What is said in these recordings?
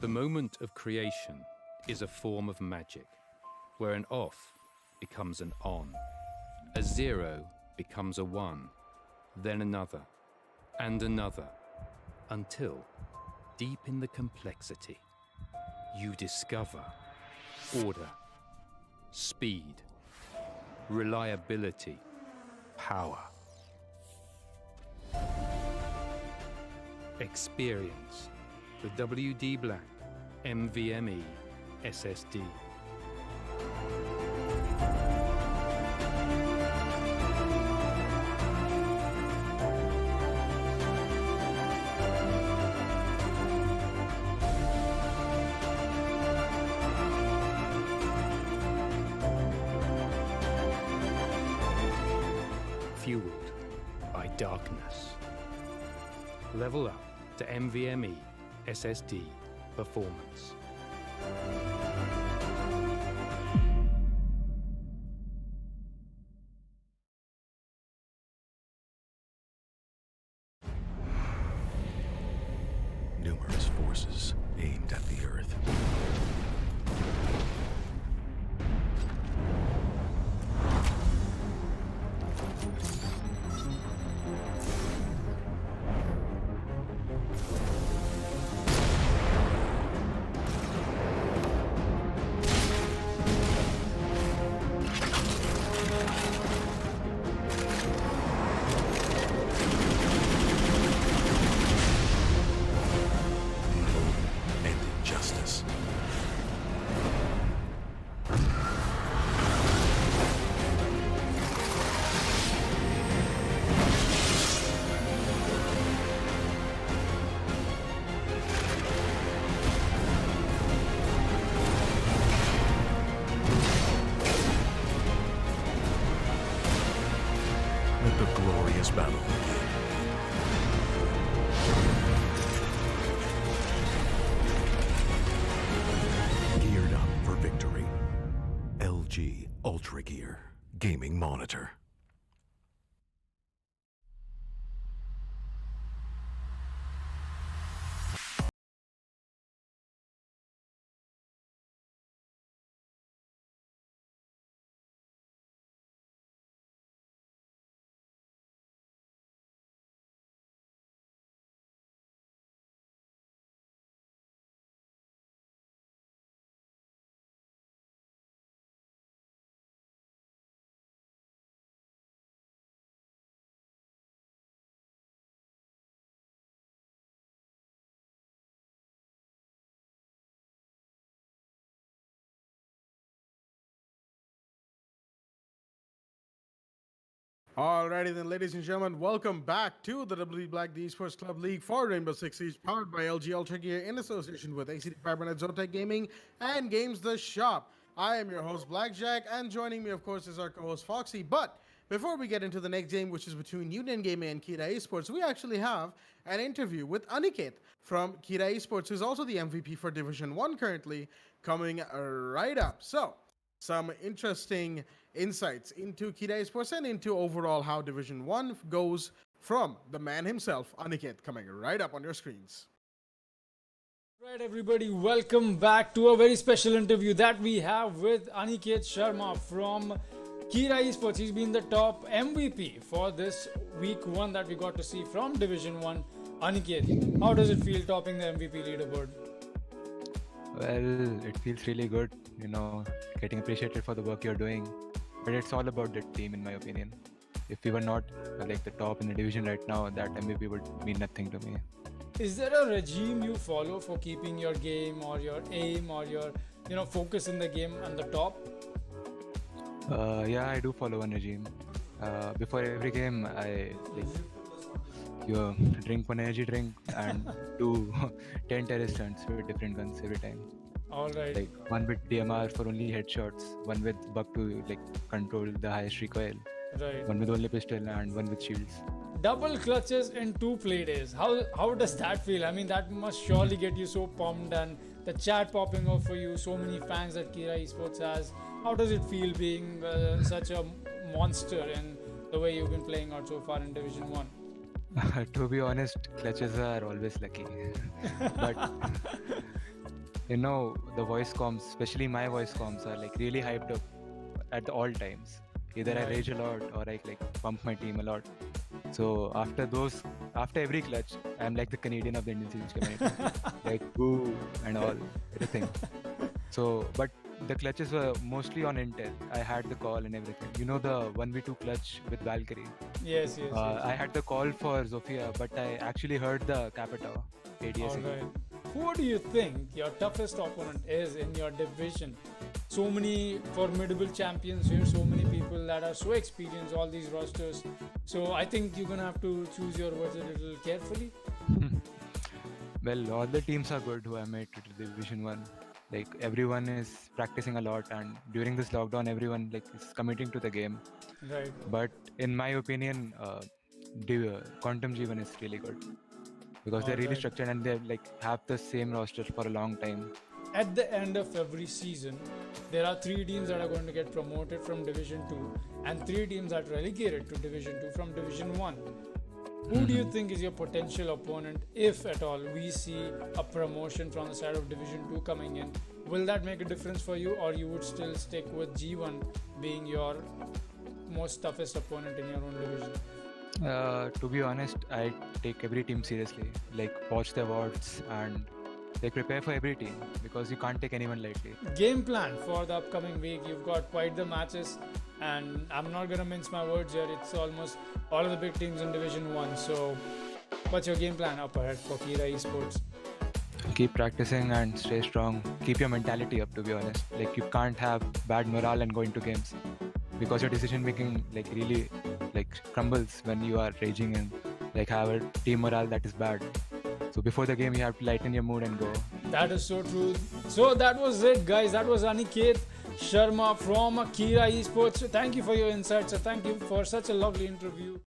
The moment of creation is a form of magic, where an off becomes an on, a 0 becomes a 1, then another, and another, until, deep in the complexity, you discover order, speed, reliability, power. Experience the WD Black NVMe SSD. Fueled by darkness. Level up to NVMe SSD performance. Numerous forces aimed at the Earth. Let the glorious battle begin. Geared up for victory. LG Ultragear gaming monitor. Alrighty then, ladies and gentlemen, welcome back to the WD Black Esports Club League for Rainbow Six Siege, powered by LG Ultragear in association with ACD Fibernet, Zotac Gaming, and Games The Shop. I am your host, Blackjack, and joining me, of course, is our co-host, Foxy. But before we get into the next game, which is between Union Gaming and Kira Esports, we actually have an interview with Aniket from Kira Esports, who's also the MVP for Division 1 currently, coming right up. So, some interesting insights into Kira Esports and into overall how Division 1 goes from the man himself, Aniket, coming right up on your screens. Right, everybody, welcome back to a very special interview that we have with Aniket Sharma from Kira Esports. He's been the top MVP for this week 1 that we got to see from Division 1. Aniket, how does it feel topping the MVP leaderboard? Well, it feels really good, getting appreciated for the work you're doing. But it's all about the team, in my opinion. If we were not like the top in the division right now, that MVP would mean nothing to me. Is there a regime you follow for keeping your game or your aim or your focus in the game on the top? Yeah, I do follow one regime. Before every game, I you drink one energy drink and do 10 terrorist stunts with different guns every time. Alright. Like one with DMR for only headshots, one with buck to control the highest recoil, Right. one with only pistol, and one with shields. Double clutches in 2 play days. How does that feel? I mean, that must surely get you so pumped, and the chat popping up for you, so many fans that Kira Esports has. How does it feel being such a monster in the way you've been playing out so far in Division 1? To be honest, clutches are always lucky. But you know, the voice comms, especially my voice comms, are like really hyped up at all times. Either I rage a lot or I like pump my team a lot. So after every clutch, I'm like the Canadian of the Indian Series community, like boo and all everything. So, but the clutches were mostly on Intel. I had the call and everything. You know the 1v2 clutch with Valkyrie. Yes. I had the call for Zofia, but I actually heard the Capita ADS. Alright. Who do you think your toughest opponent is in your division? So many formidable champions here, so many people that are so experienced, all these rosters. So I think you're gonna have to choose your words a little carefully. Well, all the teams are good who I made to the Division 1. Like everyone is practicing a lot, and during this lockdown, everyone like is committing to the game. Right. But in my opinion, Quantum G1 is really good because they're really Alright. structured and they like have the same roster for a long time. At the end of every season, there are 3 teams that are going to get promoted from Division 2 and 3 teams that relegated to Division 2 from Division 1. Who do you think is your potential opponent, if at all we see a promotion from the side of Division 2 coming in? Will that make a difference for you, or you would still stick with G1 being your most toughest opponent in your own division? To be honest, I take every team seriously. Like watch the awards and they prepare for every team because you can't take anyone lightly. Game plan for the upcoming week. You've got quite the matches, and I'm not gonna mince my words here. It's almost all of the big teams in Division 1. So, what's your game plan up ahead for Kira Esports? Keep practicing and stay strong. Keep your mentality up, to be honest. Like you can't have bad morale and go into games because your decision making like really like crumbles when you are raging and like have a team morale that is bad. So before the game, you have to lighten your mood and go. That is so true. So that was it, guys. That was Aniket Sharma from Kira Esports. Thank you for your insights. Thank you for such a lovely interview.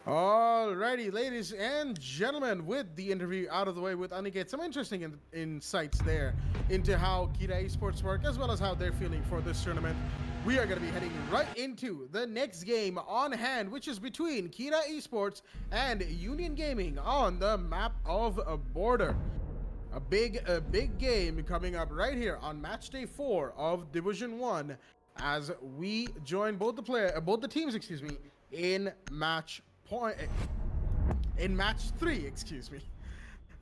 Alrighty, ladies and gentlemen, with the interview out of the way with Aniket, some interesting insights there into how Kira Esports work, as well as how they're feeling for this tournament. We are going to be heading right into the next game on hand, which is between Kira Esports and Union Gaming on the map of Border. A big game coming up right here on match day 4 of Division 1, as we join both the teams, in match 3,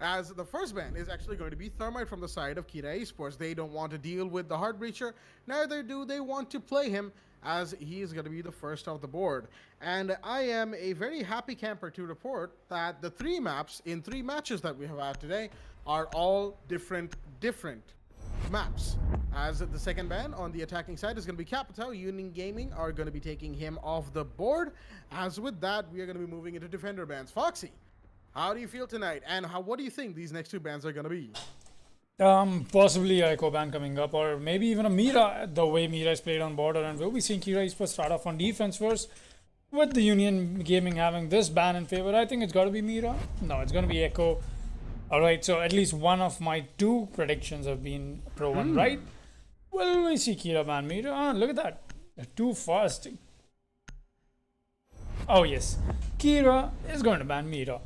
as the first ban is actually going to be Thermite from the side of Kira Esports. They don't want to deal with the Heart Breacher, neither do they want to play him, as he is going to be the first off the board. And I am a very happy camper to report that the 3 maps in 3 matches that we have had today are all different maps. As the second ban on the attacking side is going to be Capital, Union Gaming are going to be taking him off the board. As with that, we are going to be moving into defender bans. Foxy, how do you feel tonight, and what do you think these next 2 bans are going to be? Possibly a Echo ban coming up, or maybe even a Mira, the way Mira is played on Border. And we'll be seeing Kira Esports start off on defense first, with the Union Gaming having this ban in favor. I think it's got to be Mira. No, it's going to be Echo. Alright, so at least one of my 2 predictions have been proven right. Well, we see Kira ban Mira. Look at that. Too fast. Oh yes, Kira is going to ban Mira.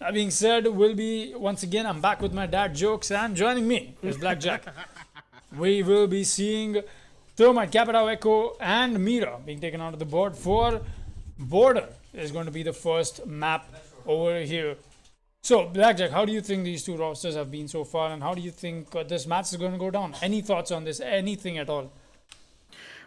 That being said, once again, I'm back with my dad jokes, and joining me is Blackjack. We will be seeing Thermite, Capita, Echo, and Mira being taken out of the board for Border. Is going to be the first map over here. So, Blackjack, how do you think these 2 rosters have been so far, and how do you think this match is going to go down? Any thoughts on this? Anything at all?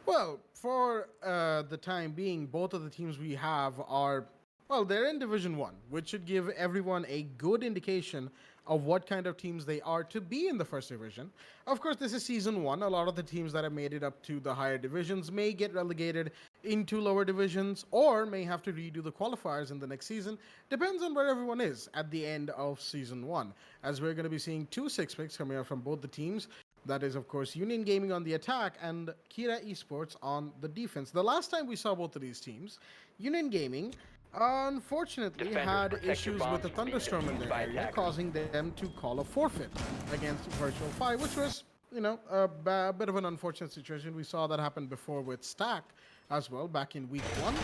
Well, for the time being, both of the teams we have are, well, they're in Division 1, which should give everyone a good indication of what kind of teams they are to be in the first division. Of course, this is Season 1. A lot of the teams that have made it up to the higher divisions may get relegated into lower divisions, or may have to redo the qualifiers in the next season. Depends on where everyone is at the end of Season 1, as we're going to be seeing 2 6-picks coming out from both the teams. That is, of course, Union Gaming on the attack and Kira Esports on the defense. The last time we saw both of these teams, Union Gaming unfortunately had issues with the thunderstorm in their area, causing them to call a forfeit against Virtual 5, which was, a bit of an unfortunate situation. We saw that happen before with Stack as well back in week 1.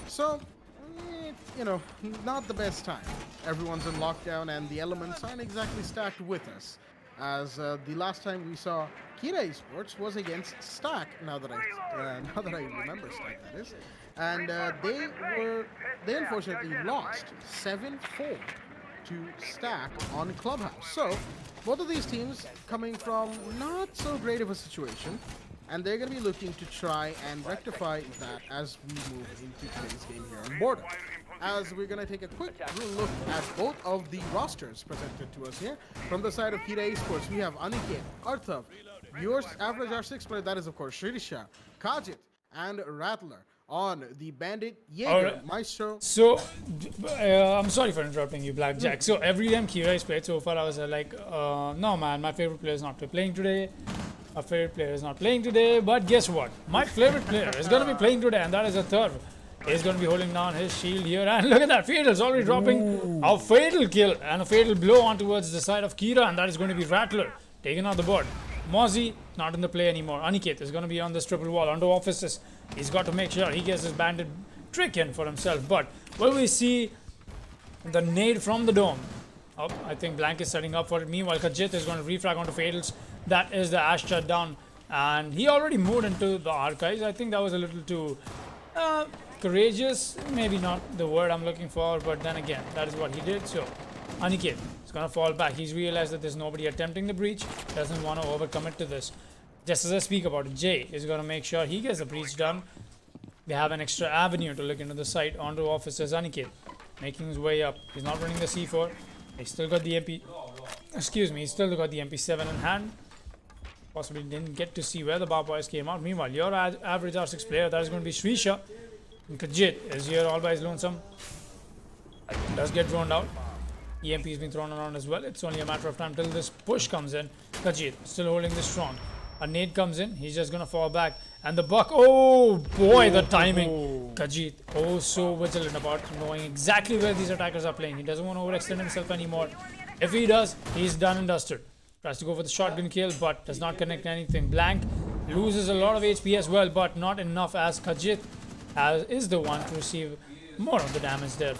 So, not the best time. Everyone's in lockdown and the elements aren't exactly stacked with us. As the last time we saw Kira Esports was against Stack. Now that I remember Stack, that is, and they unfortunately lost 7-4 to Stack on Clubhouse. So both of these teams coming from not so great of a situation, and they're going to be looking to try and rectify that as we move into today's game here on Border. As we're going to take a quick look at both of the rosters presented to us here. From the side of Kira Esports, we have Aniket, Arthav, your average R6 player, that is of course Shirisha, Kajit, and Rattler. On the Bandit, Jaeger, Maestro. So, I'm sorry for interrupting you, Blackjack. So, every time Kira is played so far, I was like, no man, my favorite player is not playing today. My favorite player is not playing today. But guess what? My favorite player is going to be playing today, and that is a third. He's going to be holding down his shield here. And look at that, Fatal's already dropping a fatal kill and a fatal blow on towards the side of Kira, and that is going to be Rattler taken off the board. Mozzie not in the play anymore. Aniket is going to be on this triple wall under offices. He's got to make sure he gets his bandit trick in for himself. But will we see the nade from the dome? Oh, I think Blank is setting up for it. Meanwhile, Kajit is going to refrag onto Fatals. That is the Ash shutdown. And he already moved into the archives. I think that was a little too courageous. Maybe not the word I'm looking for. But then again, that is what he did. So, Aniket is going to fall back. He's realized that there's nobody attempting the breach. Doesn't want to overcommit to this. Just as I speak about it, Jay is going to make sure he gets the breach done. They have an extra avenue to look into the site onto officers. Aniket making his way up. He's not running the C4. He's still got the MP. Excuse me. He's still got the MP7 in hand. Possibly didn't get to see where the bar boys came out. Meanwhile, your average R6 player, that is going to be Srisha. And Kajit is here all by his lonesome. Does get drawn out. EMP has been thrown around as well. It's only a matter of time till this push comes in. Kajit still holding this strong. A nade comes in. He's just going to fall back. And the buck. Oh boy, the timing. Kajit, oh so vigilant about knowing exactly where these attackers are playing. He doesn't want to overextend himself anymore. If he does, he's done and dusted. Tries to go for the shotgun kill, but does not connect anything. Blank loses a lot of HP as well, but not enough as Kajit is the one to receive more of the damage there.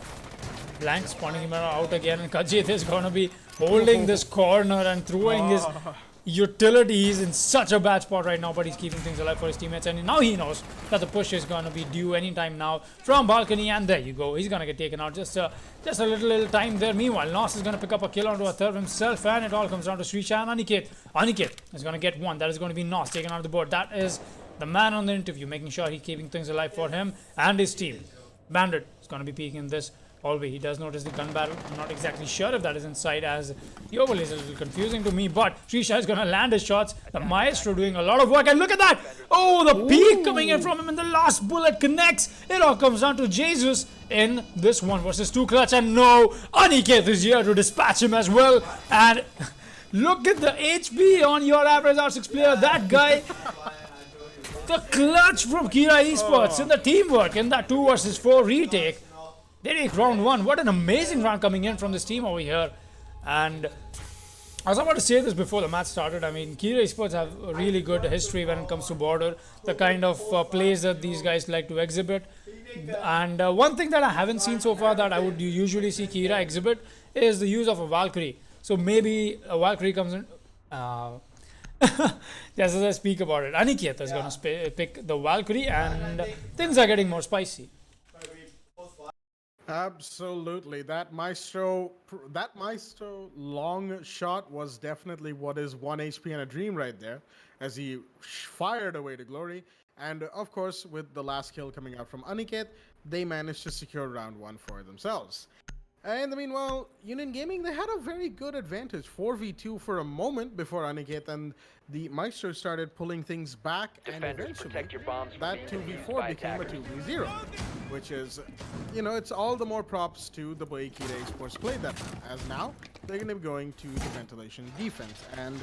Blank spawning him out again, and Kajit is going to be holding this corner and throwing his utility. He's in such a bad spot right now, but he's keeping things alive for his teammates, and now he knows that the push is going to be due anytime now from balcony, and there you go. He's going to get taken out. Just a little time there. Meanwhile, Nos is going to pick up a kill onto a third himself, and it all comes down to Srisha and Aniket. Aniket is going to get one. That is going to be Nos taken out of the board. That is the man on the interview, making sure he's keeping things alive for him and his team. Bandit is going to be peeking this. Always, he does notice the gun barrel. I'm not exactly sure if that is inside, as the overlay is a little confusing to me, but Srisha is going to land his shots. The Maestro doing a lot of work, and look at that! Oh, the peek coming in from him, and the last bullet connects. It all comes down to Jesus in this 1 versus 2 clutch, and no, Aniket is here to dispatch him as well. And look at the HP on your average R6 player. That guy, the clutch from Kira Esports in the teamwork in that 2 versus 4 retake. They take round 1. What an amazing round coming in from this team over here. And I was about to say this before the match started. I mean, Kira Esports have a really good history when it comes to border. The kind of plays that these guys like to exhibit. And one thing that I haven't seen so far that I would usually see Kira exhibit is the use of a Valkyrie. So maybe a Valkyrie comes in. Just as I speak about it, Aniket is going to pick the Valkyrie, and things are getting more spicy. Absolutely. That Maestro long shot was definitely what is 1 HP and a dream right there, as he fired away to glory. And of course, with the last kill coming out from Aniket, they managed to secure round 1 for themselves. And in the meanwhile, Union Gaming, they had a very good advantage, 4v2 for a moment before Aniket and the Maestro started pulling things back, and eventually that 2v4 became a 2v0, which is, it's all the more props to the way Kira Esports played that map, as now they're going to be going to the ventilation defense. And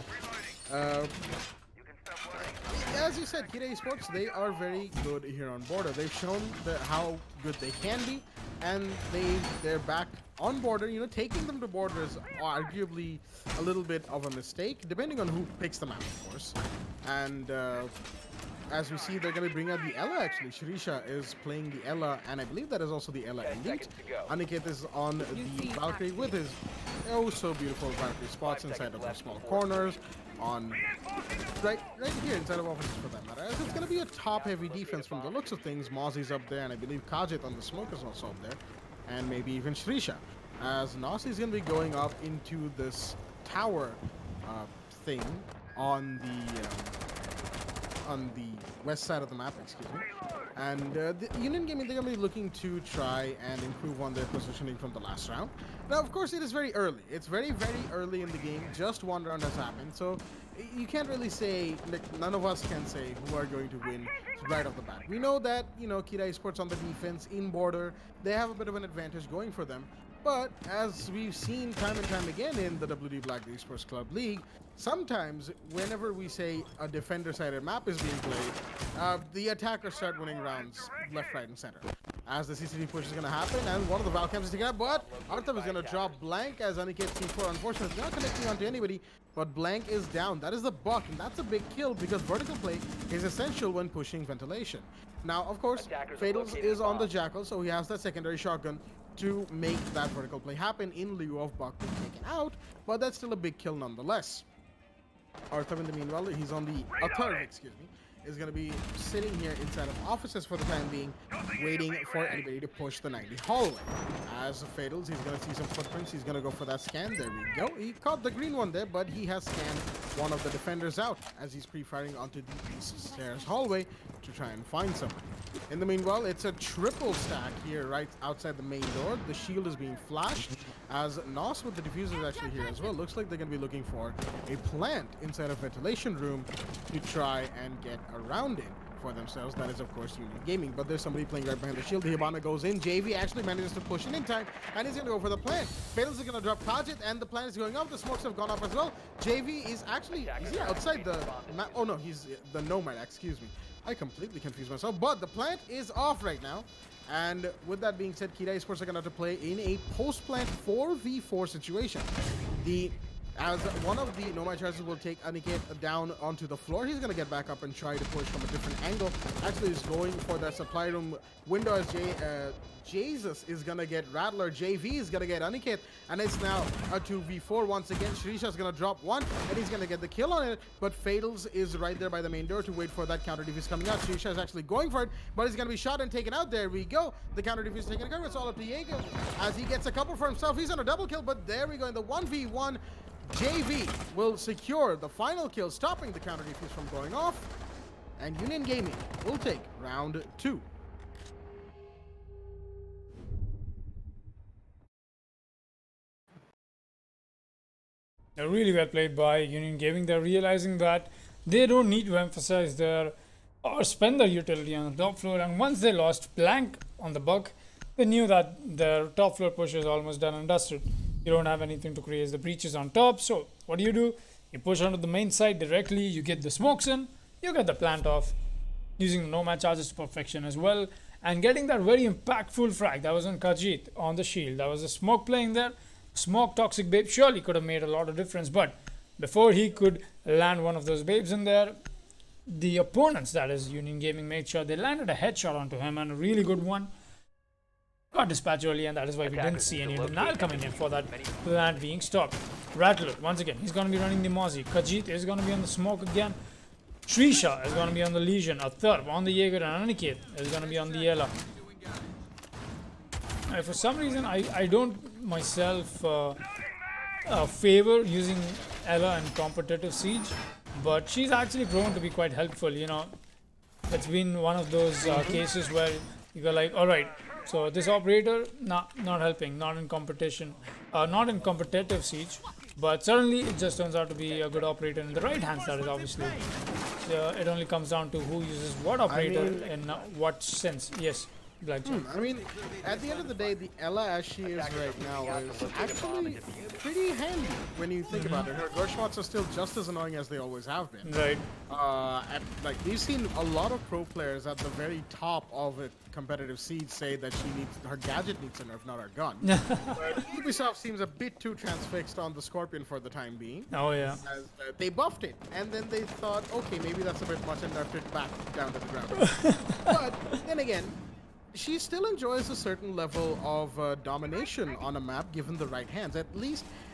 as you said, Kira Esports, they are very good here on border. They've shown how good they can be, and they're back on border. Taking them to border is arguably a little bit of a mistake, depending on who picks them out, of course. And as we see, they're going to bring out the Ella actually. Shirisha is playing the Ella, and I believe that is also the Ella Elite. Aniket is on the Valkyrie with his oh so beautiful Valkyrie spots inside of the small corners, on right here inside of offices for that matter. As it's going to be a top-heavy defense from the looks of things. Mozzie's up there, and I believe Kajit on the smoke is also up there, and maybe even Shrisha. As Nasi is going to be going up into this tower thing on the west side of the map, excuse me. And the Union Gaming, they're going to be looking to try and improve on their positioning from the last round. Now, of course, it is very early. It's very, very early in the game. Just one round has happened. So you can't really say, like, none of us can say who are going to win right off the bat. We know that, you know, Kira Esports on the defense, in border, they have a bit of an advantage going for them. But as we've seen time and time again in the WD Black Esports Club League, sometimes whenever we say a defender-sided map is being played, the attackers start winning rounds left, right, and center. As the CCD push is going to happen, and one of the Valcams is taken out, but Arthav is going to drop Blank as Aniket C4. Unfortunately, not connecting onto anybody, but Blank is down. That is the buck, and that's a big kill because vertical play is essential when pushing ventilation. Now, of course, Fatals is on the Jackal, so he has that secondary shotgun to make that vertical play happen in lieu of Buck being taken out, but that's still a big kill nonetheless. Arthav in the meanwhile, he's on the Atharv, excuse me, is going to be sitting here inside of offices for the time being, waiting for anybody to push the 90 hallway. As Fatals, he's going to see some footprints, he's going to go for that scan. There we go. He caught the green one there, but he has scanned one of the defenders out as he's pre-firing onto the stairs hallway to try and find someone. In the meanwhile, it's a triple stack here right outside the main door. The shield is being flashed as Nos with the diffuser is actually here as well. Looks like they're going to be looking for a plant inside a ventilation room to try and get around it for themselves. That is, of course, Union Gaming, but there's somebody playing right behind the shield. The Hibana goes in. JV actually manages to push in time, and he's going to go for the plant. Fatals is going to drop Kajit, and the plant is going up. The smokes have gone up as well. JV is actually, is he outside the map? Oh no, he's the Nomad, excuse me. I completely confused myself, but the plant is off right now. And with that being said, Kira Esports are going to have to play in a post-plant 4v4 situation. As one of the Nomad charges will take Aniket down onto the floor, he's going to get back up and try to push from a different angle. Actually, he's going for that supply room window as Jesus is going to get Rattler. JV is going to get Aniket, and it's now a 2v4 once again. Shrisha is going to drop one, and he's going to get the kill on it, but Fatals is right there by the main door to wait for that counter defuse coming out. Shrisha is actually going for it, but he's going to be shot and taken out. There we go. The counter defuse taken care of. It's all up to Jaeger as he gets a couple for himself. He's on a double kill, but there we go. In the 1v1, JV will secure the final kill, stopping the counter defuse from going off, and Union Gaming will take round 2. Really well played by Union Gaming. They're realizing that they don't need to emphasize their or spend their utility on the top floor, and once they lost Blank on the buck, they knew that their top floor push is almost done and dusted. You don't have anything to create the breaches on top, so what do? You push onto the main side directly, you get the smokes in, you get the plant off, using the Nomad charges to perfection as well, and getting that very impactful frag that was on Kajit on the shield. That was a smoke playing there. Smoke Toxic Babe surely could have made a lot of difference, but before he could land one of those babes in there, the opponents, that is Union Gaming, made sure they landed a headshot onto him, and a really good one. Got dispatched early, and that is why we didn't see any denial coming in for that plant being stopped. Rattler, once again, he's going to be running the Mozzie. Kajit is going to be on the smoke again. Shrisha is going to be on the Legion. Atharv on the Jaeger, and Aniket is going to be on the Ella. For some reason, I don't myself favor using Ella in competitive siege, but she's actually proven to be quite helpful. You know, it's been one of those cases where you go like, all right, so this operator not helping, not in competition, not in competitive siege, but certainly it just turns out to be a good operator in the right hands. That is obviously. So it only comes down to who uses what operator in what sense. Yes. Blackjack. I mean, at the end of the day, the Ella as she is right now is actually pretty handy when you think about it. Her Gershwats are still just as annoying as they always have been. Right. Like we've seen a lot of pro players at the very top of a competitive seed say that her gadget needs a nerf, not her gun. But Ubisoft seems a bit too transfixed on the Scorpion for the time being. Oh yeah. As, they buffed it, and then they thought, okay, maybe that's a bit much, and nerfed it back down to the ground. But then again, she still enjoys a certain level of domination on a map given the right hands.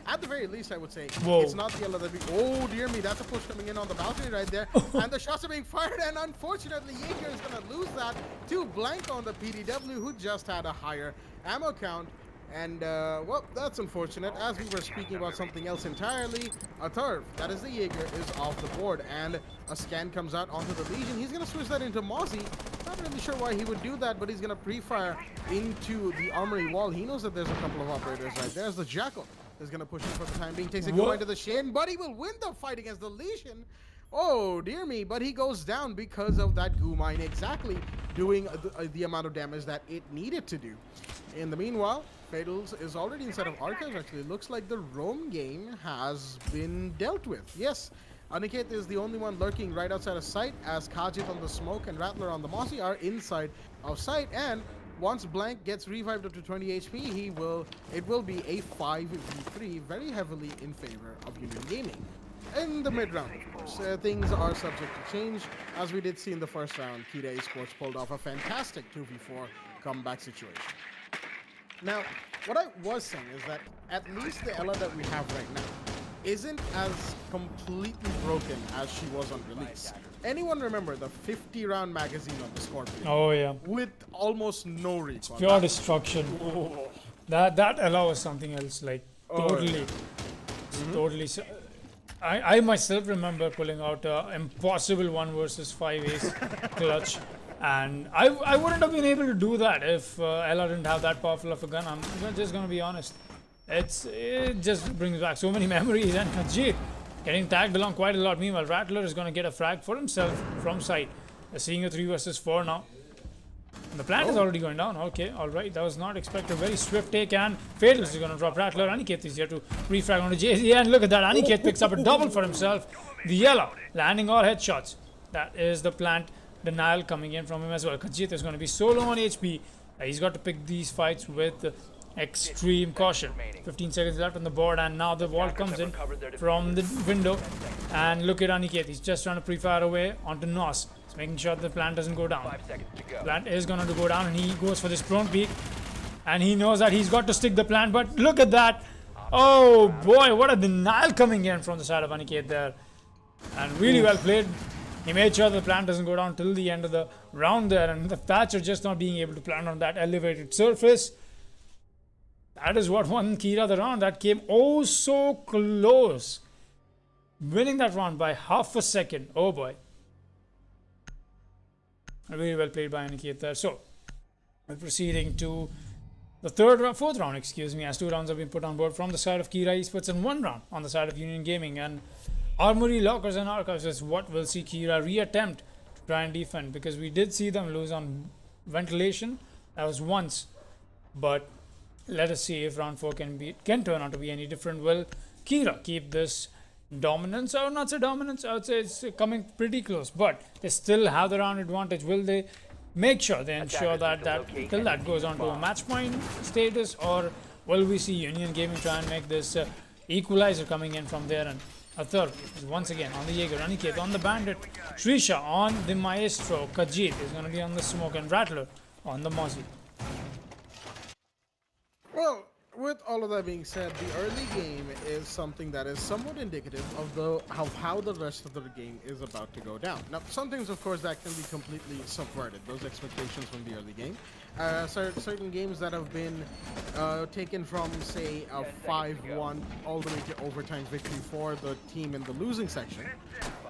At the very least, I would say. Whoa. It's not the Ella that we. Oh dear me, that's a push coming in on the balcony right there, and the shots are being fired. And unfortunately, Jaeger is going to lose that to Blank on the PDW, who just had a higher ammo count. And, well, that's unfortunate. As we were speaking about something else entirely, a turf, that is the Jaeger, is off the board. And a scan comes out onto the Legion. He's going to switch that into Mozzie. Not really sure why he would do that, but he's going to pre-fire into the armory wall. He knows that there's a couple of operators right there. There's the Jackal is going to push him for the time being. Takes a good line to the shin, but he will win the fight against the Legion. Oh, dear me, but he goes down because of that goo mine exactly doing the amount of damage that it needed to do. In the meanwhile, Fatals is already inside of Archives. Actually, looks like the roam game has been dealt with. Yes, Aniket is the only one lurking right outside of sight, as Khajiit on the smoke and Rattler on the Mozzie are inside of sight. And once Blank gets revived up to 20 HP, it will be a 5v3 very heavily in favor of Union Gaming. In the mid-round, of course, things are subject to change. As we did see in the first round, Kira Esports pulled off a fantastic 2v4 comeback situation. Now, what I was saying is that at least the Ella that we have right now isn't as completely broken as she was on release. Anyone remember the 50-round magazine on the Scorpion? Oh yeah. With almost no recoil. Pure destruction. Oh. That allows something else, like totally. Totally. I myself remember pulling out a impossible 1 versus 5 ace clutch, and I wouldn't have been able to do that if Ella didn't have that powerful of a gun. I'm just gonna be honest. It just brings back so many memories, and Khajiit getting tagged along quite a lot. Meanwhile, Rattler is gonna get a frag for himself from side. They're seeing a 3 versus 4 now. The plant is already going down. Okay, alright. That was not expected. Very swift take, and Fatals is going to drop Rattler. Aniket is here to refrag onto JZ, and look at that. Aniket picks up a double for himself. The yellow landing all headshots. That is the plant denial coming in from him as well. Khajiit is going to be so low on HP. He's got to pick these fights with extreme caution. 15 seconds left on the board, and now the wall comes in from the window. And look at Aniket. He's just trying to pre-fire away onto Nos. Making sure the plant doesn't go down. Plant is going to go down, and he goes for this prone peek, and he knows that he's got to stick the plant, but look at that. Oh boy, what a denial coming in from the side of Aniket there, and really well played. He made sure the plant doesn't go down till the end of the round there, and the Thatcher just not being able to plant on that elevated surface. That is what won Kira the round. That came oh so close, winning that round by half a second. Oh boy. Very well played by Aniket there. So, we're proceeding to the fourth round, excuse me, as 2 rounds have been put on board from the side of Kira Esports and 1 round on the side of Union Gaming. And Armory, Lockers and Archives is what will see Kira reattempt to try and defend, because we did see them lose on ventilation. That was once. But let us see if round 4 can turn out to be any different. Will Kira keep this dominance, or not so dominance? I would say it's coming pretty close, but they still have the round advantage. Will they make sure they ensure that till that goes on to a match point status, or will we see Union Gaming try and make this equalizer coming in from there? And a third is once again on the Jaeger, Aniket on the Bandit, Trisha on the Maestro, Khajiit is going to be on the Smoke, and Rattler on the Mozzie. Well, with all of that being said, the early game is something that is somewhat indicative of how the rest of the game is about to go down. Now, some things, of course, that can be completely subverted, those expectations from the early game. Certain games that have been taken from, say, a 5-1 all the way to overtime victory for the team in the losing section.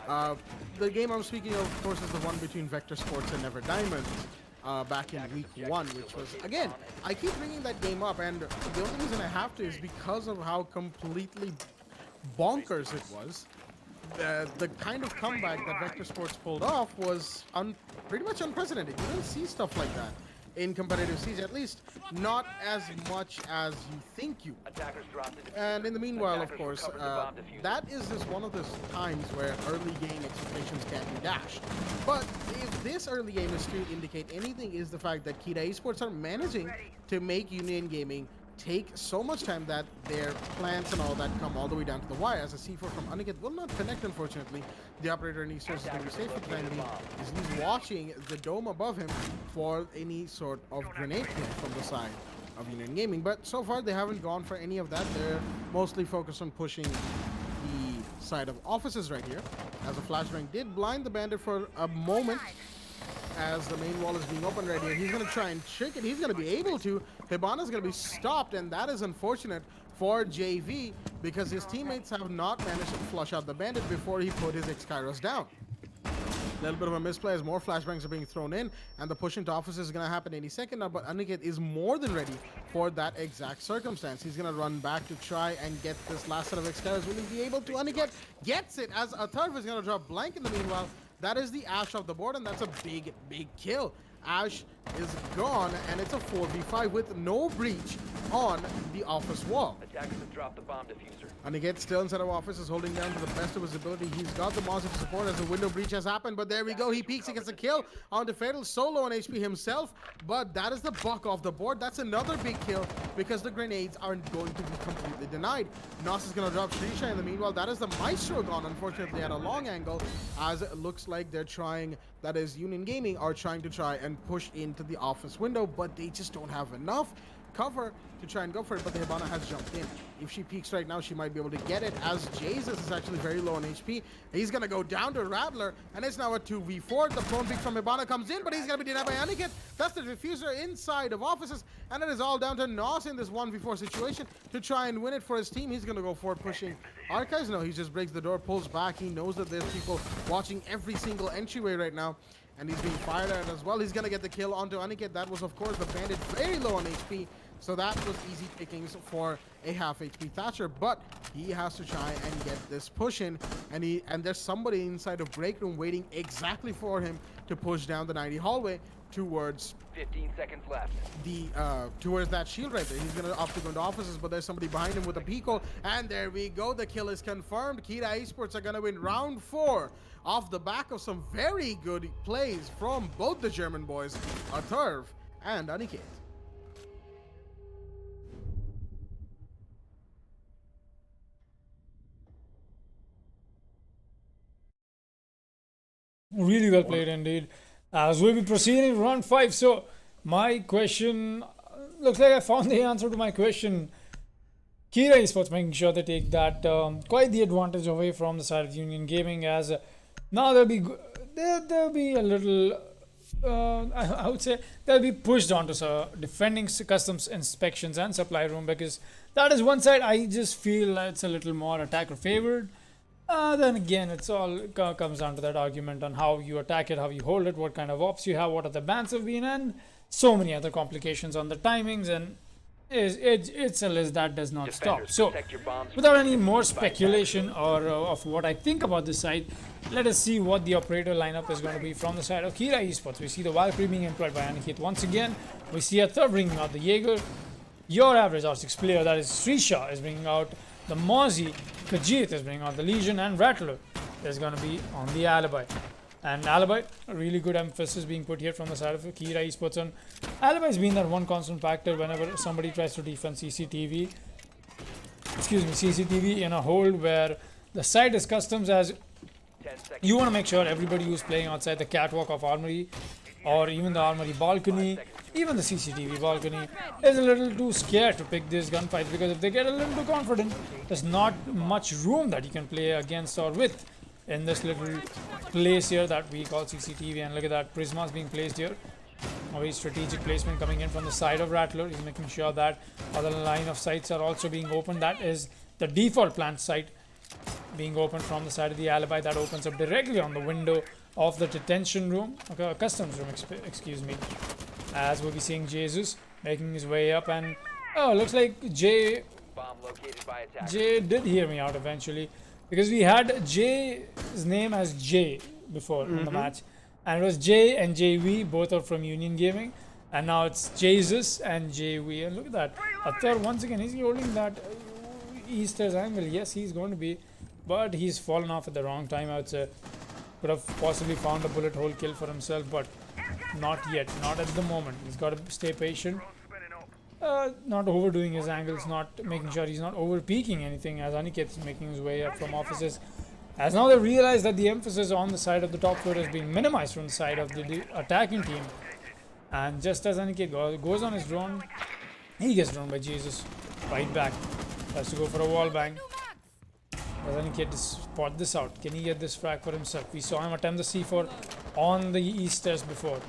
The game I'm speaking of course, is the one between Vector Sports and Never Diamonds. Back in week 1, which was, again, I keep bringing that game up, and the only reason I have to is because of how completely bonkers it was. The kind of comeback that Vector Sports pulled off was pretty much unprecedented. You don't see stuff like that in competitive siege, at least not as much as you think you. And in the meanwhile, of course, that is just one of those times where early game expectations can be dashed. But if this early game is to indicate anything, is the fact that Kita Esports are managing to make Union Gaming take so much time that their plans and all that come all the way down to the wire. As a C4 from Aniket will not connect, unfortunately. The operator in Eastern is going to be safe for the time being, as he's watching the dome above him for any sort of grenade hit from the side of Union Gaming. But so far, they haven't gone for any of that. They're mostly focused on pushing the side of offices right here, as a flashbang did blind the bandit for a moment, as the main wall is being opened right here. He's going to try and trick it. He's going to be able to. Hibana's going to be stopped, and that is unfortunate for JV, because his teammates have not managed to flush out the bandit before he put his X-Kairos down. A little bit of a misplay as more flashbangs are being thrown in, and the push into office is going to happen any second now, but Aniket is more than ready for that exact circumstance. He's going to run back to try and get this last set of X-Kairos. Will he be able to? Aniket gets it, as a third is going to drop blank in the meanwhile. That is the Ash off the board, and that's a big, big kill. Ash is gone, and it's a 4v5 with no breach on the office wall. Attackers have dropped the bomb diffuser. Aniket still inside of office is holding down to the best of his ability. He's got the massive support as the window breach has happened, but there we go. He peeks, he gets a kill onto Fatal, solo on HP himself, but that is the buck off the board. That's another big kill because the grenades aren't going to be completely denied. Nos is going to drop Shrisha in the meanwhile. That is the Maestro gone, unfortunately, at a long angle, as it looks like they're trying, that is Union Gaming, are trying to try and push into the office window, but they just don't have enough cover to try and go for it. But the Hibana has jumped in. If she peeks right now, she might be able to get it, as Jesus is actually very low on HP. He's gonna go down to Rattler, and it's now a 2v4. The prone peek from Hibana comes in, but he's gonna be denied by Aniket. That's the diffuser inside of offices, and it is all down to Nos in this 1v4 situation to try and win it for his team. He's gonna go for it, pushing Archives. No, he just breaks the door, pulls back. He knows that there's people watching every single entryway right now, and he's being fired at as well. He's gonna get the kill onto Aniket. That was, of course, the bandit very low on HP, so that was easy pickings for a half HP Thatcher, but he has to try and get this push in, and there's somebody inside of break room waiting exactly for him to push down the 90 hallway towards 15 seconds left. the towards that shield right there. He's gonna opt to go into offices, but there's somebody behind him with a Pico, and there we go. The kill is confirmed. Kita Esports are gonna win round 4 off the back of some very good plays from both the German boys, Arthurv and Aniket. Really well played indeed. As we'll be proceeding round 5. So my question, looks like I found the answer to my question. Kita Esports making sure they take that quite the advantage away from the side of Union Gaming, as now there'll be a little I would say they'll be pushed onto defending customs inspections and supply room, because that is one side I just feel it's a little more attacker favored. Then again, it's all comes down to that argument on how you attack it, how you hold it, what kind of ops you have, what are the bans have been, and so many other complications on the timings, and it's a list that does not stop. So without any more speculation or of what I think about this side, let us see what the operator lineup is going to be from the side of Kita Esports. We see the Valkyrie being employed by Aniket once again. We see a third bringing out the Jaeger. Your average R6 player, that is Srisha, is bringing out the Mozzie. Khajiit is bringing out the Legion, and Rattler is going to be on the Alibi. And Alibi, a really good emphasis being put here from the side of Kita Esports. And Alibi has been that one constant factor whenever somebody tries to defend CCTV in a hold where the site is customs, as you want to make sure everybody who's playing outside the catwalk of Armory, or even the Armory balcony, even the CCTV balcony, is a little too scared to pick these gunfights, because if they get a little too confident, there's not much room that you can play against or with in this little place here that we call CCTV. And look at that, Prisma's being placed here. A very strategic placement coming in from the side of Rattler. He's making sure that other line of sights are also being opened. That is the default plant site being opened from the side of the Alibi. That opens up directly on the window of the detention room, customs room, excuse me. As we'll be seeing Jesus making his way up, and looks like Jay did hear me out eventually, because we had Jay's name as Jay before in the match, and it was Jay and JV, both are from Union Gaming. And now it's Jesus and JV. And look at that. A third, once again, is he holding that Easter's angle? Yes, he's going to be. But he's fallen off at the wrong time, I would say. Could have possibly found a bullet hole kill for himself, but not yet. Not at the moment. He's got to stay patient. Not overdoing his angles, not making sure he's not over peaking anything as Aniket's making his way up from offices. As now they realize that the emphasis on the side of the top floor is being minimized from the side of the attacking team. And just as Aniket goes on his drone, he gets drawn by Jesus. Right back. Has to go for a wall bang. Does Aniket spot this out? Can he get this frag for himself? We saw him attempt the C4 on the Easters before.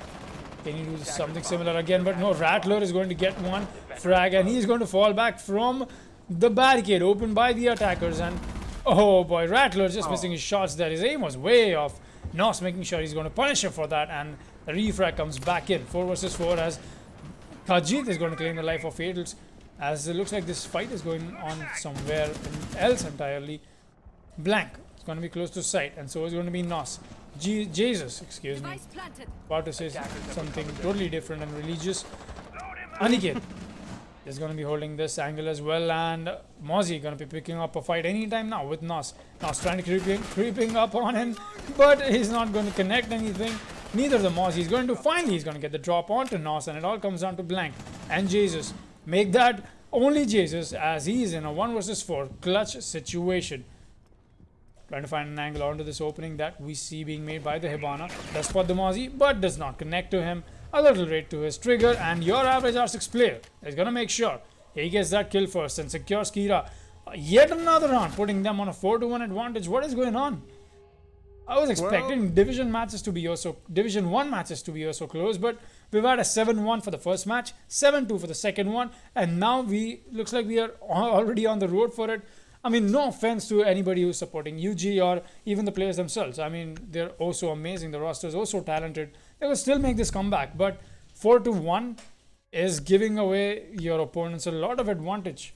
Can he do something similar again? But no, Rattler is going to get one frag and he's going to fall back from the barricade opened by the attackers. And oh boy, Rattler just missing his shots there. His aim was way off. Nos making sure he's going to punish him for that. And the refrag comes back in. 4 versus 4 as Kajit is going to claim the life of Fatals. As it looks like this fight is going on somewhere else entirely. Blank. It's going to be close to sight. And so is going to be Nos. Jesus, excuse me. About to say something totally different and religious. Aniket is going to be holding this angle as well, and Mozzie going to be picking up a fight anytime now with Nos. Nos trying to creeping up on him, but he's not going to connect anything. Neither the Mozzie is going to finally he's going to get the drop onto Nos, and it all comes down to Blank and Jesus. Make that only Jesus as he's in a 1 versus 4 clutch situation. Trying to find an angle onto this opening that we see being made by the Hibana. Does spot the Mozzie, but does not connect to him. A little rate to his trigger, and your average R6 player is going to make sure he gets that kill first and secures Kira. Yet another round, putting them on a 4-1 advantage. What is going on? I was expecting Division 1 matches to be also close, but we've had a 7-1 for the first match, 7-2 for the second one, and now looks like we are already on the road for it. I mean, no offense to anybody who's supporting UG or even the players themselves. I mean, they're also amazing. The roster is also talented. They will still make this comeback. But 4-1 is giving away your opponents a lot of advantage.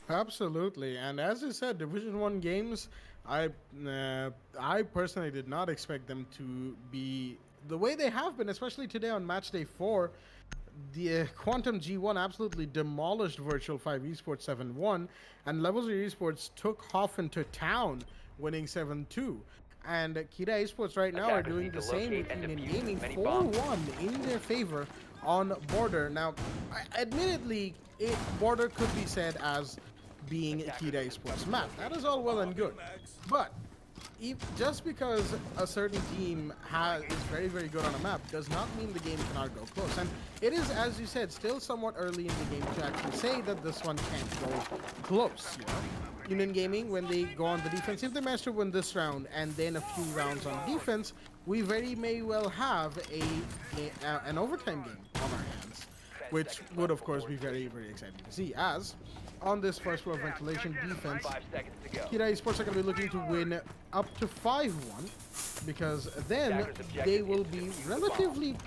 Absolutely. And as you said, Division 1 games, I personally did not expect them to be the way they have been, especially today on Matchday 4. The Quantum G1 absolutely demolished Virtual 5 Esports 7-1, and Level 0 Esports took Hoffen to town, winning 7-2. And Kira Esports right now are doing the same in gaming, 4-1 in their favor on Border. Now, admittedly, Border could be said as being Kira Esports map. That is all well and good, but just because a certain team is very, very good on a map does not mean the game cannot go close. And it is, as you said, still somewhat early in the game to actually say that this one can't go close. You know, Union Gaming, when they go on the defense, if they manage to win this round and then a few rounds on defense, we very may well have an overtime game on our hands, which would, of course, be very, very exciting to see. As on this first floor ventilation defense, Kira Esports are going to be looking to win up to 5-1, because then they will be relatively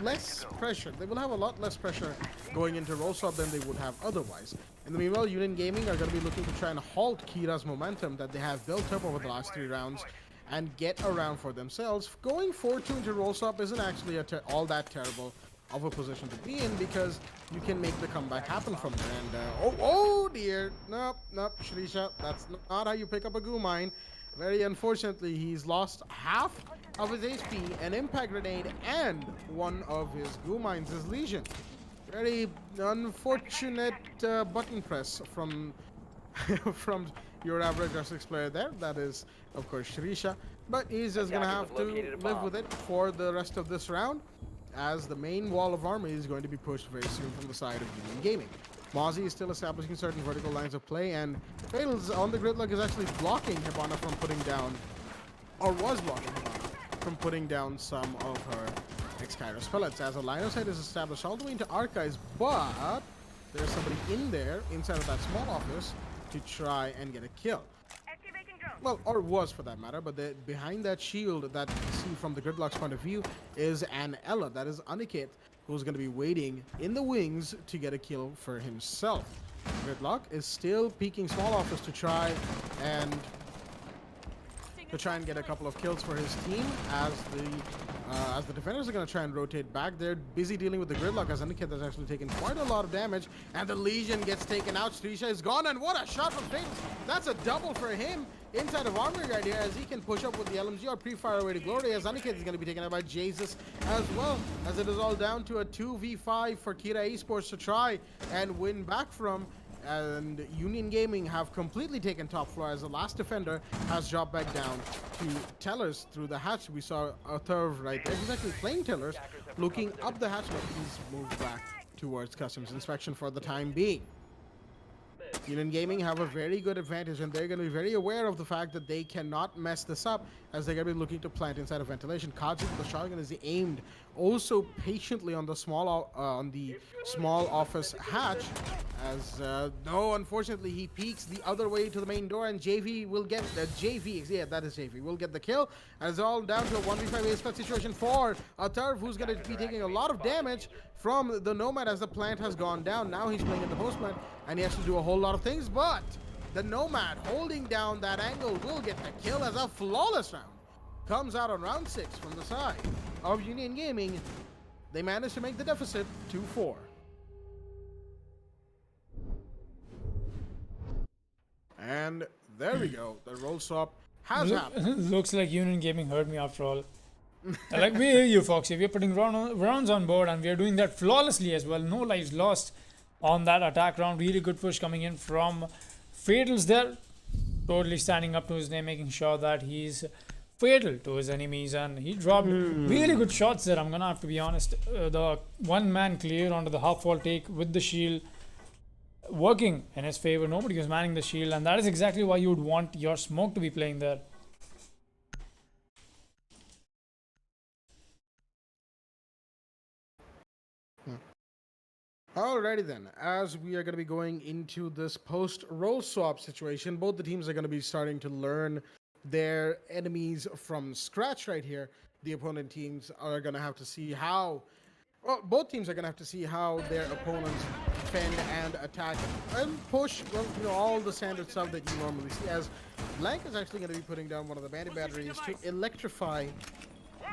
less pressure. They will have a lot less pressure going into roll swap than they would have otherwise. In the meanwhile, Union Gaming are going to be looking to try and halt Kira's momentum that they have built up over the last 3 rounds and get around for themselves. Going 4-2 into roll swap isn't actually all that terrible of a position to be in, because you can make the comeback happen from there. And oh dear, nope, Shrisha, that's not how you pick up a goo mine. Very unfortunately, he's lost half of his HP, an impact grenade, and one of his goo mines, his Legion. Very unfortunate button press from from your average R6 player there. That is, of course, Shrisha, but he's just gonna have to live with it for the rest of this round, as the main wall of armor is going to be pushed very soon from the side of Union Gaming. Mozzie is still establishing certain vertical lines of play, and Fails on the gridlock is actually blocking Hibana from putting down, or was blocking Hibana from putting down some of her X-Kairos pellets, as a line of sight is established all the way into Archives, but there's somebody in there, inside of that small office, to try and get a kill. Well, or was for that matter, but behind that shield that you see from the gridlock's point of view is an Ella, that is Aniket, who's going to be waiting in the wings to get a kill for himself. Gridlock is still peeking small office to try and get a couple of kills for his team, as the as the defenders are going to try and rotate back. They're busy dealing with the gridlock as Aniket has actually taken quite a lot of damage, and the Legion gets taken out. Strisha is gone, and what a shot from Fates. That's a double for him inside of Armory right here, as he can push up with the LMG or pre-fire away to glory, as Aniket is going to be taken out by Jesus as well, as it is all down to a 2v5 for Kira Esports to try and win back from. And Union Gaming have completely taken top floor as the last defender has dropped back down to Tellers through the hatch. We saw a Thurv right there. He's actually playing Tellers, looking up the hatch, but he's moved back towards customs inspection for the time being. Union Gaming have a very good advantage, and they're going to be very aware of the fact that they cannot mess this up, as they're going to be looking to plant inside of ventilation. Kajit, the shotgun, is aimed also patiently on the small office hatch, as no, unfortunately, he peeks the other way to the main door, and JV will get the JV. That is JV. Will get the kill, and it's all down to a 1v5 ace cut situation for a Turf, who's going to be taking a lot of damage from the Nomad as the plant has gone down. Now he's playing at the post plant, and he has to do a whole lot of things, but the Nomad holding down that angle will get the kill as a flawless round comes out on round 6 from the side of Union Gaming. They managed to make the deficit 2-4. And there we go. The roll swap has happened. Looks like Union Gaming heard me after all. Like, we hear you, Foxy. We're putting rounds on board, and we're doing that flawlessly as well. No lives lost on that attack round. Really good push coming in from Fatals there. Totally standing up to his name, making sure that he's fatal to his enemies, and he dropped really good shots there. I'm gonna have to be honest. The one man clear onto the half wall take with the shield working in his favor. Nobody was manning the shield, and that is exactly why you would want your smoke to be playing there. Alrighty then, as we are going to be going into this post-roll swap situation, both the teams are going to be starting to learn their enemies from scratch right here. The opponent teams are going to have to see how, well, both teams are going to have to see how their opponents defend and attack and push, well, you know, all the standard stuff that you normally see, as Blank is actually going to be putting down one of the bandit batteries to electrify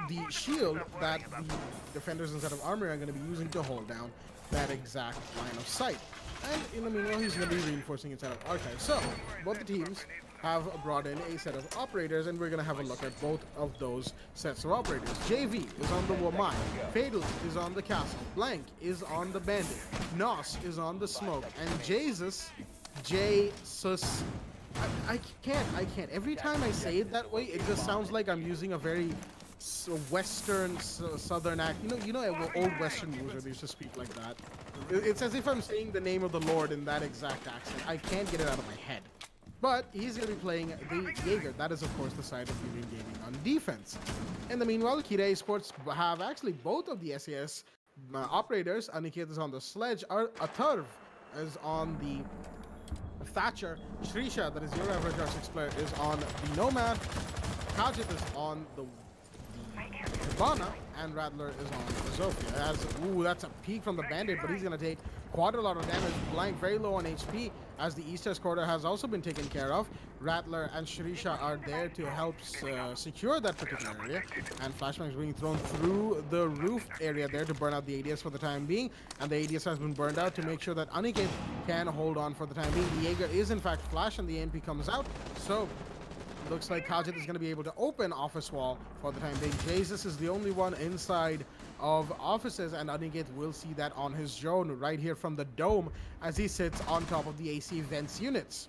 the shield that the defenders inside of Armory are going to be using to hold down that exact line of sight. And in the meanwhile, he's going to be reinforcing inside of Archive. So, both the teams have brought in a set of operators, and we're going to have a look at both of those sets of operators. JV is on the Wamai, Fatal is on the Castle, Blank is on the Bandit, Nos is on the Smoke, and Jesus, I can't. Every time I say it that way, it just sounds like I'm using a very Western, Southern accent. You know, old Western movies where they used to speak like that. It's as if I'm saying the name of the Lord in that exact accent. I can't get it out of my head. But he's going to be playing the Jaeger. That is, of course, the side of Union Gaming on defense. In the meanwhile, Kira Esports have actually both of the SAS operators. Aniket is on the Sledge. Atarv is on the Thatcher. Shrisha, that is your average R6 player, is on the Nomad. Kajit is on the Hibana, and Rattler is on Zofia. That's a peek from the Bandit, but he's going to take quite a lot of damage. Blank very low on HP, as the East quarter has also been taken care of. Rattler and Shrisha are there to help secure that particular area, and Flashbang is being thrown through the roof area there to burn out the ADS for the time being, and the ADS has been burned out to make sure that Aniket can hold on for the time being. The Jaeger is in fact flash, and the MP comes out, so looks like Kajit is going to be able to open office wall for the time being. Jesus is the only one inside of offices, and Aniket will see that on his drone right here from the dome as he sits on top of the AC vents units.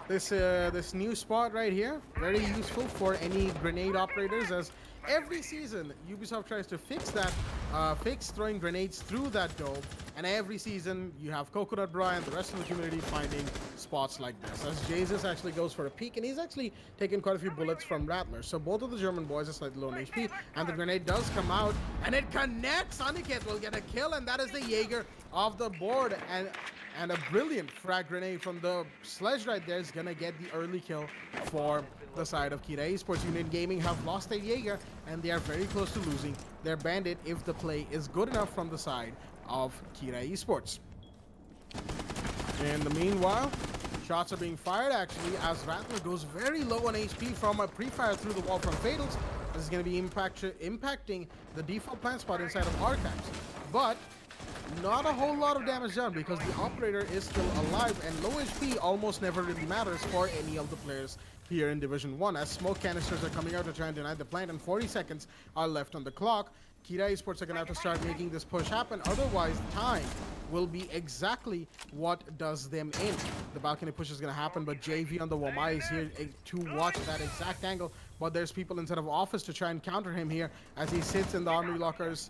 This new spot right here, very useful for any grenade operators, as every season Ubisoft tries to fix that, fix throwing grenades through that dome, and every season you have Coconut Bra and the rest of the community finding spots like this, as Jesus actually goes for a peek, and he's actually taken quite a few bullets from Rattler. So both of the German boys are slightly low on HP, and the grenade does come out, and it connects. Aniket will get a kill, and that is the Jaeger of the board, and a brilliant frag grenade from the Sledge right there is gonna get the early kill for the side of Kira Esports. Union Gaming have lost their Jaeger, and they are very close to losing their Bandit if the play is good enough from the side of Kira Esports. In the meanwhile, shots are being fired actually, as Rattler goes very low on HP from a pre-fire through the wall from Fatals. this is going to be impacting the default plant spot inside of Archives. But not a whole lot of damage done because the operator is still alive, and low HP almost never really matters for any of the players here in Division 1, as smoke canisters are coming out to try and deny the plant, and 40 seconds are left on the clock. Kira Esports are going to have to start making this push happen, otherwise time will be exactly what does them in. The balcony push is going to happen, but JV on the Wamai is here to watch that exact angle, but there's people inside of office to try and counter him here as he sits in the armory lockers.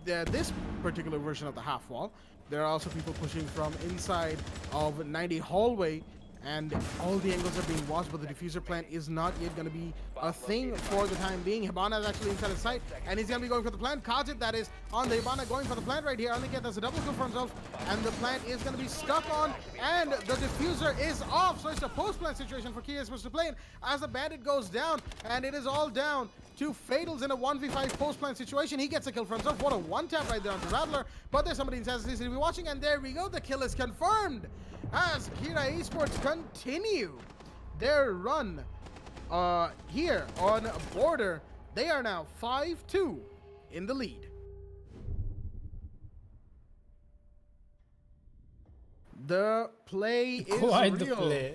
This particular version of the half wall. There are also people pushing from inside of 90 hallway, and all the angles are being watched, but the diffuser plant is not yet going to be a thing for the time being. Hibana is actually inside his sight, and he's going to be going for the plant. Kajit, that is on the Hibana, going for the plant right here. Aniket, that's a double kill for himself, and the plant is going to be stuck on, and the diffuser is off. So it's a post-plant situation for Kia Esports to play in as the bandit goes down, and it is all down to Fatals in a 1v5 post-plant situation. He gets a kill for himself. What a one-tap right there onto Rattler, but there's somebody inside the CCTV watching, and there we go. The kill is confirmed as Kira Esports continue their run here on Border. They are now 5-2 in the lead. The play is Quite real. the play.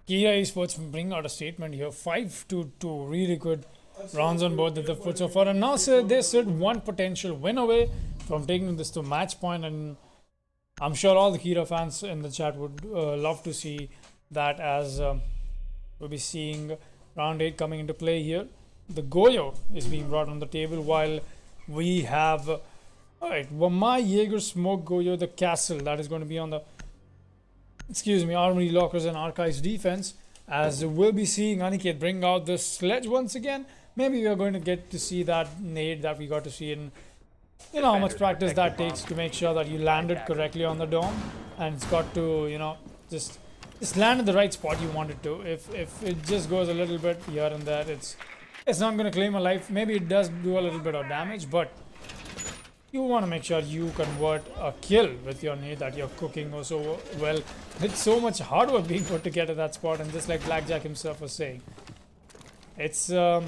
Kia Esports bring out a statement here. 5-2, really good rounds on both of the foot so far. And now they sit one potential win away from taking this to match point, and I'm sure all the Kira fans in the chat would love to see that, as we'll be seeing round 8 coming into play here. The Goyo is being brought on the table, while we have my Jaeger Smoke Goyo, the Castle, that is going to be on the Armory Lockers and Archives defense, as we'll be seeing Aniket bring out the sledge once again. Maybe we are going to get to see that nade that we got to see in, how much practice that takes to make sure that you landed correctly on the dome, and it's got to, just land in the right spot you want it to. If it just goes a little bit here and there, it's not going to claim a life. Maybe it does do a little bit of damage, but you want to make sure you convert a kill with your nade that you're cooking also well. It's so much hard work being put to get to that spot, and just like Blackjack himself was saying, it's no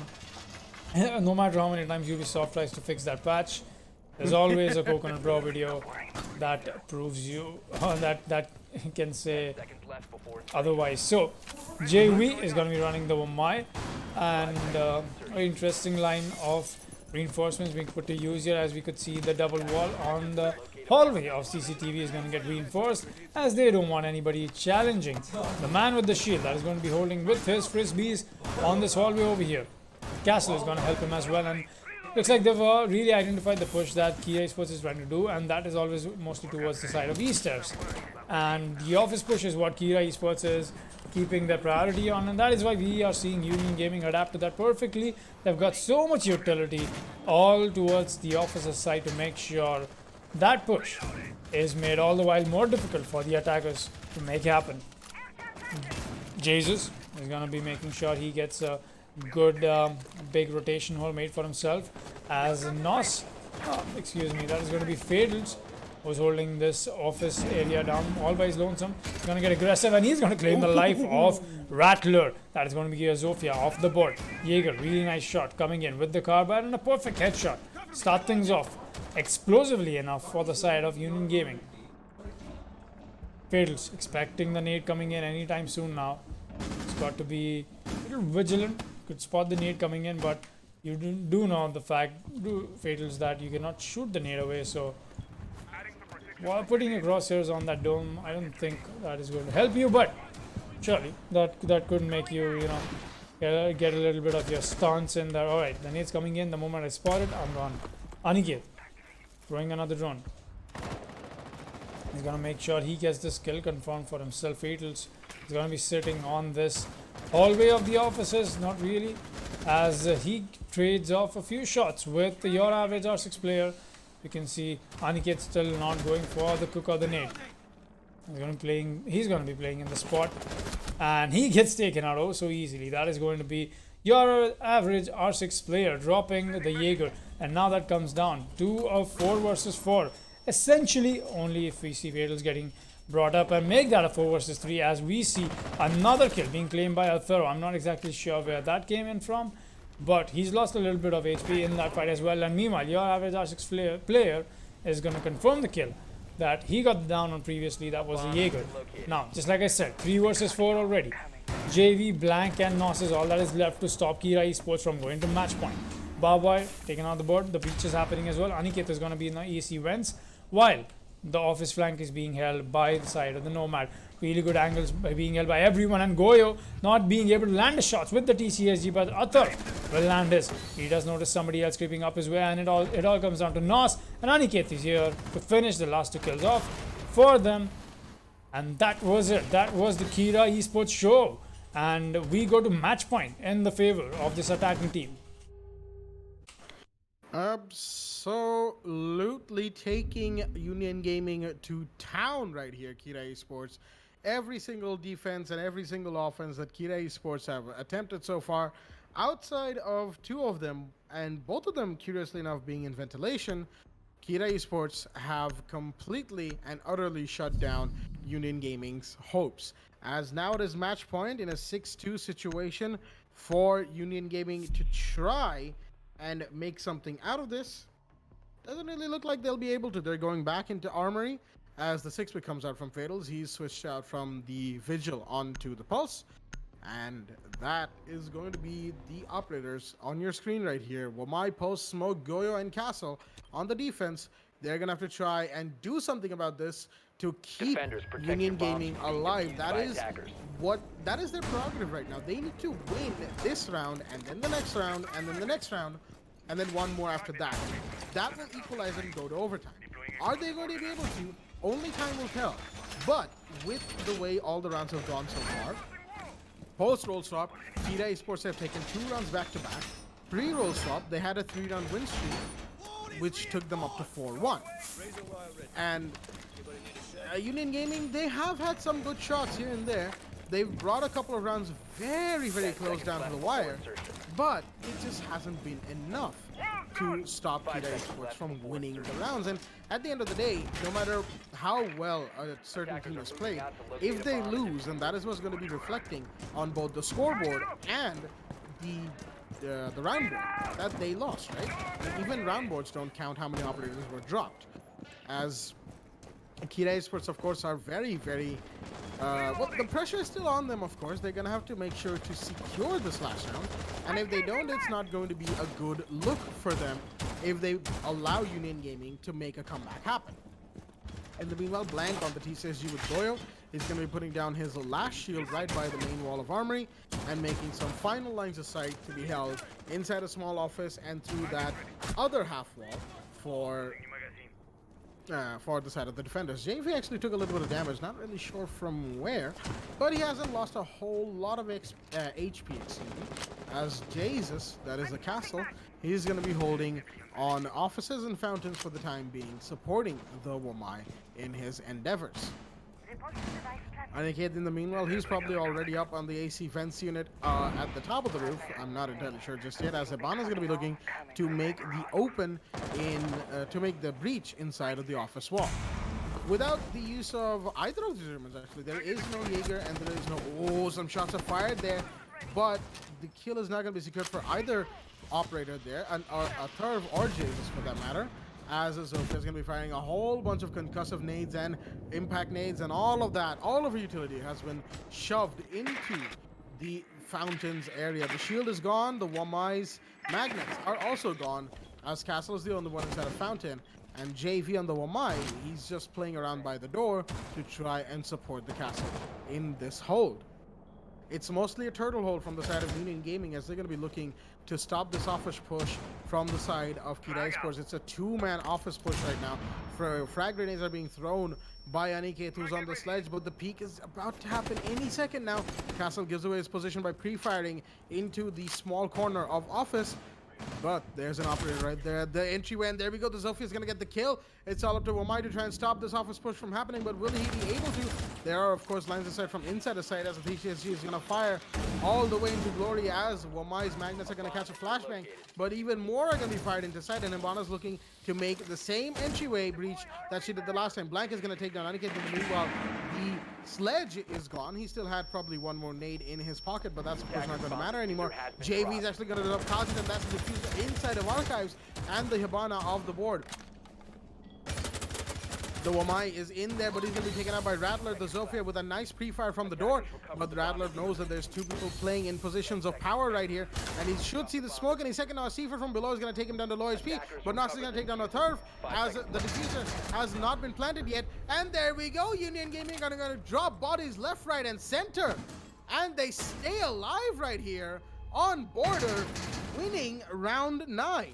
matter how many times Ubisoft tries to fix that patch, there's always a Coconut Bro video that proves you that can say otherwise. So JV is going to be running the Wamai, and an interesting line of reinforcements being put to use here, as we could see the double wall on the hallway of CCTV is going to get reinforced, as they don't want anybody challenging the man with the shield that is going to be holding with his frisbees on this hallway over here. Castle is going to help him as well, and looks like they've really identified the push that Kia Esports is trying to do, and that is always mostly towards the side of Easters. And the office push is what Kia Esports is keeping their priority on, and that is why we are seeing Union Gaming adapt to that perfectly. They've got so much utility all towards the officer side to make sure that push is made all the while more difficult for the attackers to make happen. Jesus is going to be making sure he gets a good big rotation hole made for himself, as Nos, that is going to be Fadels, who's holding this office area down all by his lonesome. He's going to get aggressive, and he's going to claim the life of Rattler. That is going to be a Zofia off the board. Jaeger, really nice shot coming in with the carbine, and a perfect headshot. Start things off explosively enough for the side of Union Gaming. Fadels expecting the nade coming in anytime soon now. It's got to be a little vigilant. Could spot the nade coming in, but you do know the fact, Fatals, that you cannot shoot the nade away. So while putting your crosshairs on that dome, I don't think that is going to help you, but surely that could make you, get a little bit of your stance in there. Alright, the nade's coming in. The moment I spot it, I'm gone. Aniket throwing another drone. He's gonna make sure he gets this kill confirmed for himself. Fatals is gonna be sitting on this hallway of the offices, not really, as he trades off a few shots with your average R6 player. You can see Aniket still not going for the cook or the nade. He's going to be playing in the spot, and he gets taken out oh so easily. That is going to be your average R6 player dropping the Jaeger, and now that comes down to a 4 versus 4. Essentially, only if we see Fatals getting brought up and make that a 4 versus 3, as we see another kill being claimed by Althero. I'm not exactly sure where that came in from, but he's lost a little bit of HP in that fight as well. And meanwhile, your average R6 player is going to confirm the kill that he got the down on previously. That was a Jaeger. Now, just like I said, 3 versus 4 already. JV, Blank, and Nos is all that is left to stop Kira Esports from going to match point. Barboy taken out the board. The breach is happening as well. Aniket is going to be in the AC vents, while the office flank is being held by the side of the Nomad. Really good angles being held by everyone, and Goyo not being able to land the shots with the TCSG, but Athar will land his. He does notice somebody else creeping up his way, and it all comes down to Nos, and Aniket is here to finish the last 2 kills off for them. And that was it. That was the Kira Esports show, and we go to match point in the favor of this attacking team. Absolutely taking Union Gaming to town right here, Kira Esports. Every single defense and every single offense that Kira Esports have attempted so far, outside of 2 of them, and both of them, curiously enough, being in ventilation, Kira Esports have completely and utterly shut down Union Gaming's hopes. As now it is match point in a 6-2 situation for Union Gaming to try and make something out of this. Doesn't really look like they'll be able to. They're going back into Armory as the 6 comes out from Fatals. He's switched out from the Vigil onto the Pulse. And that is going to be the operators on your screen right here. Wamai, Pulse, Smoke, Goyo, and Castle on the defense. They're going to have to try and do something about this to keep Union Gaming alive. That is their prerogative right now. They need to win this round, and then the next round, and then the next round, and then one more after that. That will equalize and go to overtime. Are they going to be able to? Only time will tell. But with the way all the rounds have gone so far, post-roll swap, Kira Esports have taken 2 rounds back-to-back. Pre-roll swap, they had a 3-round win streak, which took them up to 4-1. And Union Gaming, they have had some good shots here and there. They've brought a couple of rounds very, very close down to the wire, but it just hasn't been enough to stop Kira Esports from winning the rounds. And at the end of the day, no matter how well a certain team has played, if they lose, and that is what's going to be reflecting on both the scoreboard and the round board, that they lost, right? And even round boards don't count how many operators were dropped. As Kira Esports, of course, are very, very... well, the pressure is still on them, of course. They're going to have to make sure to secure this last round. And if they don't, it's not going to be a good look for them if they allow Union Gaming to make a comeback happen. In the meanwhile, Blank on the TCSG with Goyo is going to be putting down his last shield right by the main wall of Armory and making some final lines of sight to be held inside a small office and through that other half wall for the side of the defenders. JV actually took a little bit of damage, not really sure from where, but he hasn't lost a whole lot of HP, as Jesus, that is the Castle, he's going to be holding on offices and fountains for the time being, supporting the Wamai in his endeavors. Aniket, in the meanwhile, he's probably already up on the AC fence unit at the top of the roof. I'm not entirely sure just yet, as Ibana is going to be looking to make the open to make the breach inside of the office wall. Without the use of either of the Germans, actually, there is no Jaeger and there is no... Oh, some shots are fired there, but the kill is not going to be secured for either operator there, or a third or Jesus for that matter, as Zotac is going to be firing a whole bunch of concussive nades and impact nades and all of that. All of her utility has been shoved into the fountains area. The shield is gone. The Wamai's magnets are also gone, as Castle is the only one inside a fountain. And JV on the Wamai, he's just playing around by the door to try and support the Castle in this hold. It's mostly a turtle hold from the side of Union Gaming, as they're going to be looking to stop this office push from the side of Kira Esports. It's a 2-man office push right now. Frag grenades are being thrown by Aniket, who's on the sledge, but the peak is about to happen any second now. Castle gives away his position by pre-firing into the small corner of office. But there's an operator right there at the entryway, and there we go. The Zophia is going to get the kill. It's all up to Wamai to try and stop this office push from happening, but will he be able to? There are, of course, lines of sight from inside the side, as the TCSG is going to fire all the way into glory, as Wamai's magnets are going to catch a flashbang. But even more are going to be fired into sight, and Ibana's looking to make the same entryway breach that she did the last time. Blank is going to take down Aniket. In the meanwhile, The sledge is gone. He still had probably one more nade in his pocket, but that's of course not going to matter anymore. JV is actually going to drop Kazan, and that's the diffuser inside of Archives and the Hibana off the board. The Wamai is in there, but he's going to be taken out by Rattler. The Zofia with a nice pre-fire from the door, but the Rattler knows that there's two people playing in positions of power right here, and he should see the smoke, and he's second now. A Seafer from below is going to take him down to low HP, but Nox is going to take down a Turf, as the diffuser has not been planted yet, and there we go. Union Gaming are going to drop bodies left, right, and center, and they stay alive right here on border, winning round 9.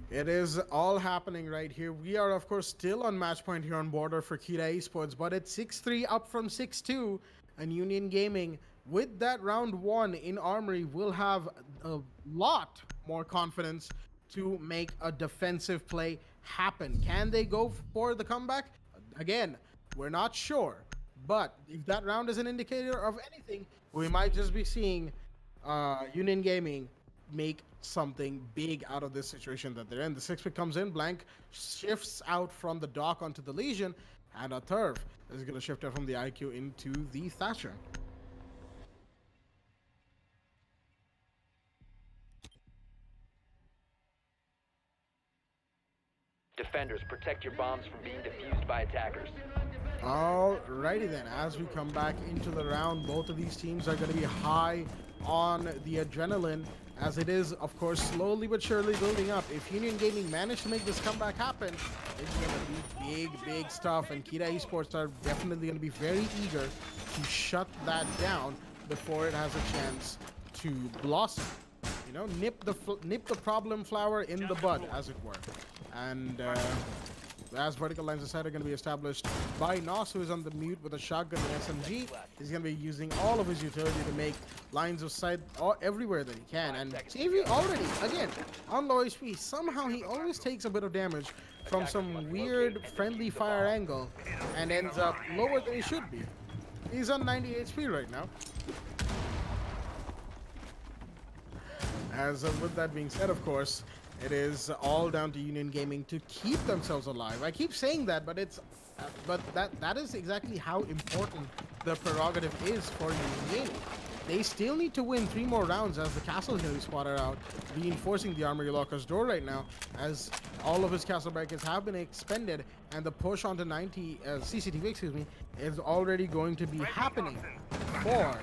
It is all happening right here. We are, of course, still on match point here on border for Kira Esports, but it's 6-3 up from 6-2. And Union Gaming, with that round 1 in Armory, will have a lot more confidence to make a defensive play happen. Can they go for the comeback? Again, we're not sure. But if that round is an indicator of anything, we might just be seeing Union Gaming make something big out of this situation that they're in. The 6-pick comes in, Blank shifts out from the dock onto the Legion, and a Turf is going to shift out from the IQ into the Thatcher. Defenders, protect your bombs from being defused by attackers. Alrighty then, as we come back into the round, both of these teams are going to be high on the adrenaline, as it is, of course, slowly but surely building up. If Union Gaming managed to make this comeback happen, it's going to be big stuff, and Kira Esports are definitely going to be very eager to shut that down before it has a chance to blossom. You know, nip the problem flower in the bud, as it were. And as vertical lines of sight are going to be established by Nos, who is on the mute with a shotgun and SMG. He's going to be using all of his utility to make lines of sight everywhere that he can. And JV already, again, on low HP, somehow he always takes a bit of damage from some weird friendly fire angle and ends up lower than he should be. He's on 90 HP right now. As with that being said, of course, it is all down to Union Gaming to keep themselves alive. I keep saying that, but that is exactly how important the prerogative is for Union Gaming. They still need to win 3 more rounds, as the castle is going to be spotted out, reinforcing the Armory Locker's door right now, as all of his castle barricades have been expended, and the push onto 90 CCTV, excuse me, is already going to be happening for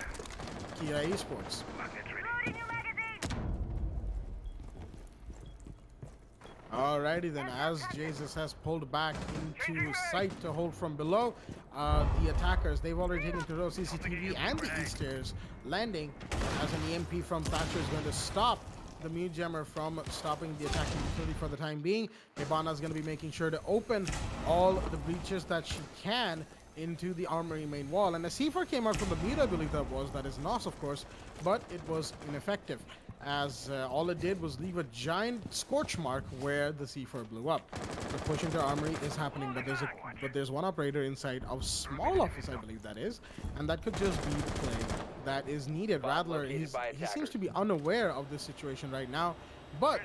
Kira Esports. Alrighty then, as Jesus has pulled back into sight to hold from below, the attackers, they've already taken control of CCTV and the East Stairs, landing as an EMP from Thatcher is going to stop the Mute Jammer from stopping the attacking utility for the time being. Hibana is going to be making sure to open all the breaches that she can into the Armory main wall. And a C4 came out from the mute, I believe that is Nos, of course, but it was ineffective, as all it did was leave a giant scorch mark where the C4 blew up. The push into Armory is happening, but there's one operator inside of small office, I believe that is, and that could just be the play that is needed. Rattler, he seems to be unaware of this situation right now, but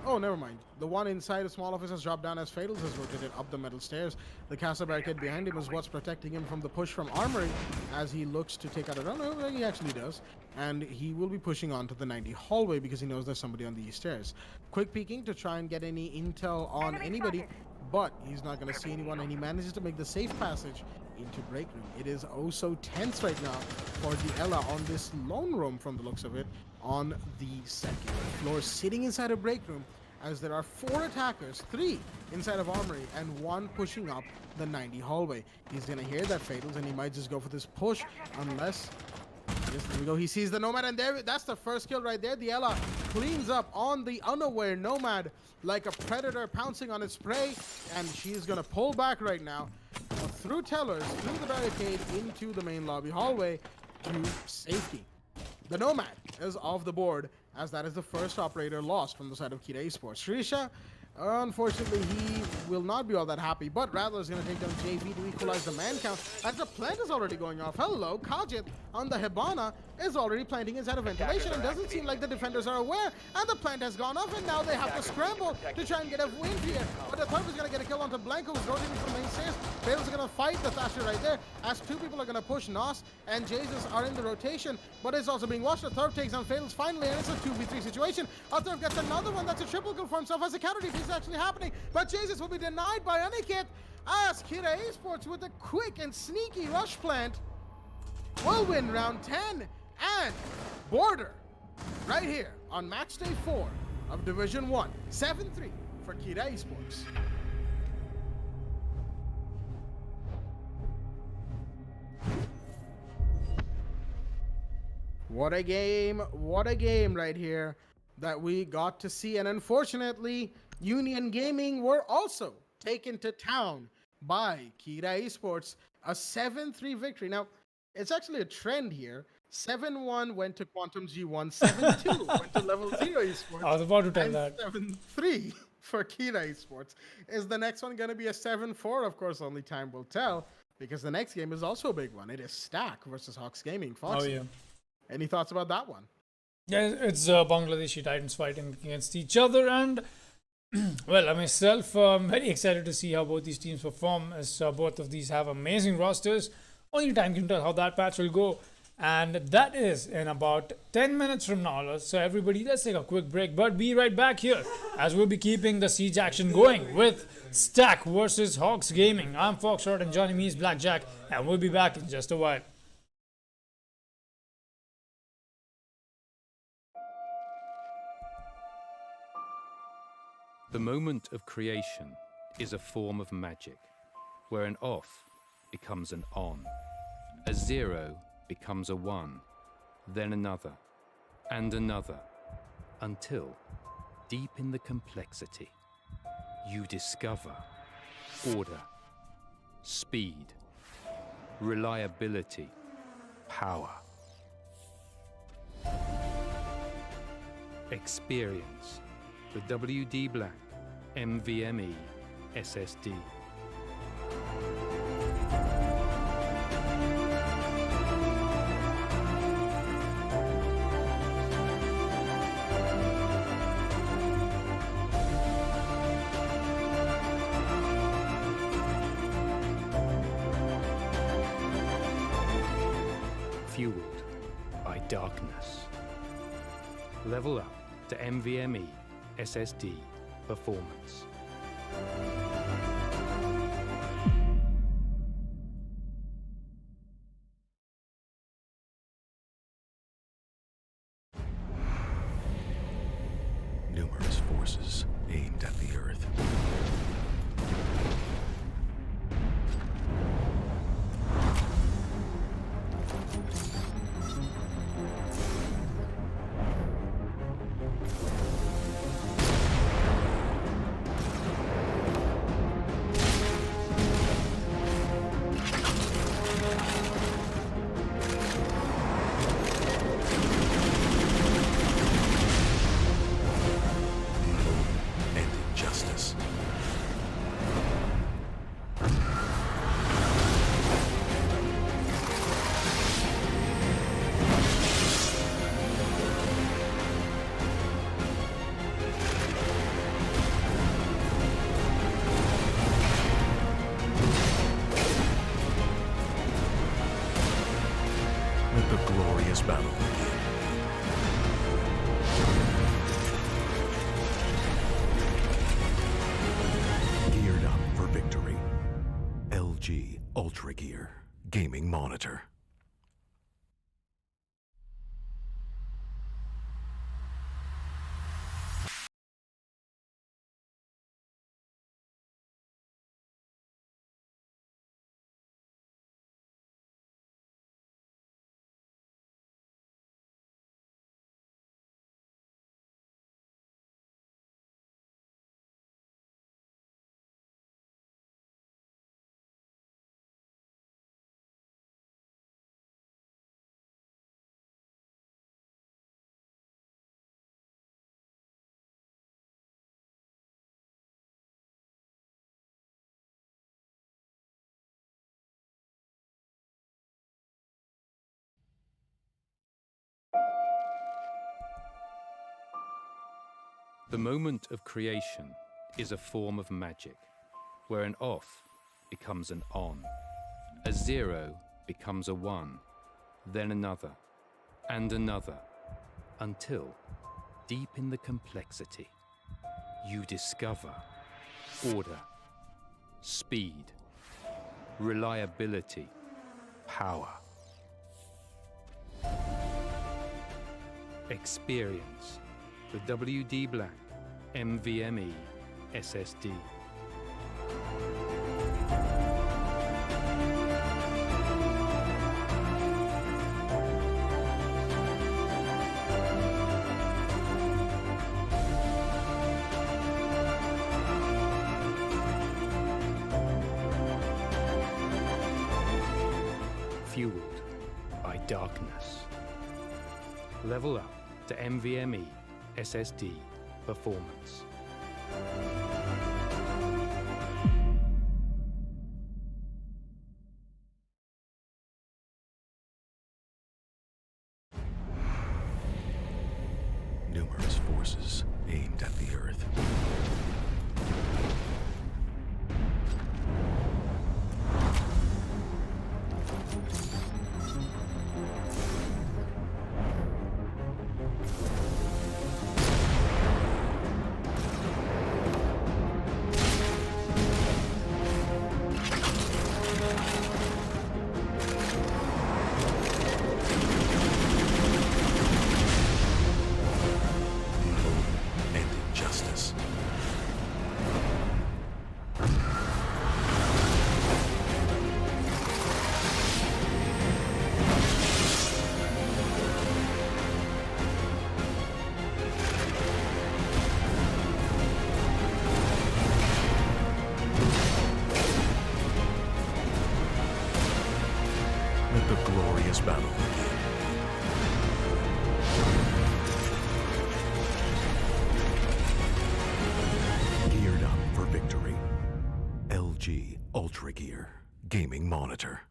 oh, never mind. The one inside the small office has dropped down as Fatals has rotated up the metal stairs. The castle barricade behind him is what's protecting him from the push from Armory, as he looks to take out a run. Oh, he actually does. And he will be pushing on to the 90 hallway because he knows there's somebody on these stairs. Quick peeking to try and get any intel on anybody, but he's not going to see anyone, and he manages to make the safe passage into break room. It is oh so tense right now for the Ella on this lone room, from the looks of it, on the second floor, sitting inside a break room, as there are 4 attackers, 3 inside of Armory and 1 pushing up the 90 hallway. He's gonna hear that Fatals, and he might just go for this push, unless, yes, there we go, he sees the Nomad, and there, that's the first kill right there. The Ella cleans up on the unaware Nomad like a predator pouncing on its prey, and she's gonna pull back right now through tellers, through the barricade, into the main lobby hallway to safety. The Nomad is off the board, as that is the first operator lost from the side of Kira Esports. Shrisha, Unfortunately, he will not be all that happy, but Rattler is going to take down JV to equalize the man count as the plant is already going off. Hello, Kajit on the Hibana is already planting inside of ventilation and doesn't seem like the defenders are aware, and the plant has gone off and now they have to scramble to try and get a win here. But the third is going to get a kill onto Blanco, who's rotating from main stairs. Bale's going to fight the Thatcher right there as two people are going to push Nos and Jesus are in the rotation, but it's also being watched. The third takes on Fails finally, and it's a 2v3 situation. Third gets another one that's a triple kill for himself as a counter defense is actually happening, but Jesus will be denied by Aniket as Kira Esports with a quick and sneaky rush plant will win round 10 and border right here on match day 4 of Division 1. 7-3 for Kira Esports. What a game right here that we got to see. And unfortunately, Union Gaming were also taken to town by Kira Esports. A 7-3 victory. Now, it's actually a trend here. 7-1 went to Quantum G1, 7-2 went to Level 0 Esports. I was about to tell and that. 7-3 for Kira Esports. Is the next one going to be a 7-4? Of course, only time will tell, because the next game is also a big one. It is Stack versus Hawks Gaming. Fox, Oh, yeah. any thoughts about that one? Yeah, it's Bangladeshi Titans fighting against each other, and well, I myself am very excited to see how both these teams perform, as both of these have amazing rosters. Only time can tell how that patch will go, and that is in about 10 minutes from now. So everybody, let's take a quick break, but be right back here as we'll be keeping the siege action going with Stack versus Hawks Gaming. I'm Foxtrot and joining me is Blackjack, and we'll be back in just a while. The moment of creation is a form of magic, where an off becomes an on, a 0 becomes a 1, then another, and another, until, deep in the complexity, you discover order, speed, reliability, power. Experience the WD Black NVMe SSD. Fueled by darkness. Level up to NVMe SSD performance. Numerous forces aimed at the Earth. And injustice. Let the glorious battle begin. Geared up for victory. LG Ultragear Gaming Monitor. The moment of creation is a form of magic, where an off becomes an on, a zero becomes a one, then another, and another, until, deep in the complexity, you discover order, speed, reliability, power. Experience the WD Black NVMe SSD. Fueled by darkness. Level up to NVMe SSD performance. Numerous forces aimed at the Earth. And injustice. Let the glorious battle begin. Geared up for victory. LG Ultragear gaming monitor.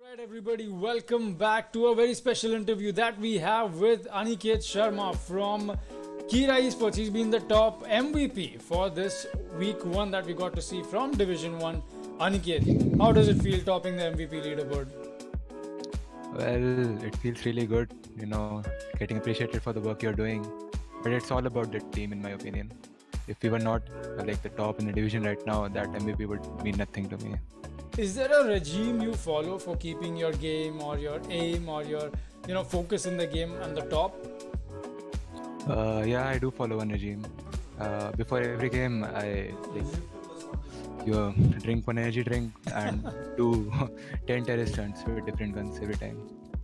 Right, everybody, welcome back to a very special interview that we have with Aniket Sharma from Kira Esports. He's been the top MVP for this week one that we got to see from Division 1. Aniket, how does it feel topping the MVP leaderboard? Well, it feels really good, getting appreciated for the work you're doing. But it's all about the team, in my opinion. If we were not like the top in the division right now, that MVP would mean nothing to me. Is there a regime you follow for keeping your game or your aim or your focus in the game on the top? Yeah, I do follow one regime. Before every game, you drink one energy drink and do 10 terrorist stunts with different guns every time.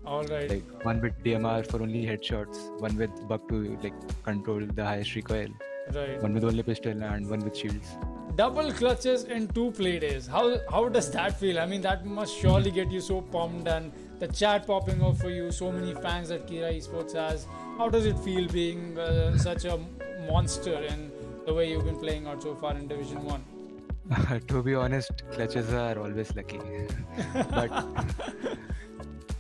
All right. Like one with DMR for only headshots, one with bug to control the highest recoil, Right. one with only pistol, and one with shields. Double clutches in 2 play days. How does that feel? I mean, that must surely get you so pumped, and the chat popping up for you, so many fans that Kira Esports has. How does it feel being such a monster in the way you've been playing out so far in Division 1? To be honest, clutches are always lucky. But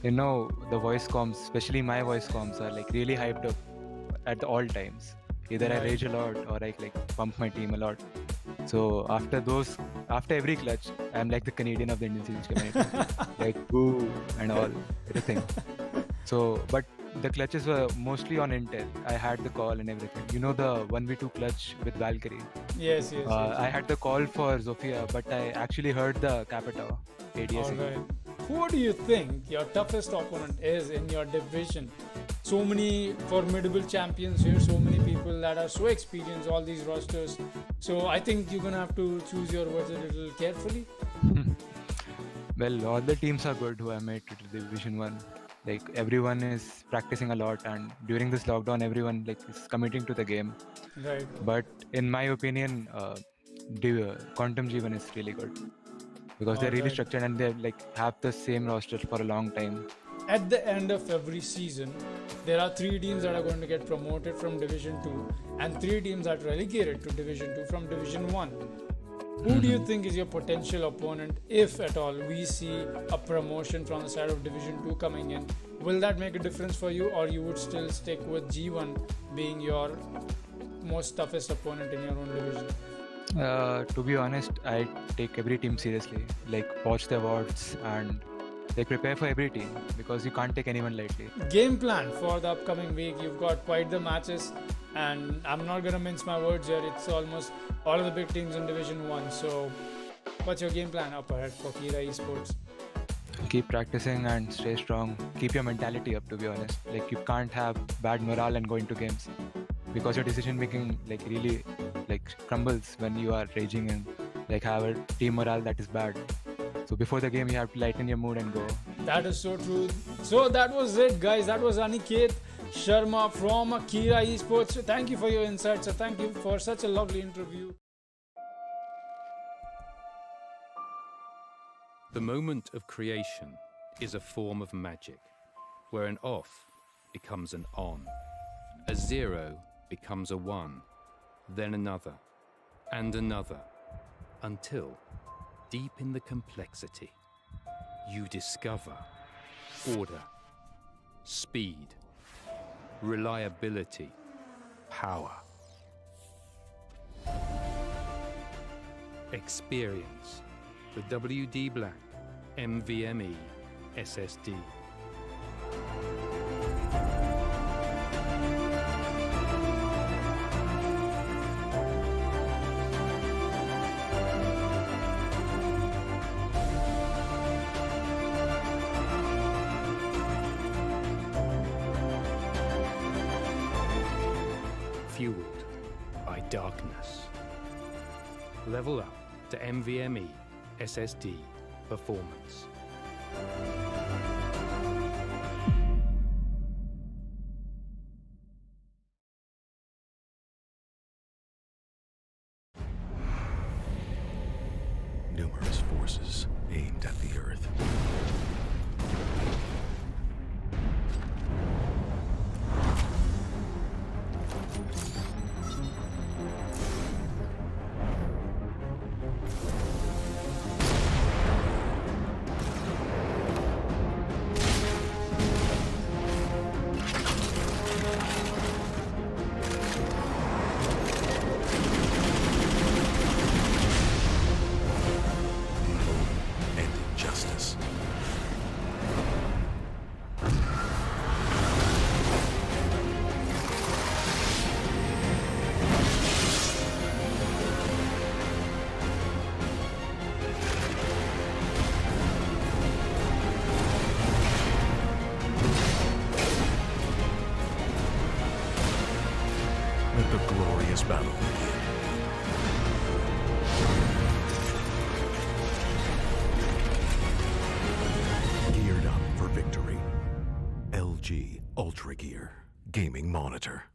the voice comms, especially my voice comms, are like really hyped up at all times. Either I rage a lot or I pump my team a lot. So after every clutch, I'm like the Canadian of the Indian Series community, like boo and all everything. So, but the clutches were mostly on intel. I had the call and everything. The 1v2 clutch with Valkyrie. Yes. I had the call for Zofia, but I actually heard the Capita ADS. All right. Who do you think your toughest opponent is in your division so many formidable champions here, so many people that are so experienced, all these rosters. So I think you're gonna have to choose your words a little carefully. Well, all the teams are good who have made it to Division 1. Like everyone is practicing a lot, and during this lockdown, everyone like is committing to the game. Right. But in my opinion, Quantum G1 is really good because they're really Alright. structured and they like have the same roster for a long time. At the end of every season, there are 3 teams that are going to get promoted from Division 2 and 3 teams that relegated to Division 2 from Division 1. Who do you think is your potential opponent, if at all we see a promotion from the side of Division 2 coming in? Will that make a difference for you, or you would still stick with G1 being your most toughest opponent in your own division? To be honest, I take every team seriously. Like watch the awards and like prepare for every team because you can't take anyone lightly. Game plan for the upcoming week. You've got quite the matches, and I'm not gonna mince my words here. It's almost all of the big teams in Division 1. So what's your game plan up ahead for Kira Esports? Keep practicing and stay strong. Keep your mentality up, to be honest. Like you can't have bad morale and go into games because your decision making like really like crumbles when you are raging and like have a team morale that is bad. So before the game you have to lighten your mood and go. That is so true. So that was it, guys. That was Aniket Sharma from Kira Esports. Thank you for your insights. Thank you for such a lovely interview. The moment of creation is a form of magic, where an off becomes an on, a 0 becomes a 1, then another, and another, until, deep in the complexity, you discover order, speed, reliability, power. Experience the WD Black NVMe SSD. Fueled by darkness. Level up to NVMe SSD performance. Numerous forces aimed at the Earth. And injustice. Let the glorious battle begin. Geared up for victory. LG Ultragear Gaming Monitor.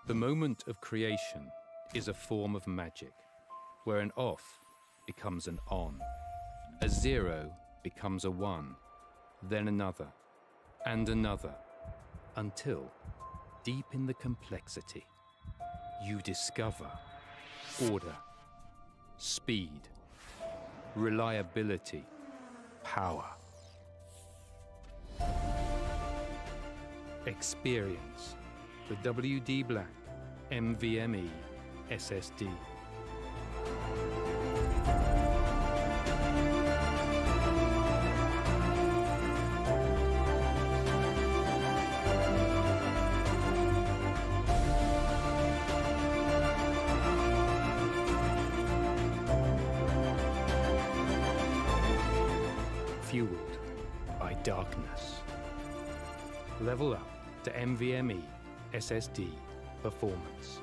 The moment of creation is a form of magic, where an off becomes an on, A 0 becomes a 1, then another, and another, until, deep in the complexity, you discover order, speed, reliability, power. Experience the WD Black NVMe SSD. Fueled by darkness. Level up to NVMe SSD performance.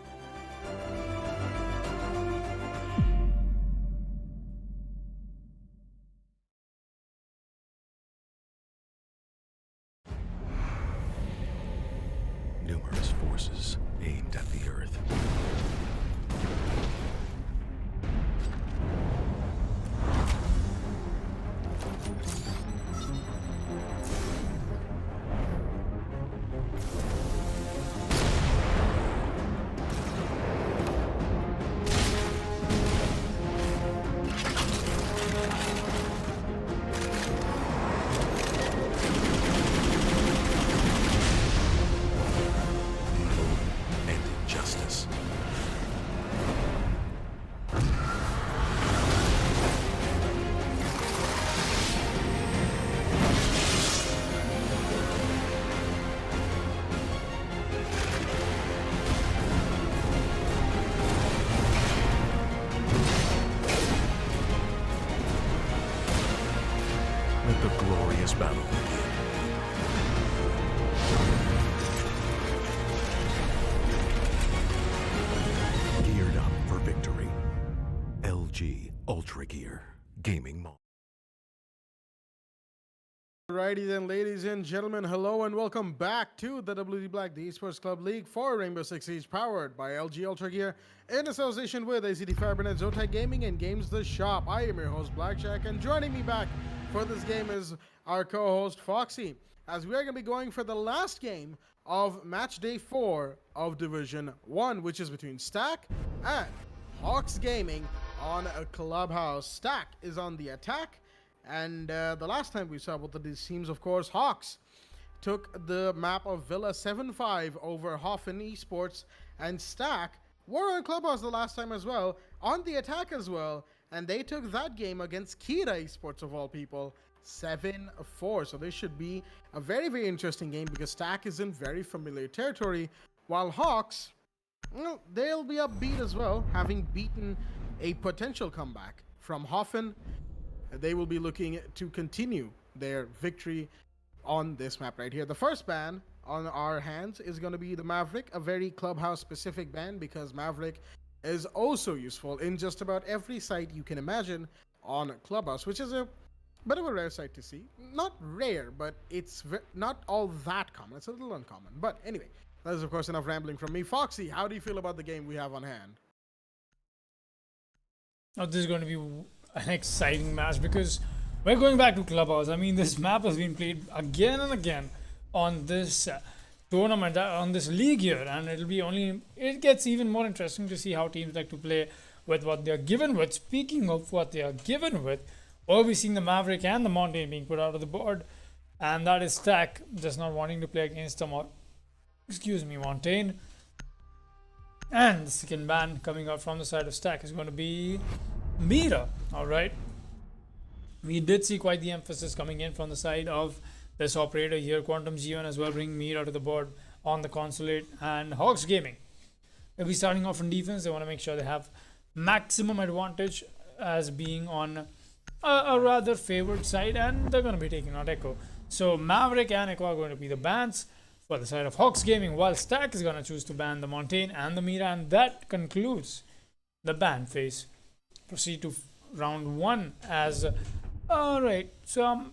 Numerous forces aimed at the Earth. And injustice. Let the glorious battle begin. Geared up for victory. LG Ultragear Gaming Mall. Alrighty then, ladies and gentlemen, hello and welcome back to the WD Black, the Esports Club League for Rainbow Six Siege, powered by LG Ultragear in association with ACT Fibernet, Zotac Gaming, and Games The Shop. I am your host, Blackjack, and joining me back for this game is our co-host, Foxy, as we are going to be going for the last game of match day 4 of Division 1, which is between Stack and Hawks Gaming on a Clubhouse. Stack is on the attack. And the last time we saw both of these teams, of course, Hawks took the map of Villa 7-5 over Hoffen Esports, and Stack were on Clubhouse the last time as well, on the attack as well, and they took that game against Kira Esports of all people, 7-4. So this should be a very, very interesting game because Stack is in very familiar territory, while Hawks, well, they'll be upbeat as well, having beaten a potential comeback from Hoffen. They will be looking to continue their victory on this map right here. The first ban on our hands is going to be the Maverick, a very Clubhouse specific ban because Maverick is also useful in just about every site you can imagine on Clubhouse, which is a bit of a rare sight to see. Not rare, but it's not all that common. It's a little uncommon. But anyway, that is of course enough rambling from me. Foxy, how do you feel about the game we have on hand? Now this is going to be an exciting match because we're going back to Clubhouse. I mean, this map has been played again and again on this tournament, on this league here, and it gets even more interesting to see how teams like to play with what they're given with. Speaking of what they are given with, we'll be seeing the Maverick and the Mountain being put out of the board, and that is Stack just not wanting to play against the Mountain. And the second ban coming out from the side of Stack is going to be Mira. All right, we did see quite the emphasis coming in from the side of this operator here, Quantum G1 as well, bringing Mira to the board on the consulate. And Hawks Gaming, they'll be starting off on defense. They want to make sure they have maximum advantage as being on a rather favored side, and they're going to be taking out Echo. So Maverick and Echo are going to be the bans for the side of Hawks Gaming, while Stack is going to choose to ban the Mountain and the Mira, and that concludes the ban phase. Proceed to round 1 as alright. So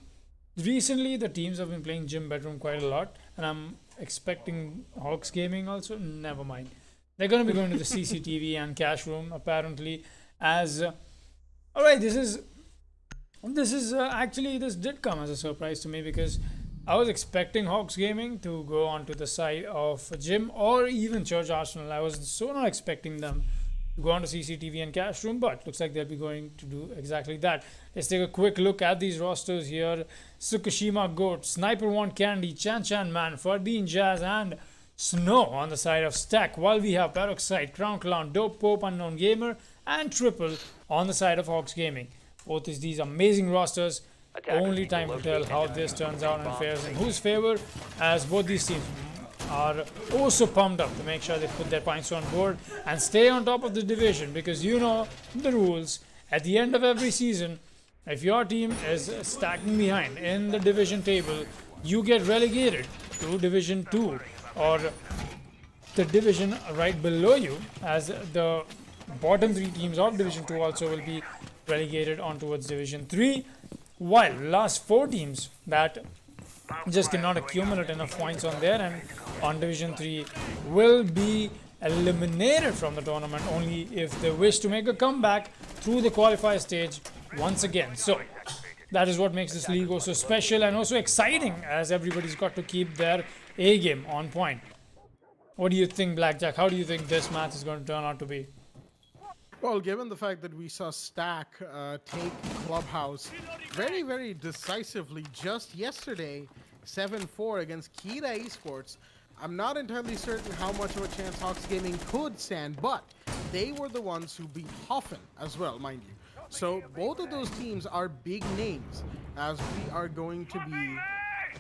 recently the teams have been playing Gym Bedroom quite a lot, and I'm expecting Hawks Gaming also. Never mind, they're going to be going to the CCTV and Cash Room apparently as alright. This is This is actually, this did come as a surprise to me because I was expecting Hawks Gaming to go onto the side of Jim or even Church Arsenal. I was so not expecting them to go on to CCTV and Cash Room, but looks like they'll be going to do exactly that. Let's take a quick look at these rosters here. Tsukishima Goat, Sniper Want Candy, Chan Chan Man, Fardeen Jazz, and Snow on the side of Stack, while we have Peroxide, Crown Clown, Dope Pope, Unknown Gamer, and Triple on the side of Hawks Gaming. Both is these amazing rosters. Only time will tell how this turns out and fares in whose favor, as both these teams are also pumped up to make sure they put their points on board and stay on top of the division, because you know the rules. At the end of every season, if your team is stacking behind in the division table, you get relegated to Division 2 or the division right below you, as the bottom 3 teams of Division 2 also will be relegated on towards Division 3, while last 4 teams that just cannot accumulate enough points on their end on Division 3 will be eliminated from the tournament only if they wish to make a comeback through the qualifier stage once again. So that is what makes this league also special and also exciting, as everybody's got to keep their A game on point. What do you think, Blackjack? How do you think this match is going to turn out to be? Well, given the fact that we saw Stack take Clubhouse very, very decisively just yesterday, 7-4 against Kira Esports, I'm not entirely certain how much of a chance Hawks Gaming could stand, but they were the ones who beat Hoffen as well, mind you. So both of those teams are big names, as we are going to be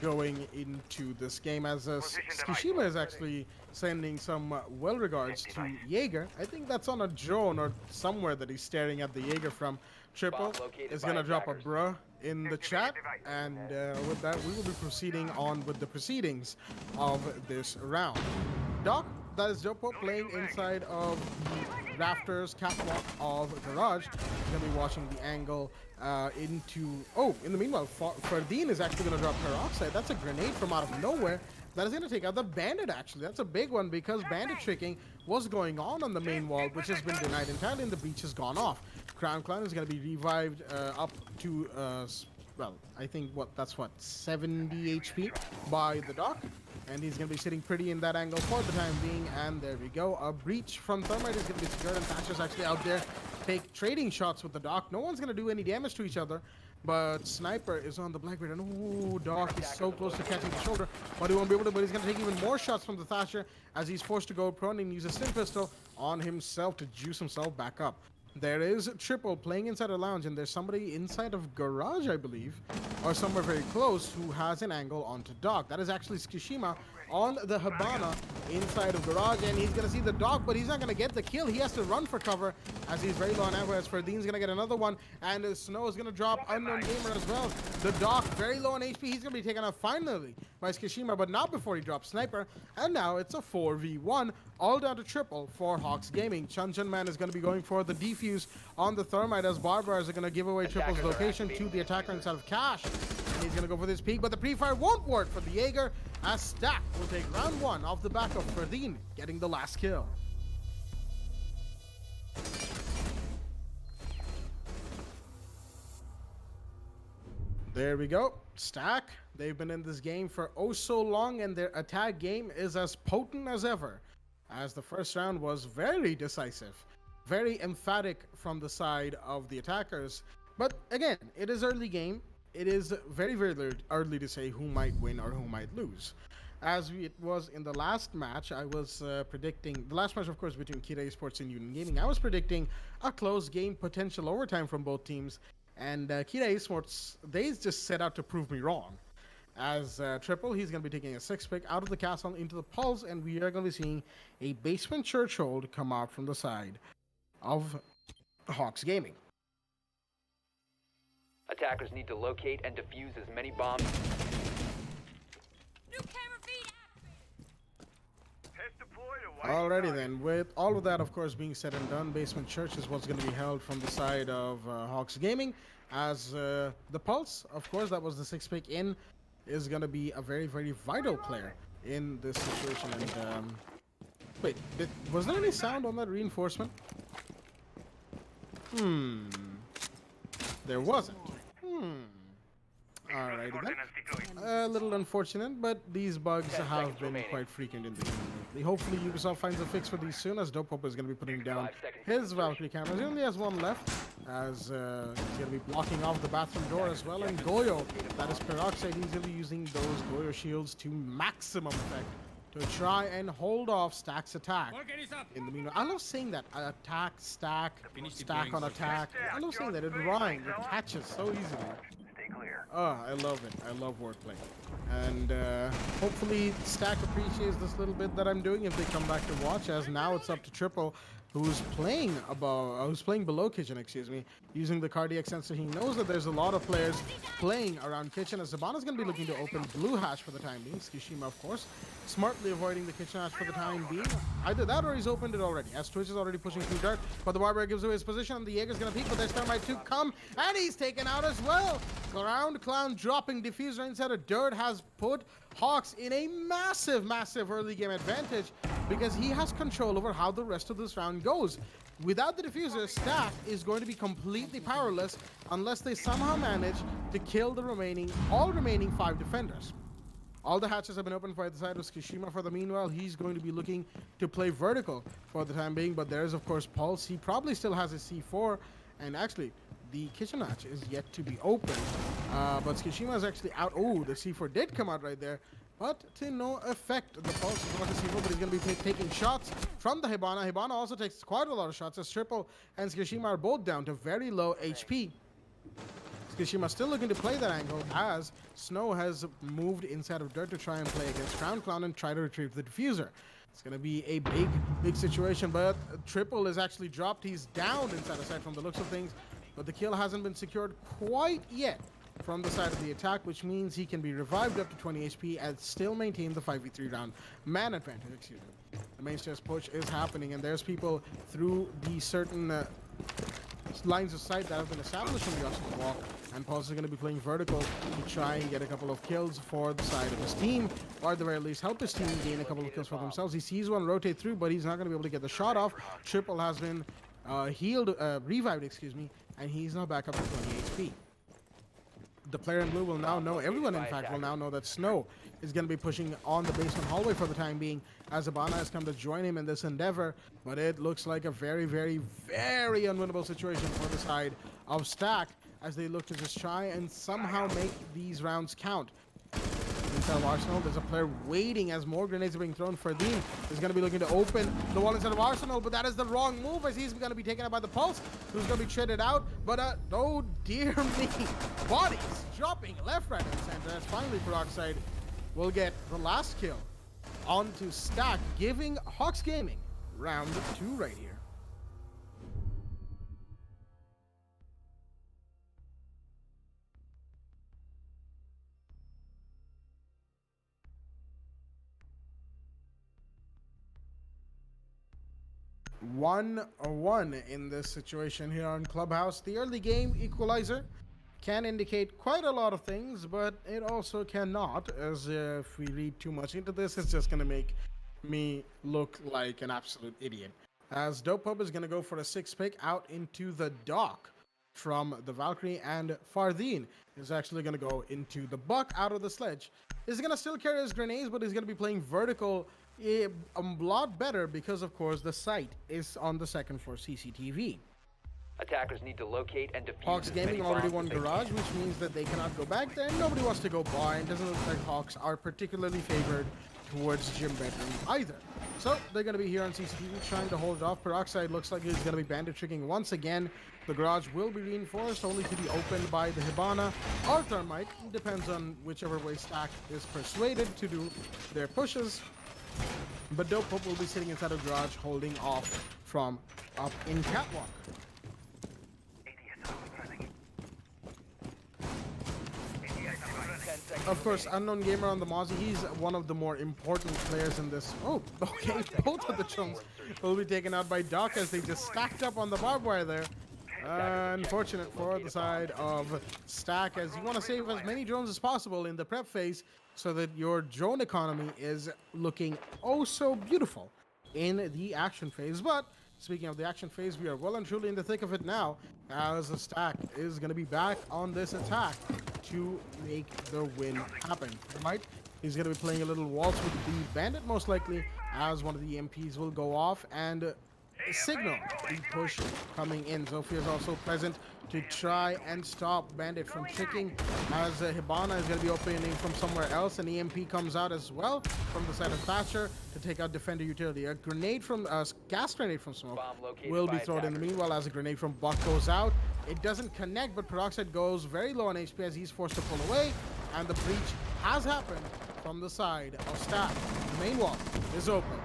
going into this game, as Skishima is actually sending some well regards to Jaeger. I think that's on a drone or somewhere that he's staring at the Jaeger from. Triple is going to drop a bruh in the chat, and with that we will be proceeding on with the proceedings of this round. Doc, that is Dopo playing inside of the rafters catwalk of Garage. He's going to be watching the angle into... Oh, in the meanwhile, Fardeen is actually going to drop Peroxide. That's a grenade from out of nowhere. That is going to take out the Bandit, actually. That's a big one, because Bandit tricking was going on the main wall, which has been denied entirely, and the breach has gone off. Crown Clan is going to be revived up to, well, I think that's what, 70 HP by the Doc. And he's going to be sitting pretty in that angle for the time being. And there we go. A breach from Thermite is going to be secured, and Thatcher's actually out there trading shots with the Doc. No one's going to do any damage to each other. But Sniper is on the Blackbeard, and ooh, Doc is so close to catching the shoulder, but he won't be able to. But he's going to take even more shots from the Thatcher as he's forced to go prone and use a stim pistol on himself to juice himself back up. There is Triple playing inside a lounge, and there's somebody inside of Garage, I believe, or somewhere very close, who has an angle onto Doc. That is actually Skishima on the Habana inside of Garage, and he's going to see the Doc, but he's not going to get the kill. He has to run for cover as he's very low on ammo, as Fardeen's going to get another one, and Snow is going to drop Unknown Gamer as well. The Doc very low on HP. He's going to be taken out finally by Skishima, but not before he drops Sniper, and now it's a 4v1, all down to Triple for Hawks Gaming. Chun Chun Man is going to be going for the defuse on the Thermite, as Barbars are going to give away Triple's location to the attacker inside of Cash. And he's going to go for this peek, but the pre-fire won't work for the Jaeger, as Stack will take round 1 off the back of Fardeen getting the last kill. There we go. Stack, they've been in this game for oh so long, and their attack game is as potent as ever, as the first round was very decisive, very emphatic from the side of the attackers. But again, it is early game. It is very, very early to say who might win or who might lose. As it was in the last match, I was predicting, the last match, of course, between Kira Esports and Union Gaming, I was predicting a close game, potential overtime from both teams. And Kira Esports, they just set out to prove me wrong. As Triple, he's going to be taking a 6-pick out of the castle into the Pulse, and we are going to be seeing a basement church hold come out from the side of Hawks Gaming. Attackers need to locate and defuse as many bombs. Alrighty then, with all of that, of course, being said and done, Basement Church is what's going to be held from the side of Hawks Gaming, as the Pulse, of course, that was the 6-pick in, is going to be a very, very vital player in this situation. And wait, was there any sound on that reinforcement? There wasn't. Alrighty then. A little unfortunate, but these bugs have been quite frequent in the game lately. Hopefully Ubisoft finds a fix for these soon, as Dope is going to be putting down his Valkyrie cameras. He only has one left, as he's going to be blocking off the bathroom door as well. And Goyo, that is Peroxide, he's going to be using those Goyo shields to maximum effect to try and hold off Stack's attack. In the meanwhile, I love saying that. Attack, stack, stack on attack. I love saying that. It rhymes. It catches so easily. Oh, I love it. I love wordplay. And hopefully Stack appreciates this little bit that I'm doing if they come back to watch, as now it's up to Triple, who's playing below Kitchen, using the cardiac sensor. He knows that there's a lot of players playing around Kitchen, as Zabana's going to be looking to open blue hatch for the time being. Tsushima, of course, smartly avoiding the Kitchen hatch for the time being. Either that or he's opened it already, as Twitch is already pushing through dirt, but the Barbarian gives away his position, and the Jaeger's going to peek, but there's Thermite to come, and he's taken out as well. Ground Clown dropping Diffuser inside of dirt has put Hawks in a massive early game advantage, because he has control over how the rest of this round goes. Without the Diffuser, Stack is going to be completely powerless unless they somehow manage to kill the all remaining 5 defenders. All the hatches have been opened by the side of Tsushima. For the meanwhile, he's going to be looking to play vertical for the time being, but there's of course Pulse. He probably still has his C4, and actually the kitchen hatch is yet to be opened, but Tsushima is actually out. Oh, the C4 did come out right there, but to no effect. The Pulse is not a C4, but he's going to be taking shots from the Hibana. Hibana also takes quite a lot of shots, as Triple and Tsushima are both down to very low HP. Tsushima still looking to play that angle, as Snow has moved inside of dirt to try and play against Crown Clown and try to retrieve the Diffuser. It's going to be a big situation, but Triple is actually dropped. He's down inside the side from the looks of things, but the kill hasn't been secured quite yet from the side of the attack, which means he can be revived up to 20 HP and still maintain the 5v3 round man advantage. The main stairs push is happening, and there's people through the certain lines of sight that have been established from the opposite wall, and Pulse is going to be playing vertical to try and get a couple of kills for the side of his team, or at the very least help his team gain a couple of kills for themselves. He sees one rotate through, but he's not going to be able to get the shot off. Triple has been revived, and he's now back up to 20 HP. The player in blue will now know, everyone in fact will now know, that Snow is going to be pushing on the basement hallway for the time being, as Abana has come to join him in this endeavor, but it looks like a very unwinnable situation for the side of Stack, as they look to just try and somehow make these rounds count. Inside of Arsenal, there's a player waiting as more grenades are being thrown. Ferdinand is going to be looking to open the wall inside of Arsenal, but that is the wrong move, as he's going to be taken out by the Pulse, who's going to be shredded out. But oh dear me, bodies dropping left, right, and center, as finally Peroxide will get the last kill onto Stack, giving Hawks Gaming round 2 right here. One in this situation here on Clubhouse. The early game equalizer can indicate quite a lot of things, but it also cannot, as if we read too much into this, it's just going to make me look like an absolute idiot. As Dope is going to go for a 6 pick out into the dock from the Valkyrie, and Fardeen is actually going to go into the Buck out of the sledge. He's going to still carry his grenades, but he's going to be playing vertical a lot better, because of course the site is on the second floor CCTV. Attackers need to locate and defuse. Hawks Gaming already won Garage, which means that they cannot go back there, and nobody wants to go blind. Doesn't look like Hawks are particularly favored towards gym bedroom either. So they're going to be here on CCTV trying to hold it off. Peroxide looks like he's going to be bandit tricking once again. The garage will be reinforced, only to be opened by the Hibana or Thermite. Depends on whichever way Stack is persuaded to do their pushes. But Dope Pope will be sitting inside of garage, holding off from up in Catwalk. Of course, Unknown Gamer on the Mozzie, he's one of the more important players in this. Oh, okay, both of the chunks will be taken out by Doc, as they just stacked up on the barbed wire there. Unfortunate for the side of Stack, as you want to save as many drones as possible in the prep phase, so that your drone economy is looking oh so beautiful in the action phase. But speaking of the action phase, we are well and truly in the thick of it now, as the Stack is going to be back on this attack to make the win happen, right? He's going to be playing a little waltz with the Bandit, most likely, as one of the EMPs will go off and signal the push coming in. Zofia is also present to try and stop Bandit from tricking, as Hibana is going to be opening from somewhere else. An EMP comes out as well from the side of Thatcher to take out Defender Utility. A grenade from gas grenade from Smoke will be thrown in the meanwhile, as a grenade from Buck goes out. It doesn't connect, but Peroxide goes very low on HP as he's forced to pull away, and the breach has happened from the side of Stack. The main wall is open.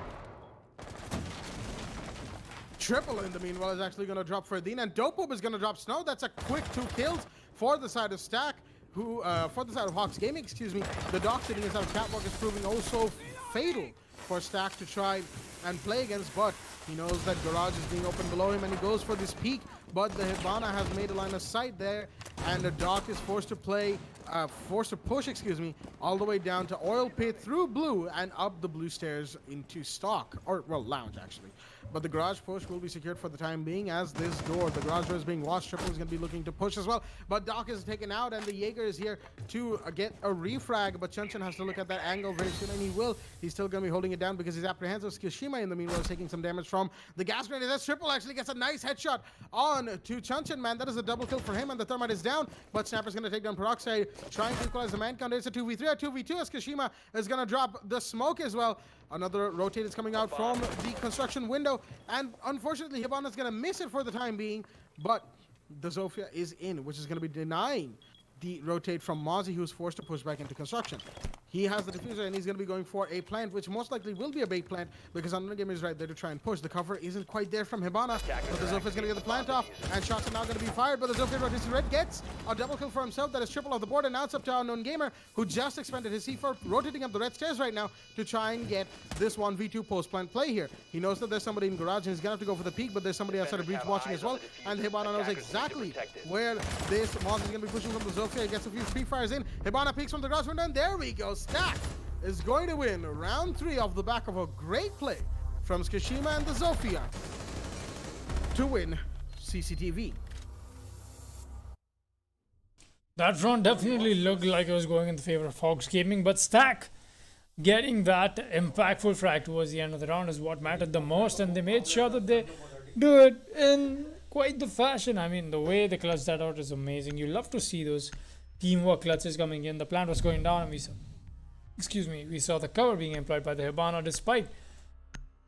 Triple in the meanwhile is actually going to drop for Adina, and Dope is going to drop Snow. That's a quick 2 kills for the side of Stack, who, for the side of Hawks Gaming, excuse me. The Doc sitting inside of Catwalk is proving oh so fatal for Stack to try and play against, but he knows that Garage is being opened below him, and he goes for this peek, but the Hibana has made a line of sight there, and the Doc is forced to push, excuse me, all the way down to Oil Pit through Blue and up the Blue stairs into Stock, or, well, Lounge, actually. But the Garage push will be secured for the time being, as this door, the Garage door is being watched. Triple is going to be looking to push as well, but Doc is taken out, and the Jaeger is here to get a refrag, but Chunchan has to look at that angle very soon, and he will. He's still going to be holding it down because he's apprehensive. Kishima, in the meanwhile, is taking some damage from the gas grenade. That's Triple actually gets a nice headshot on to Chunchan, man. That is a double kill for him, and the Thermite is down, but Snapper's going to take down Peroxide, trying to equalize the man count. It's a 2v3, a 2v2, as Kishima is going to drop the smoke as well. Another rotate is coming out from the construction window, and unfortunately Hibana is going to miss it for the time being, but the Zofia is in, which is going to be denying the rotate from Mozzie, who's forced to push back into construction. He has the diffuser, and he's going to be going for a plant, which most likely will be a bait plant, because Undergamer is right there to try and push. The cover isn't quite there from Hibana, but the Zofia is going to get the plant off, and shots are now going to be fired, but the Zofia rotates red, gets a double kill for himself. That is Triple off the board, and now it's up to Unknown Gamer, who just expanded his C4, rotating up the red stairs right now to try and get this 1v2 post-plant play here. He knows that there's somebody in Garage, and he's going to have to go for the peak, but there's somebody outside of Breach watching as well, and Hibana knows exactly where this Moz is going to be pushing from the Zofia. He gets a few free fires in. Hibana peeks from the Garage window, and there we go. Stack is going to win round 3 off the back of a great play from Skishima and the Zofia to win CCTV. That round definitely looked like it was going in the favor of Hawks Gaming, but Stack getting that impactful frag towards the end of the round is what mattered the most, and they made sure that they do it in quite the fashion. I mean, the way they clutched that out is amazing. You love to see those teamwork clutches coming in. The plant was going down, and we saw the cover being employed by the Hibana, despite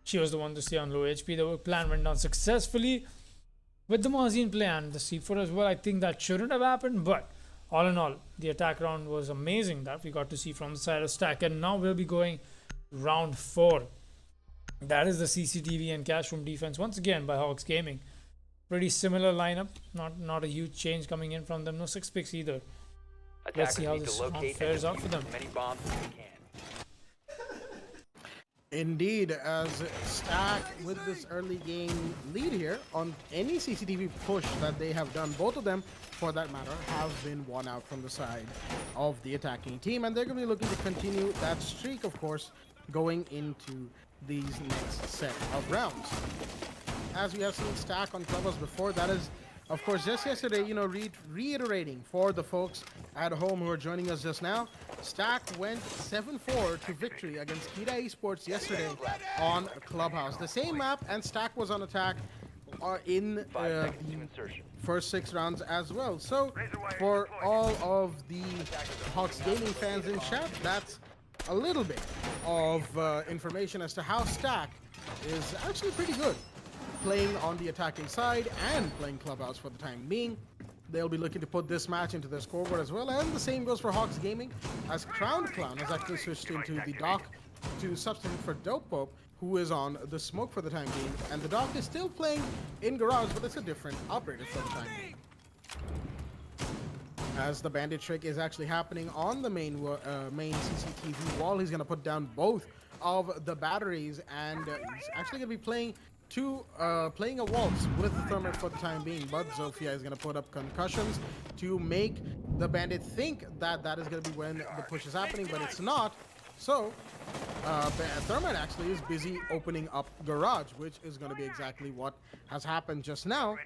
she was the one to stay on low HP. The plan went down successfully with the Mozzie in play and the C4 as well. I think that shouldn't have happened, but all in all, the attack round was amazing that we got to see from the side of Stack. And now we'll be going round 4. That is the CCTV and cash room defense once again by Hawks Gaming. Pretty similar lineup, not a huge change coming in from them. No 6 picks either. Let's see how this round fares out for them. Indeed, as Stack with this early game lead here on any CCTV push that they have done, both of them for that matter have been won out from the side of the attacking team, and they're going to be looking to continue that streak, of course, going into these next set of rounds. As we have seen Stack on Clubhouse before, that is of course just yesterday, reiterating for the folks at home who are joining us just now, Stack went 7-4 to victory against Kita Esports yesterday on Clubhouse. The same map, and Stack was on attack in the first 6 rounds as well. So for all of the Hawks Gaming fans in chat, that's a little bit of information as to how Stack is actually pretty good playing on the attacking side and playing Clubhouse for the time being. They'll be looking to put this match into their scoreboard as well, and the same goes for Hawks Gaming, as Crowned Clown has actually switched into the Doc to substitute for Dope Pope, who is on the Smoke for the time being, and the Doc is still playing in Garage, but it's a different operator for the time being. As the Bandit trick is actually happening on the main CCTV wall, he's going to put down both of the batteries, and he's actually going to be playing a waltz with the Thermite for the time being, but Zofia is going to put up concussions to make the Bandit think that that is going to be when the push is happening, but it's not. So Thermite actually is busy opening up garage, which is going to be exactly what has happened just now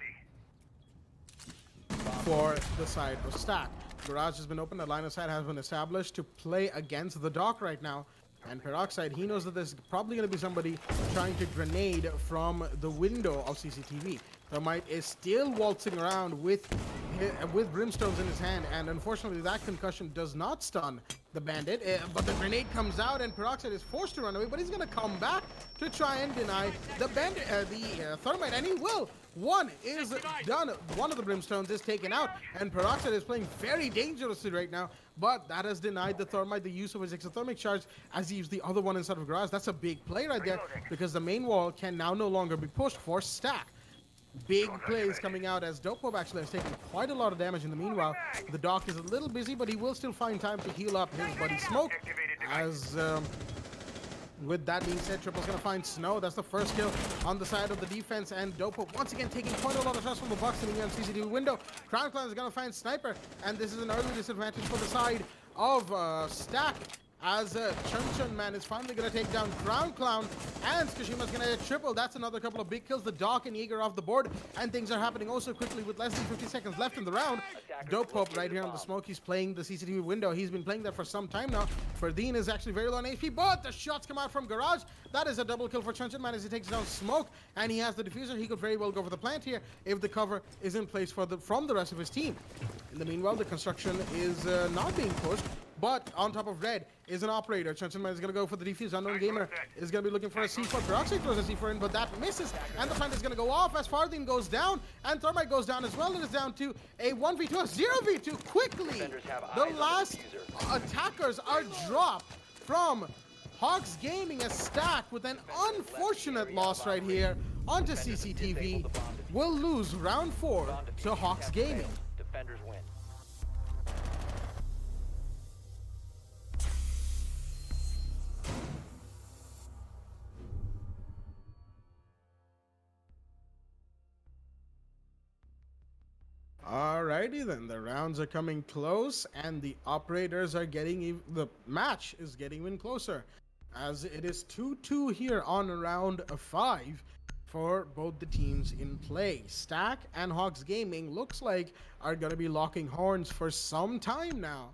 for the side of Stack. Garage has been opened, a line of sight has been established to play against the dock right now. And Peroxide, he knows that there's probably going to be somebody trying to grenade from the window of CCTV. Thermite is still waltzing around with brimstones in his hand, and unfortunately that concussion does not stun the bandit, but the grenade comes out and Peroxide is forced to run away, but he's going to come back to try and deny the bandit, Thermite, and he will. One is done. One of the brimstones is taken out, and Peroxide is playing very dangerously right now, but that has denied the Thermite the use of his exothermic charge as he used the other one inside of garage. That's a big play right there, because the main wall can now no longer be pushed for Stack. Big plays coming out as Dope actually has taken quite a lot of damage in the meanwhile. The Doc is a little busy, but he will still find time to heal up his buddy Smoke. As with that being said, Triple's going to find Snow. That's the first kill on the side of the defense, and Dopo once again taking quite a lot of shots from the Bucks sitting here on CCTV window. Crown Clan is going to find Sniper, and this is an early disadvantage for the side of Stack, as Chun Chun Man is finally going to take down Crown Clown, and Tsushima's going to get triple. That's another couple of big kills. The Doc and Eager off the board, and things are happening also quickly with less than 50 seconds left in the round. Dope Hope right here on the smoke. He's playing the CCTV window. He's been playing that for some time now. Ferdine is actually very low on HP, but the shots come out from Garage. That is a double kill for Chun Chun Man as he takes down Smoke, and he has the diffuser. He could very well go for the plant here if the cover is in place for from the rest of his team. In the meanwhile, the construction is not being pushed, but on top of red is an operator. Chun Chun Man is going to go for the defuse. Unknown Gamer is going to be looking for a C4. Peroxide throws a C4 in, but that misses, and the plant is going to go off as Fardine goes down, and Thermite goes down as well. It is down to a 1v2, a 0v2 quickly. The last attackers are dropped from Hawks Gaming, as Stack with an unfortunate loss right here onto CCTV will lose round 4 to Hawks Gaming. Defenders win. Alrighty then, the rounds are coming close, and the operators are getting the match is getting even closer, as it is 2-2 here on round 5 for both the teams in play. Stack and Hawks Gaming looks like are going to be locking horns for some time now,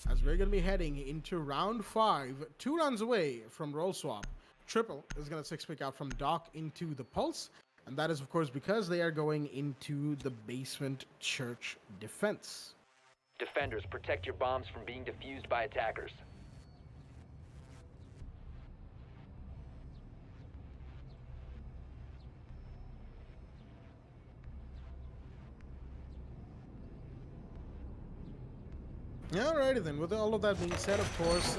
as we're going to be heading into round 5, 2 rounds away from roll swap. Triple is going to 6-pick out from Doc into the Pulse, and that is, of course, because they are going into the basement church defense. Defenders, protect your bombs from being defused by attackers. Alrighty then, with all of that being said, of course,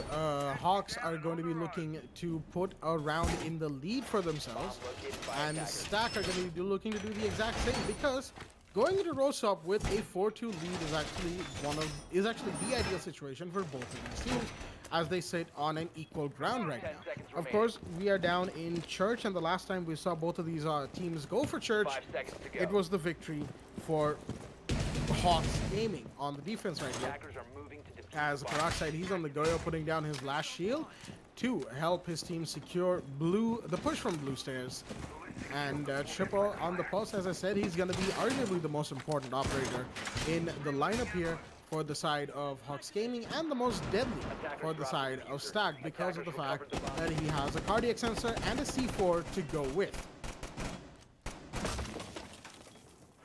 Hawks are going to be looking to put a round in the lead for themselves, and Stack are going to be looking to do the exact same, because going into roll swap with a 4-2 lead is actually the ideal situation for both of these teams, as they sit on an equal ground right now. Of course, we are down in church, and the last time we saw both of these teams go for church, it was the victory for Hawks Gaming on the defense right here. As Peroxide, he's on the go, putting down his last shield to help his team secure the push from blue stairs. And Triple on the Pulse, as I said, he's going to be arguably the most important operator in the lineup here for the side of Hawks Gaming, and the most deadly for the side of Stack, because of the fact that he has a cardiac sensor and a C4 to go with.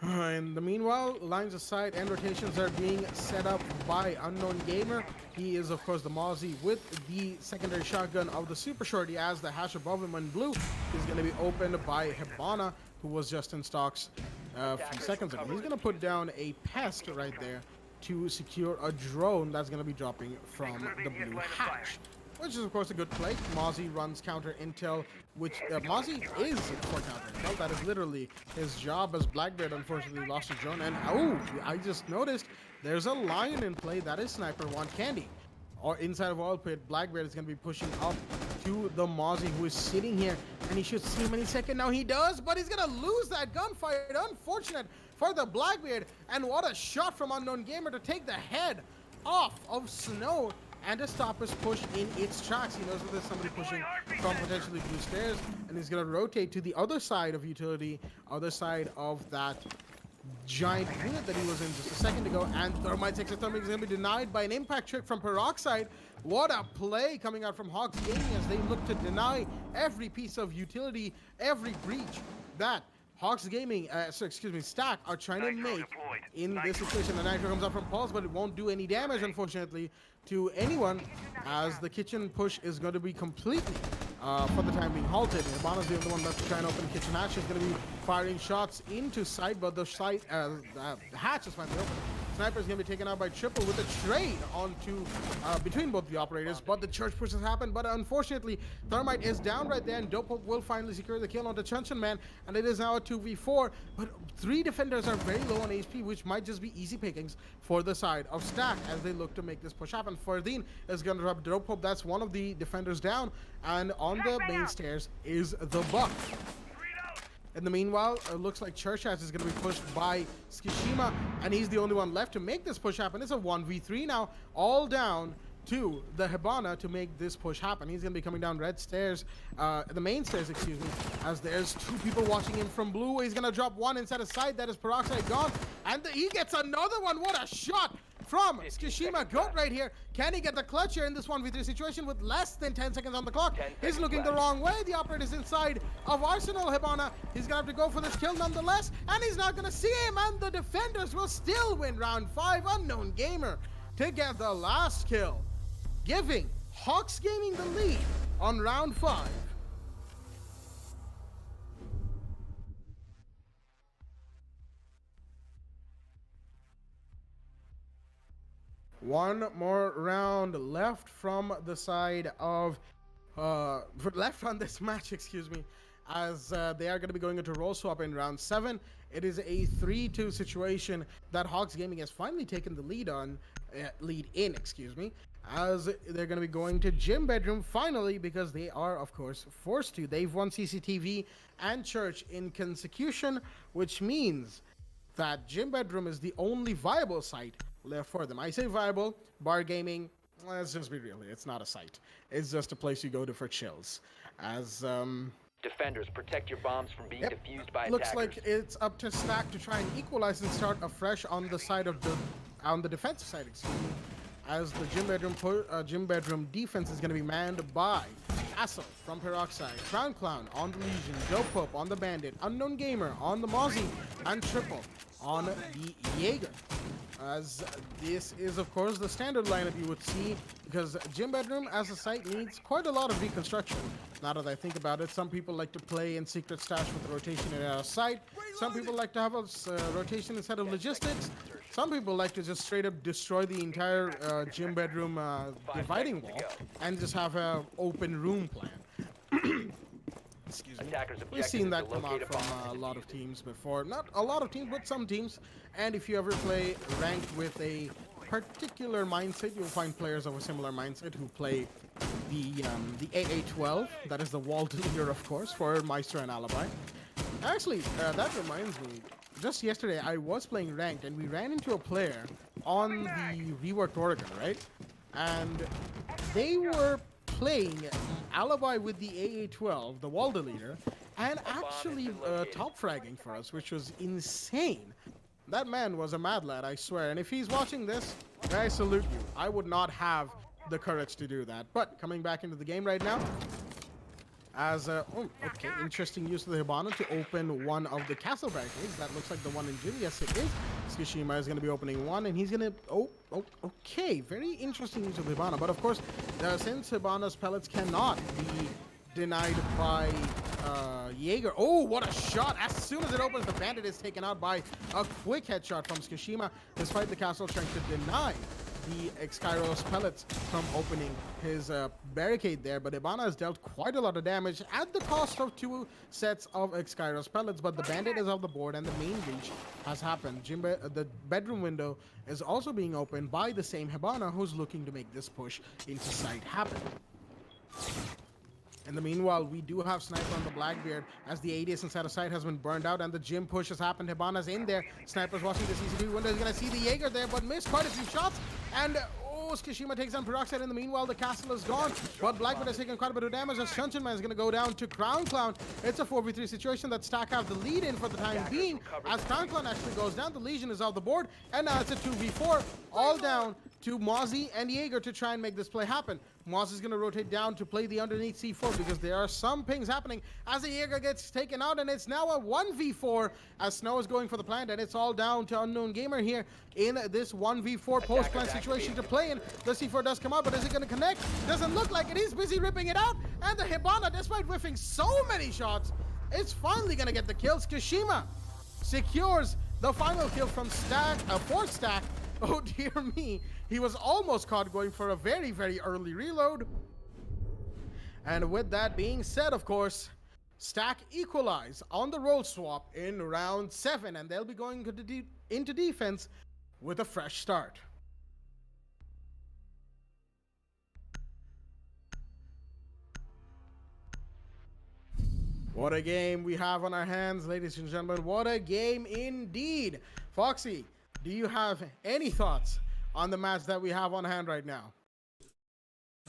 In the meanwhile, lines of sight and rotations are being set up by Unknown Gamer. He is, of course, the Mozzie with the secondary shotgun of the Super Shorty, as the hash above him in blue is going to be opened by Hibana, who was just in stocks a few seconds ago. He's going to put down a pest right there to secure a drone that's going to be dropping from the blue hatch, which is, of course, a good play. Mozzie runs counter intel, which Mozzie is for counter intel. That is literally his job, as Blackbeard unfortunately lost his drone. And oh, I just noticed there's a lion in play. That is Sniper Want Candy. Or inside of Oil Pit, Blackbeard is going to be pushing up to the Mozzie, who is sitting here, and he should see him any second now. He does, but he's going to lose that gunfire. Unfortunate for the Blackbeard, and what a shot from Unknown Gamer to take the head off of Snow. and a stopper's push in its tracks. He knows that there's somebody pushing from potentially blue stairs, and he's going to rotate to the other side of utility, other side of that giant unit that he was in just a second ago, and Thermite takes a Thermite is going to be denied by an impact trick from Peroxide. What a play coming out from Hawks Gaming as they look to deny every piece of utility, every breach that Hawks Gaming, Stack are trying to make in this situation. The Nitro comes up from Pulse, but it won't do any damage, unfortunately, to anyone, as the kitchen push is going to be completely, for the time being, halted. Hibana's the only one left to try and open the kitchen hatch. She's going to be firing shots into sight, but the site, the hatch is finally open. Sniper is going to be taken out by Triple with a trade onto between both the operators, but the church push has happened. But unfortunately, Thermite is down right there, and Dope Hope will finally secure the kill onto Chunchan Man, and it is now a 2v4. But 3 defenders are very low on HP, which might just be easy pickings for the side of Stack as they look to make this push happen. Fardeen is going to drop Dope Hope. That's one of the defenders down, and on the main stairs is the Buck. In the meanwhile, it looks like Churchaz is going to be pushed by Skishima, and he's the only one left to make this push happen. It's a 1v3 now, all down to the Hibana to make this push happen. He's going to be coming down red stairs, the main stairs, excuse me, as there's 2 people watching him from blue. He's going to drop one inside his side. That is Peroxide gone, and he gets another one. What a shot from Skishima Goat right here. Can he get the clutch here in this 1v3 situation with less than 10 seconds on the clock? He's looking the wrong way. The operator's inside of Arsenal Hibana. He's going to have to go for this kill nonetheless, and he's not going to see him, and the defenders will still win round 5. Unknown Gamer to get the last kill, giving Hawks Gaming the lead on round 5. One more round left from the side of left on this match, excuse me, as they are going to be going into roll swap in round 7. It is a 3-2 situation that Hawks Gaming has finally taken the lead in, as they're going to be going to Gym Bedroom finally, because they are, of course, forced to. They've won CCTV and Church in consecution, which means that Gym Bedroom is the only viable site left for them. I say viable. Bar Gaming, let's just be real here, it's not a site. It's just a place you go to for chills. As Defenders, protect your bombs from being defused by looks attackers. like it's up to Stack to try and equalize and start afresh on the side of on the defensive side, excuse me, as the Gym Bedroom defense is going to be manned by Castle from Peroxide, Crown Clown on the Legion, Dope Pope on the Bandit, Unknown Gamer on the Mozzie, and Triple on the Jaeger. As this is, of course, the standard lineup you would see, because Gym Bedroom as a site needs quite a lot of reconstruction. Now that I think about it, some people like to play in Secret Stash with the rotation in our site. Some people like to have a rotation instead of logistics. Some people like to just straight up destroy the entire Gym Bedroom dividing wall and just have an open room plan. Excuse me. We've seen that come out from a lot of teams before. Not a lot of teams, but some teams. And if you ever play ranked with a particular mindset, you'll find players of a similar mindset who play the AA-12. That is the wall leader, of course, for Meister and Alibi. Actually, that reminds me. Just yesterday, I was playing ranked, and we ran into a player on the reworked Oregon, right? And they were playing Alibi with the AA-12, the wall leader, and actually top fragging for us, which was insane. That man was a mad lad, I swear. And if he's watching this, I salute you. I would not have the courage to do that. But coming back into the game right now, as interesting use of the Hibana to open one of the castle barricades. That looks like the one in Gym. Yes, it is. Skishima is going to be opening one, and he's going to... okay. Very interesting use of the Hibana. But of course, since Hibana's pellets cannot be denied by Jaeger. Oh, what a shot! As soon as it opens, the Bandit is taken out by a quick headshot from Skishima, despite the castle trying to deny the Exkyros pellets from opening his barricade there. But Hibana has dealt quite a lot of damage at the cost of 2 sets of Exkyros pellets, but the Bandit is off the board and the main breach has happened. The bedroom window is also being opened by the same Hibana, who's looking to make this push into site happen. In the meanwhile, we do have Sniper on the Blackbeard as the ADS inside of sight has been burned out and the gym push has happened. Hibana's in there. Sniper's watching the CCTV window. He's going to see the Jaeger there, but missed quite a few shots. And goes. Kashima takes down Peroxide. In the meanwhile, the castle is gone. But Blackbird has taken quite a bit of damage as Chunchan is going to go down to Crown Clown. It's a 4v3 situation that Stack have the lead in for the time being. As Crown Clown actually goes down, the Legion is off the board. And now it's a 2v4. All down to Mozzie and Jaeger to try and make this play happen. Moz is going to rotate down to play the underneath C4 because there are some pings happening as the Jaeger gets taken out, and it's now a 1v4 as Snow is going for the plant, and it's all down to Unknown Gamer here in this 1v4 post-plant situation to play in. The C4 does come out, but is it going to connect? Doesn't look like it. He's busy ripping it out, and the Hibana, despite whiffing so many shots, is finally going to get the kills. Kashima secures the final kill from Stack, fourth Stack. Oh dear me, he was almost caught going for a very, very early reload. And with that being said, of course, Stack equalize on the role swap in round 7, and they'll be going into defense with a fresh start. What a game we have on our hands, ladies and gentlemen. What a game indeed. Foxy, do you have any thoughts on the match that we have on hand right now?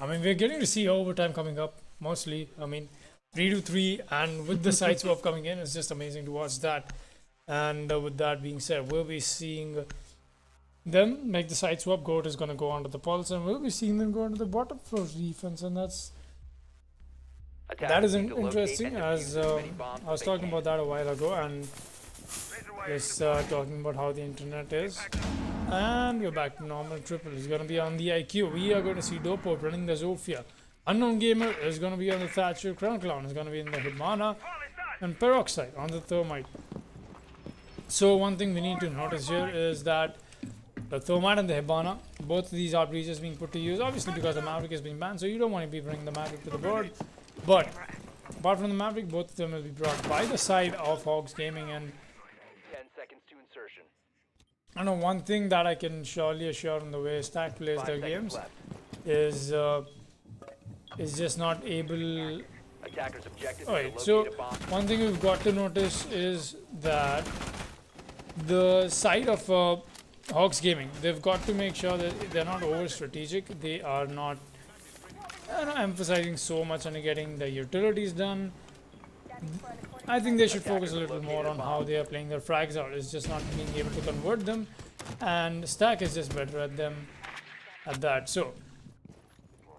I mean, we're getting to see overtime coming up, mostly. I mean, 3-3, and with the side swap coming in, it's just amazing to watch that. And with that being said, we'll be seeing them make the side swap. Goat is going to go onto the pulse, and we'll be seeing them go into the bottom floor defense, and that is interesting, as I was talking about that a while ago, and just talking about how the internet is. And we're back to normal. Triple is going to be on the IQ. We are going to see Dopo running the Zofia. Unknown Gamer is going to be on the Thatcher. Crown Clown is going to be in the Hibana. And Peroxide on the Thermite. So one thing we need to notice here is that the Thermite and the Hibana, both of these are breaches being put to use. Obviously because the Maverick is being banned, so you don't want to be bringing the Maverick to the board. But apart from the Maverick, both of them will be brought by the side of Hogs Gaming. And 10 seconds to insertion. I know one thing that I can surely assure in the way Stack plays their games is just not able. Attackers objective. Alright, so one thing we've got to notice is that the side of Hogs Gaming, they've got to make sure that they're not over strategic. They are not emphasizing so much on getting the utilities done. I think they should focus a little more on how they are playing their frags out. It's just not being able to convert them, and Stack is just better at them at that. So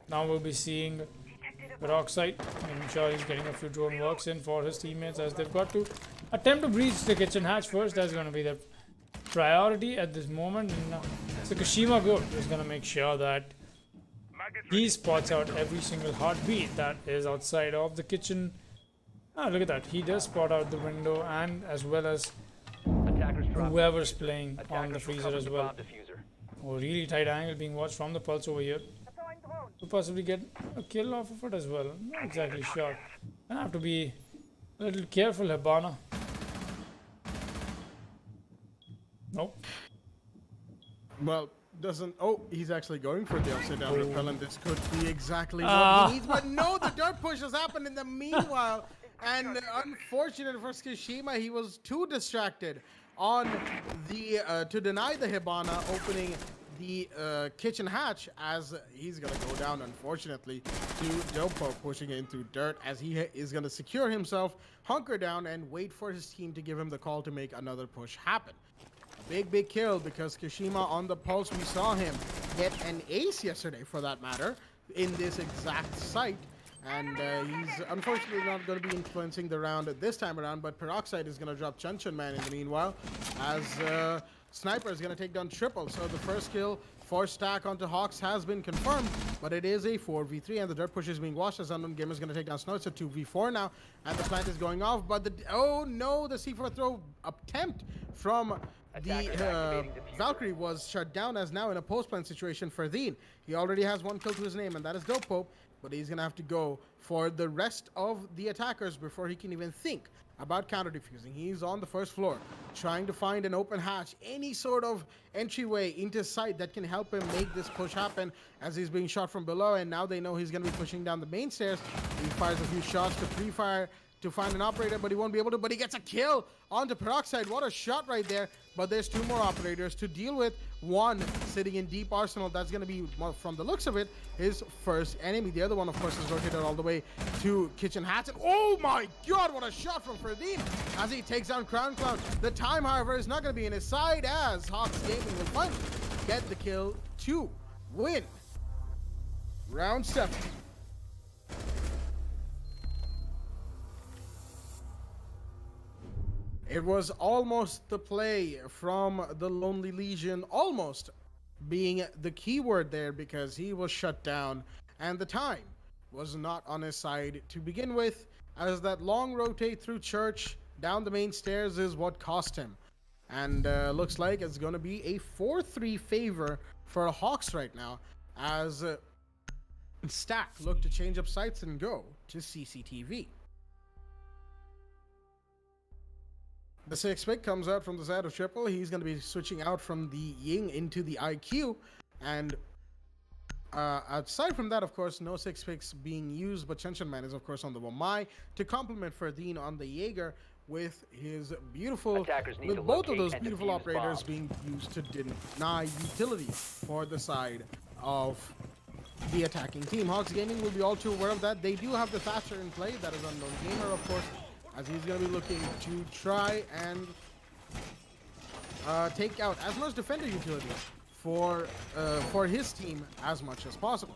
now we'll be seeing Peroxide, making sure he's getting a few drone works in for his teammates, as they've got to attempt to breach the kitchen hatch first. That's going to be their priority at this moment. And so Kashima Goat is going to make sure that he spots out every single heartbeat that is outside of the kitchen. Look at that. He does spot out the window, and as well as whoever's playing on the freezer as well. Oh, really tight angle being watched from the pulse over here. Could possibly get a kill off of it as well. Not exactly sure. I have to be a little careful, Hibana. Nope. Well, doesn't. Oh, he's actually going for the upside down repel, and this could be exactly what he needs. But no, the dirt push has happened in the meanwhile. And unfortunate for Kashima, he was too distracted on the to deny the Hibana opening the kitchen hatch, as he's gonna go down, unfortunately, to Dopo pushing into dirt, as he is gonna secure himself, hunker down, and wait for his team to give him the call to make another push happen. A big kill, because Kashima on the pulse, we saw him get an ace yesterday, for that matter, in this exact site. And he's unfortunately not going to be influencing the round this time around, but Peroxide is going to drop Chun Man in the meanwhile, as Sniper is going to take down Triple. So the first kill for Stack onto Hawks has been confirmed, but it is a 4v3, and the dirt push is being washed as Unknown Gamer is going to take down Snow. It's a 2v4 now, and the plant is going off, but oh no, the C4 throw attempt from the Valkyrie was shut down, as now in a post-plant situation for Dean. He already has one kill to his name, and that is Dopo. But he's going to have to go for the rest of the attackers before he can even think about counter defusing. He's on the first floor trying to find an open hatch, any sort of entryway into sight that can help him make this push happen, as he's being shot from below. And now they know he's going to be pushing down the main stairs. He fires a few shots to pre-fire to find an operator, but he won't be able to. But he gets a kill onto Peroxide. What a shot right there. But there's 2 more operators to deal with. One sitting in deep arsenal. That's going to be, well, from the looks of it, his first enemy. The other one, of course, is rotated all the way to Kitchen Hatchet. Oh my god, what a shot from Ferdine as he takes down Crown Clown. The time, however, is not going to be in his side as Hawks Gaming will finally get the kill to win round 7. It was almost the play from the Lonely Legion, almost being the keyword there, because he was shut down and the time was not on his side to begin with, as that long rotate through church down the main stairs is what cost him. And looks like it's going to be a 4-3 favor for Hawks right now, as Stack look to change up sights and go to CCTV. The 6-pick comes out from the side of Triple. He's going to be switching out from the Ying into the IQ. And outside from that, of course, no 6-picks being used, but Chenchan Man is, of course, on the Wamai to complement Ferdine on the Jaeger with his beautiful, with both of those beautiful operators being used to deny utility for the side of the attacking team. Hawks Gaming will be all too aware of that. They do have the Thatcher in play. That is Unknown Gamer, of course, as he's going to be looking to try and take out as much defender utility for his team as much as possible.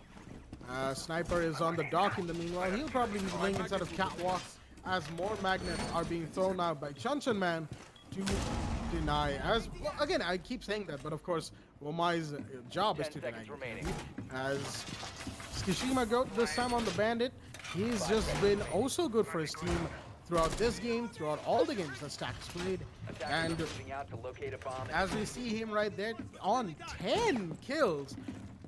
Sniper is on the dock in the meanwhile. He'll probably be playing inside of catwalks as more magnets are being thrown out by Chenchan Man to deny. As well, again, I keep saying that, but of course, Womai's job is to deny. As Skishima Goat this time on the Bandit, he's just been oh so good for his team throughout this game, throughout all the games that Stack has played. And as we see him right there on 10 kills,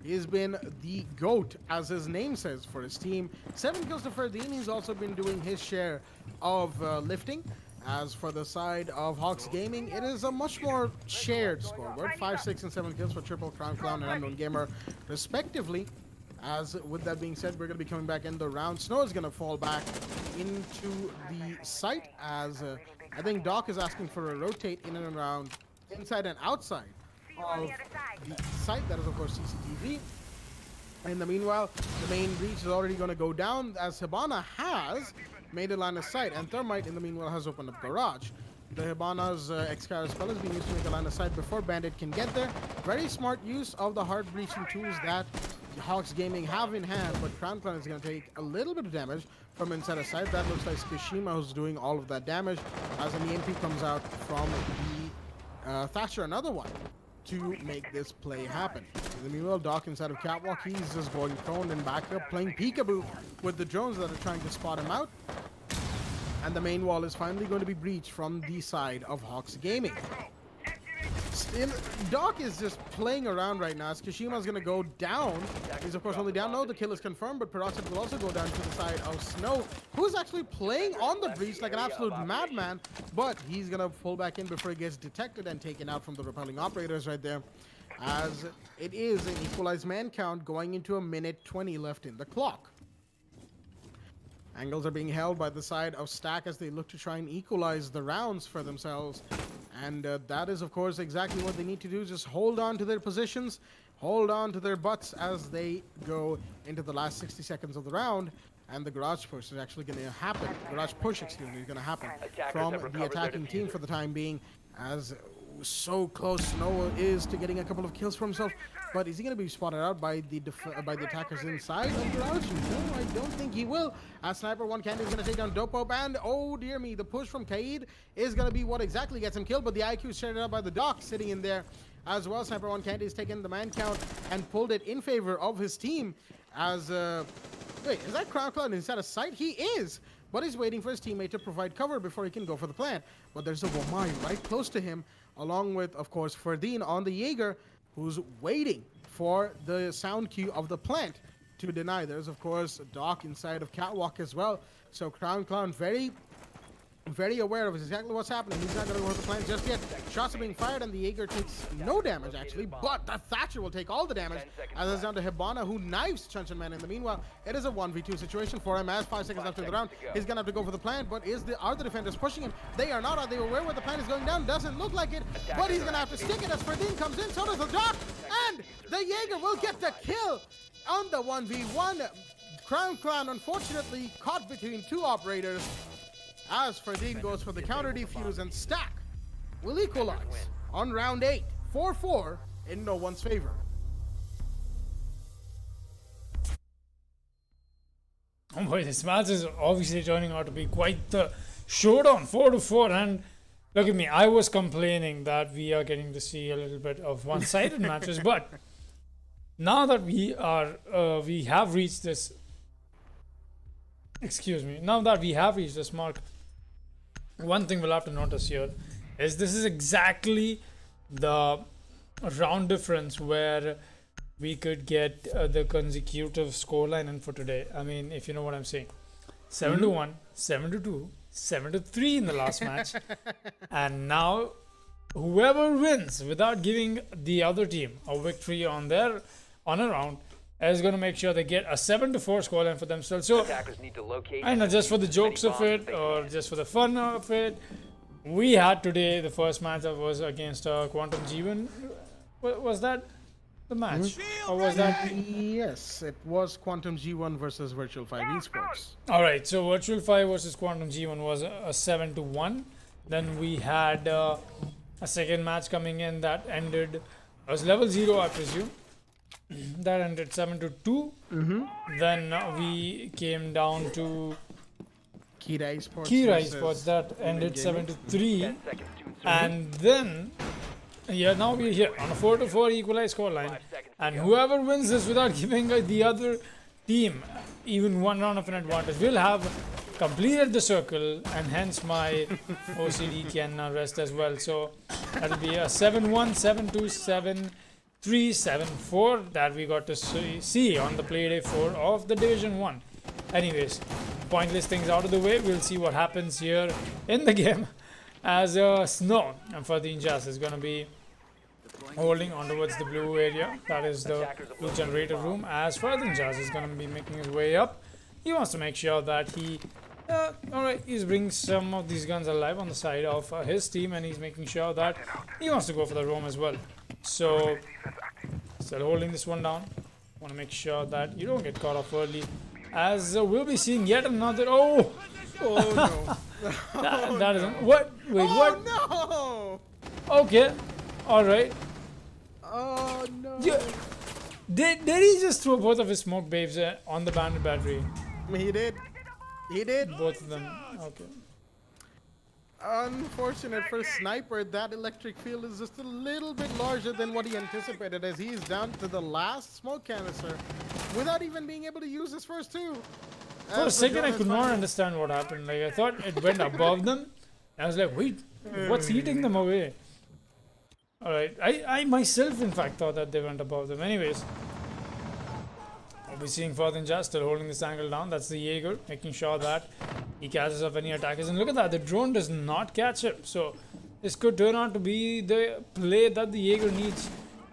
he's been the GOAT, as his name says, for his team. 7 kills to Ferdine. He's also been doing his share of lifting. As for the side of Hawks Gaming, it is a much more shared scoreboard. 5, 6, and 7 kills for Triple, Crown Clown, and Unknown Gamer, respectively. As with that being said, we're going to be coming back in the round. Snow is going to fall back into the site, as I think Doc is asking for a rotate in and around, inside and outside of the site. That is, of course, CCTV. In the meanwhile, the main breach is already going to go down, as Hibana has made a line of sight, and Thermite, in the meanwhile, has opened up garage. The Hibana's Excalibur spell is being used to make a line of sight before Bandit can get there. Very smart use of the hard breaching tools that Hawks Gaming have in hand, but Crown Clan is going to take a little bit of damage from inside of sight. That looks like Kishima who's doing all of that damage, as an EMP comes out from the Thatcher, another one, to make this play happen. In the meanwhile, Doc inside of Catwalk, he's just going prone and back up, playing peekaboo with the drones that are trying to spot him out. And the main wall is finally going to be breached from the side of Hawks Gaming. Still, Doc is just playing around right now, as Kishima's going to go down. He's, of course, only down. No, the kill is confirmed, but Peroxide will also go down to the side of Snow, who's actually playing on the breach like an absolute madman, but he's going to pull back in before he gets detected and taken out from the repelling operators right there, as it is an equalized man count going into a minute 20 left in the clock. Angles are being held by the side of Stack as they look to try and equalize the rounds for themselves. And that is, of course, exactly what they need to do. Just hold on to their positions, hold on to their butts as they go into the last 60 seconds of the round. And the garage push is actually going to happen. Garage push, excuse me, is going to happen from the attacking team for the time being, as so close Snow is to getting a couple of kills for himself. But is he going to be spotted out by the attackers inside of the garage? No, I don't think he will. As Sniper One Candy is going to take down Dopo, and oh dear me, the push from Kaid is going to be what exactly gets him killed, but the IQ is shared out by the Doc sitting in there as well. Sniper One Candy has taken the man count and pulled it in favor of his team, as wait, is that Crown Cloud inside of sight? He is, but he's waiting for his teammate to provide cover before he can go for the plant. But there's a Womai right close to him, along with, of course, Ferdine on the Jaeger, who's waiting for the sound cue of the plant to deny. There's, of course, Doc inside of Catwalk as well. So Crown Clown very very aware of exactly what's happening. He's not going to go with the plan just yet. Shots are being fired, and the Jaeger takes no damage, actually. But the Thatcher will take all the damage. As it's down to Hibana, who knives Chuncheon Man in the meanwhile. It is a 1v2 situation for him as 5 seconds left in the round. He's going to have to go for the plan, but are the defenders pushing him? They are not. Are they aware where the plan is going down? Doesn't look like it, but he's going to have to stick it as Ferdinand comes in. So does the Doc, and the Jaeger will get the kill on the 1v1. Crown Clan, unfortunately, caught between two operators. As Ferdinand goes for the counter defuse, and Stack will equalize on round 8, 4-4 in no one's favor. Oh boy, this match is obviously turning out to be quite the showdown, 4-4. And look at me, I was complaining that we are getting to see a little bit of one-sided matches, but now that we have reached this. Now that we have reached this mark, one thing we'll have to notice here is this is exactly the round difference where we could get the consecutive scoreline in for today. I mean, if you know what I'm saying. 7-1, 7-2, 7-3 in the last match. And now whoever wins without giving the other team a victory on a round is going to make sure they get a 7-4 scoreline for themselves. So, I know, just for the jokes of it or just for the fun of it, we had today the first match that was against Quantum G1. Was that the match? Or was that? Yes, it was Quantum G1 versus Virtual 5 Esports. Alright, so Virtual 5 versus Quantum G1 was a 7-1. Then we had a second match coming in that ended, it was level 0, I presume. That ended 7-2. Then we came down to Kira Esports. Esports that ended 7-3. And then, now we're here on a 4-4 equalized scoreline. And whoever wins this without giving the other team even one round of an advantage will have completed the circle, and hence my OCD can rest as well. So that'll be a 7-1, 7-2, 7-3, 7-4 that we got to see on the play day 4 of the Division 1. Anyways, pointless things out of the way, we'll see what happens here in the game as Snow and Ferdinand Jas is going to be holding on towards the blue area. That is the blue generator room, as Ferdinand Jas is going to be making his way up. He wants to make sure that he he's bringing some of these guns alive on the side of his team, and he's making sure that he wants to go for the roam as well. So, still holding this one down. Want to make sure that you don't get caught off early, as we'll be seeing yet another. Oh no! that isn't what? Wait, what? No! Okay, all right. Oh no! Yeah. Did he just throw both of his smoke babes on the bandit battery? He did. He did. Both of them. Okay. Unfortunate for Sniper, that electric field is just a little bit larger than what he anticipated, as he's down to the last smoke canister without even being able to use his first two. For a second, I could not understand what happened. Like, I thought it went above them. I was like, wait, what's eating them away? Alright, I myself, in fact, thought that they went above them. Anyways, we'll be seeing Ferdinand Jas still holding this angle down. That's the Jaeger, making sure that he catches up any attackers. And look at that, the drone does not catch him. So, this could turn out to be the play that the Jaeger needs.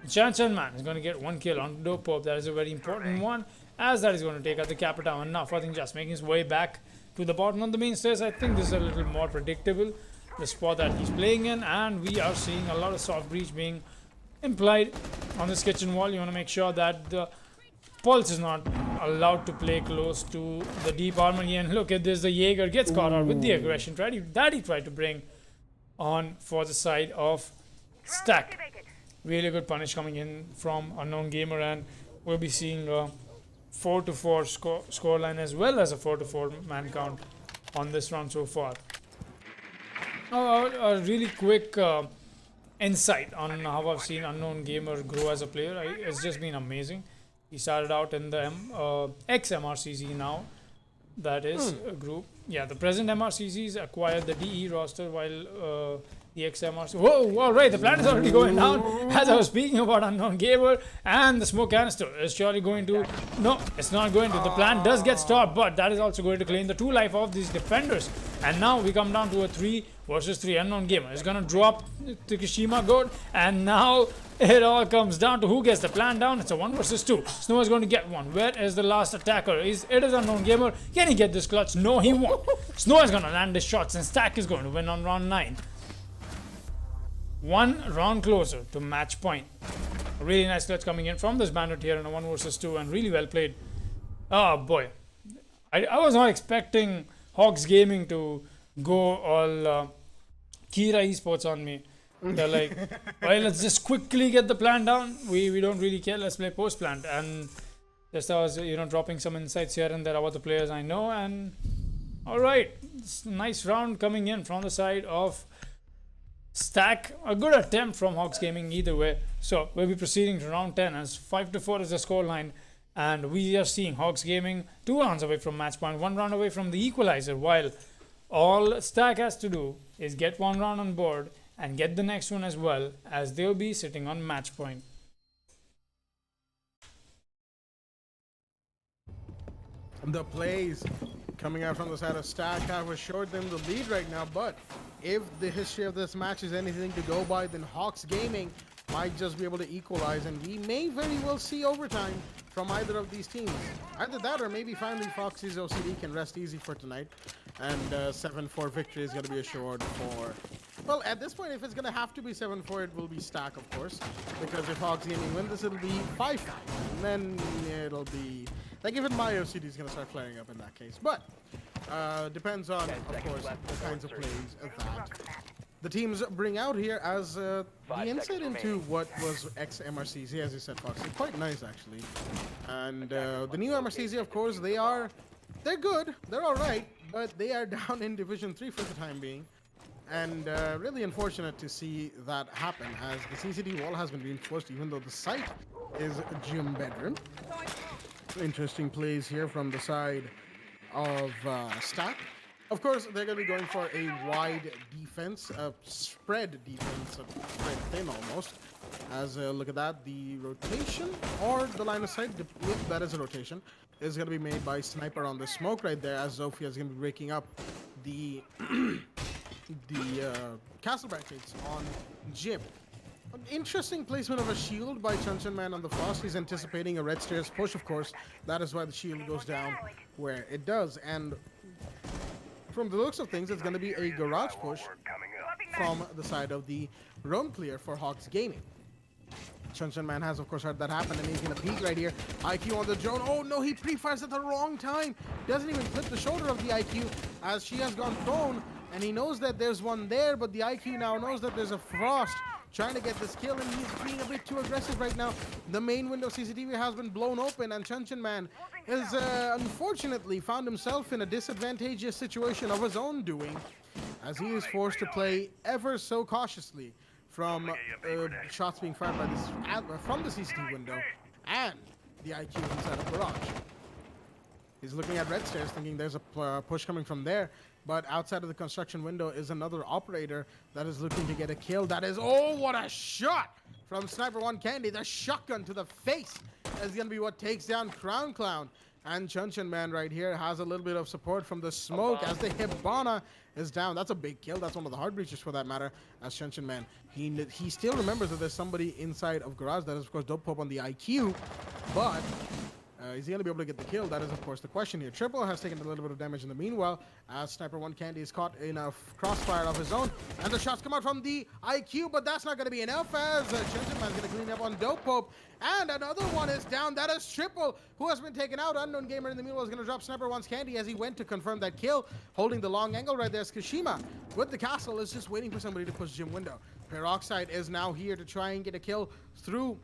Chuncheon Man is going to get one kill on Dope Pop. That is a very important one, as that is going to take out the Capital. And now Ferdinand Jas making his way back to the bottom of the main stairs. I think this is a little more predictable, the spot that he's playing in, and we are seeing a lot of soft breach being implied on this kitchen wall. You want to make sure that the Pulse is not allowed to play close to the deep armor here. And look at this, the Jaeger gets caught out with the aggression that he tried to bring on for the side of Stack. Really good punish coming in from Unknown Gamer, and we'll be seeing a 4-4 scoreline as well as a 4-4 man count on this round so far. A really quick insight on how I've seen Unknown Gamer grow as a player. It's just been amazing. He started out in the ex-MRCZ now. That is a group. Yeah, the present MRCZs acquired the DE roster, while the ex-MRC... Whoa, alright, the plan is already going down. As I was speaking about Unknown Gamer, and the smoke canister is surely going to... No, it's not going to. The plan does get stopped, but that is also going to claim the 2 life of these defenders. And now we come down to a 3 versus 3. Unknown Gamer is gonna drop Takashima Goat, and now it all comes down to who gets the plan down. It's a 1 versus 2. Snow is going to get one. Where is the last attacker? It is Unknown Gamer. Can he get this clutch? No, he won't. Snow is gonna land his shots, and Stack is going to win on round 9. 1 round closer to match point. A really nice clutch coming in from this Bandit here in a 1 versus 2, and really well played. Oh boy, I was not expecting Hawks Gaming to go all Kira Esports on me. They're like, well, let's just quickly get the plan down. We don't really care. Let's play post plant. And just I was dropping some insights here and there about the players I know. And all right, it's a nice round coming in from the side of Stack. A good attempt from Hawks Gaming either way. So we'll be proceeding to round 10 as 5-4 is the scoreline. And we are seeing Hawks Gaming 2 rounds away from match point, 1 round away from the equalizer, while all Stack has to do is get 1 round on board and get the next one as well, as they'll be sitting on match point. The plays coming out from the side of Stack have assured them the lead right now, but if the history of this match is anything to go by, then Hawks Gaming might just be able to equalize, and we may very well see overtime from either of these teams. Either that, or maybe finally Foxy's OCD can rest easy for tonight, and 7-4 victory is going to be assured for... Well, at this point, if it's going to have to be 7-4, it will be Stack, of course, because if Hawks Gaming win this, it'll be 5-5, and then it'll be... Like, even my OCD is going to start flaring up in that case, but depends on, of course, the kinds of plays of that the teams bring out here as the insight into what was ex-MRCZ, as you said, Foxy. Quite nice, actually. And the new MRCZ, of course, they're good, they're all right, but they are down in Division 3 for the time being. And really unfortunate to see that happen, as the CCD wall has been reinforced, even though the site is gym bedroom. Interesting plays here from the side of Stack. Of course, they're going to be going for a wide defense, a spread defense, a spread thin almost. As look at that, the rotation or the line of sight, if that is a rotation, is going to be made by Sniper on the smoke right there, as Zofia is going to be breaking up the castle barricades on Jim. An interesting placement of a shield by Chunchan Man on the Frost. He's anticipating a red stairs push, of course. That is why the shield goes down where it does. And from the looks of things, it's going to be a garage push from the side of the roam clear for Hawks Gaming. Chunchan Man has, of course, heard that happen, and he's going to peek right here. IQ on the drone. Oh, no, he pre-fires at the wrong time. Doesn't even clip the shoulder of the IQ as she has gone prone, and he knows that there's one there, but the IQ now knows that there's a Frost trying to get this kill, and he's being a bit too aggressive right now. The main window CCTV has been blown open, and Chunchan Man is unfortunately found himself in a disadvantageous situation of his own doing, as he is forced to play ever so cautiously from shots being fired by this from the CCTV window and the IQ inside of garage. He's looking at red stairs, thinking there's a push coming from there. But outside of the construction window is another operator that is looking to get a kill. That is, oh, what a shot from Sniper One Candy. The shotgun to the face is going to be what takes down Crown Clown. And Chunchan Man right here has a little bit of support from the smoke as the Hibana is down. That's a big kill. That's one of the hard breaches for that matter. As Chunchan Man, he still remembers that there's somebody inside of garage. That is, of course, Dope Pop on the IQ. But is he going to be able to get the kill? That is, of course, the question here. Triple has taken a little bit of damage in the meanwhile, as Sniper One Candy is caught in a crossfire of his own. And the shots come out from the IQ, but that's not going to be enough, as Chunchan Man's going to clean up on Dope Pope. And another one is down. That is Triple, who has been taken out. Unknown Gamer in the meanwhile is going to drop Sniper One's Candy as he went to confirm that kill. Holding the long angle right there is Kashima with the castle, is just waiting for somebody to push Gym window. Peroxide is now here to try and get a kill through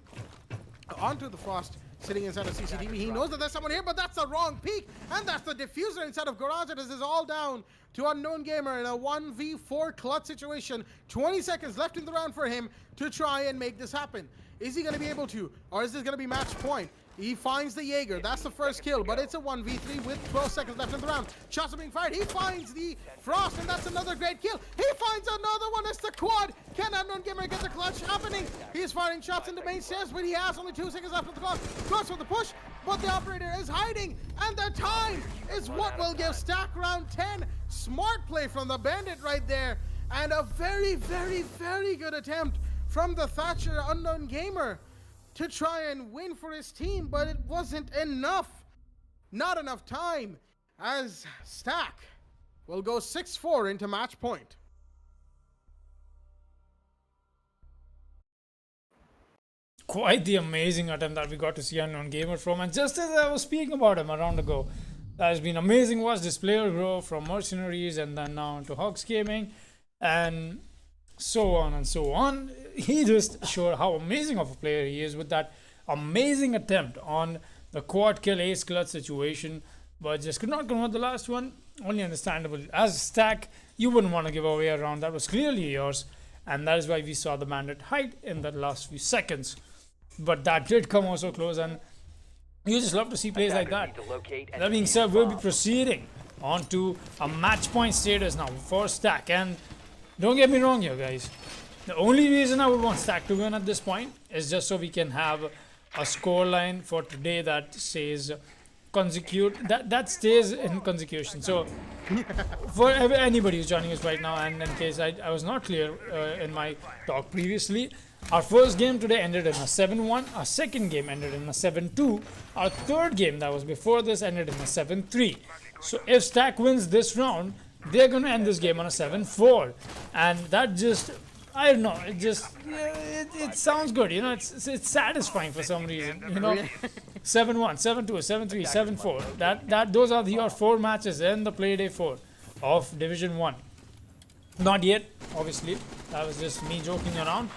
onto the Frost. Sitting inside of CCTV, he knows that there's someone here, but that's the wrong peak, and that's the diffuser inside of garage. This is all down to Unknown Gamer in a 1v4 clutch situation. 20 seconds left in the round for him to try and make this happen. Is he going to be able to, or is this going to be match point? He finds the Jaeger. That's the first kill, but it's a 1v3 with 12 seconds left in the round. Shots are being fired. He finds the Frost, and that's another great kill. He finds another one. It's the quad. Can Unknown Gamer get the much happening. He's firing shots into main stairs, but he has only 2 seconds after the clock. Goes for the push, but the operator is hiding, and the time is what will give Stack round 10. Smart play from the Bandit right there, and a very, very, very good attempt from the Thatcher Unknown Gamer to try and win for his team, but it wasn't enough. Not enough time, as Stack will go 6-4 into match point. Quite the amazing attempt that we got to see Unknown Gamer from, and just as I was speaking about him a round ago, that has been amazing. Watch this player grow from Mercenaries and then now into Hawks Gaming and so on and so on. He just showed how amazing of a player he is with that amazing attempt on the quad kill ace clutch situation, but just could not convert the last one. Only understandable. As Stack, you wouldn't want to give away a round that was clearly yours, and that is why we saw the Bandit hide in the last few seconds. But that did come also close, and you just love to see plays like that. That being said, we'll be proceeding on to a match point status now for Stack. And don't get me wrong here, guys. The only reason I would want Stack to win at this point is just so we can have a scoreline for today that says that stays in consecution. So for anybody who's joining us right now, and in case I was not clear in my talk previously, our first game today ended in a 7-1, our second game ended in a 7-2, our third game that was before this ended in a 7-3. So if Stack wins this round, they're going to end this game on a 7-4, and that just, I don't know, it just, it sounds good, you know, it's satisfying for some reason, you know. 7-1, 7-2, 7-3, 7-4, those are your 4 matches in the Playday 4 of Division 1. Not yet, obviously, that was just me joking around.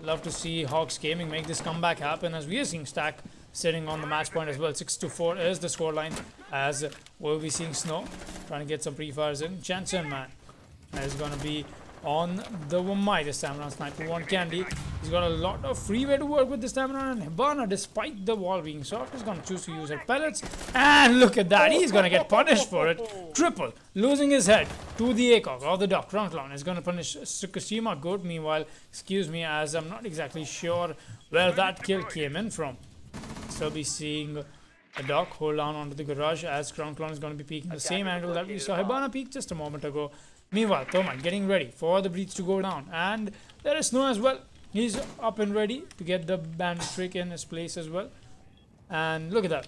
Love to see Hawks Gaming make this comeback happen, as we are seeing Stack sitting on the match point as well. 6-4 is the scoreline, as we'll be seeing Snow trying to get some pre-fires in. Chanson, man, that is going to be on the Wamai this time around. Sniper 1 Candy. He's got a lot of freeway to work with this time around, and Hibana, despite the wall being soft, is going to choose to use her pellets. And look at that, he's going to get punished for it. Triple, losing his head to the ACOG or the Doc. Clown is going to punish Sukashima Good. Meanwhile, excuse me, as I'm not exactly sure where that kill came in from. Still be seeing a Doc hold on onto the garage, as Clown is going to be peeking the same angle that we saw Hibana peek just a moment ago. Meanwhile, Thermite getting ready for the breach to go down, and there is Snow as well. He's up and ready to get the bandit trick in his place as well. And look at that,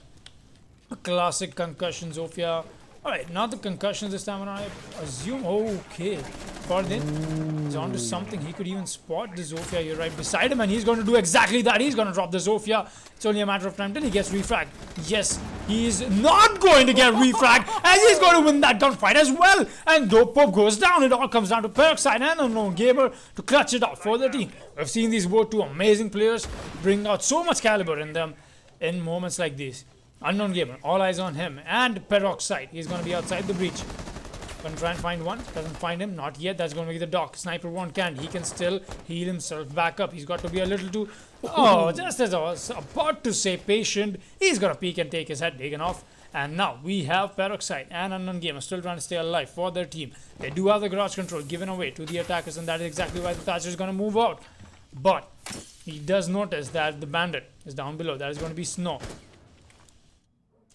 a classic concussion Zofia. Alright, not the concussions this time around, I assume. Okay, Fardin is onto something. He could even spot the Zofia here right beside him, and he's going to do exactly that. He's going to drop the Zofia. It's only a matter of time till he gets refragged. Yes, he's not going to get refragged, as he's going to win that gunfight as well. And Dope Pop goes down. It all comes down to Peroxide and Unknown Gamer to clutch it out for the team. We've seen these both two amazing players bring out so much caliber in them in moments like these. Unknown Gamer, all eyes on him, and Peroxide. He's going to be outside the breach. Going to try and find one. Doesn't find him. Not yet. That's going to be the Doc. Sniper 1 can. He can still heal himself back up. He's got to be a little too... Oh, just as I was about to say patient, he's going to peek and take his head taken off. And now we have Peroxide and Unknown Gamer still trying to stay alive for their team. They do have the garage control given away to the attackers, and that is exactly why the Thatcher is going to move out. But he does notice that the bandit is down below. That is going to be Snow.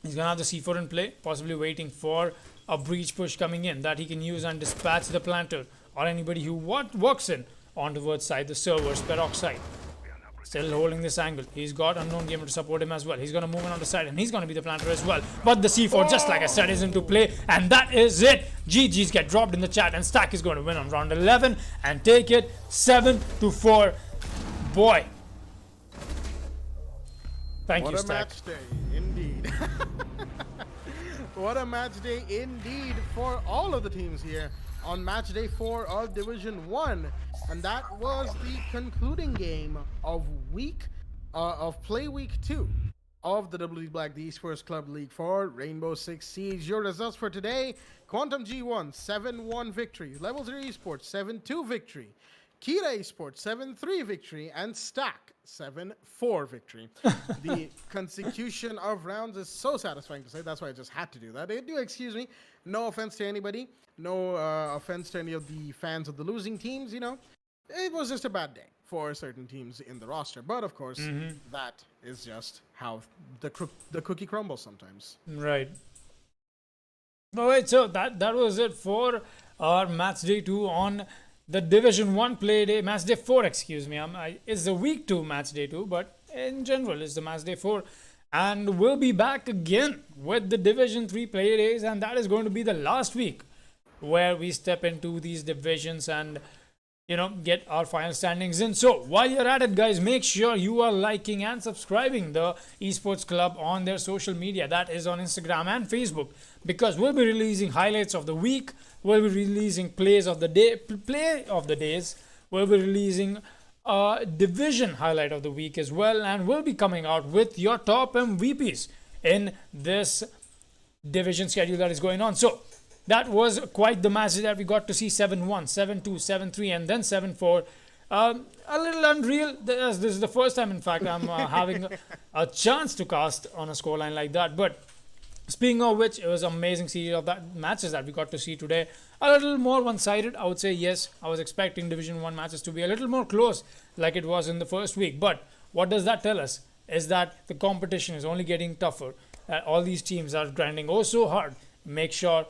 He's going to have the C4 in play, possibly waiting for a breach push coming in that he can use and dispatch the planter or anybody who walks in on towards side the servers. Peroxide still holding this angle. He's got Unknown Gamer to support him as well. He's going to move in on the side, and he's going to be the planter as well. But the C4, just like I said, is into play, and that is it. GG's get dropped in the chat, and Stack is going to win on round 11 and take it 7-4. Boy. Thank you, Stack. What a match day, indeed. What a match day indeed for all of the teams here on match day 4 of Division 1. And that was the concluding game of play week 2 of the WD Black the Esports Club League 4 Rainbow Six Siege. Your results for today: Quantum G1 7-1 victory, Level 0 Esports 7-2 victory, Kira Esports 7-3 victory, and Stack 7-4 victory. The consecution of rounds is so satisfying to say. That's why I just had to do that. Do excuse me. No offense to anybody. No offense to any of the fans of the losing teams. You know, it was just a bad day for certain teams in the roster. But of course, that is just how the cookie crumbles sometimes. Right. All right, so that was it for our match day 2 on the Division 1 play day, match day 4, excuse me. It's the week 2 match day 2, but in general, it's the match day 4. And we'll be back again with the Division 3 play days, and that is going to be the last week where we step into these divisions and get our final standings in. So while you're at it, guys, make sure you are liking and subscribing the Esports Club on their social media. That is on Instagram and Facebook, because we'll be releasing highlights of the week, we'll be releasing plays of the day, play of the days, we'll be releasing a division highlight of the week as well, and we'll be coming out with your top MVPs in this division schedule that is going on. So that was quite the match that we got to see. 7-1, 7-2, 7-3, and then 7-4. A little unreal, as this is the first time, in fact, I'm having a chance to cast on a scoreline like that. But speaking of which, it was an amazing series of matches that we got to see today. A little more one-sided, I would say. Yes, I was expecting Division 1 matches to be a little more close like it was in the first week. But what does that tell us? Is that the competition is only getting tougher. All these teams are grinding oh so hard. Make sure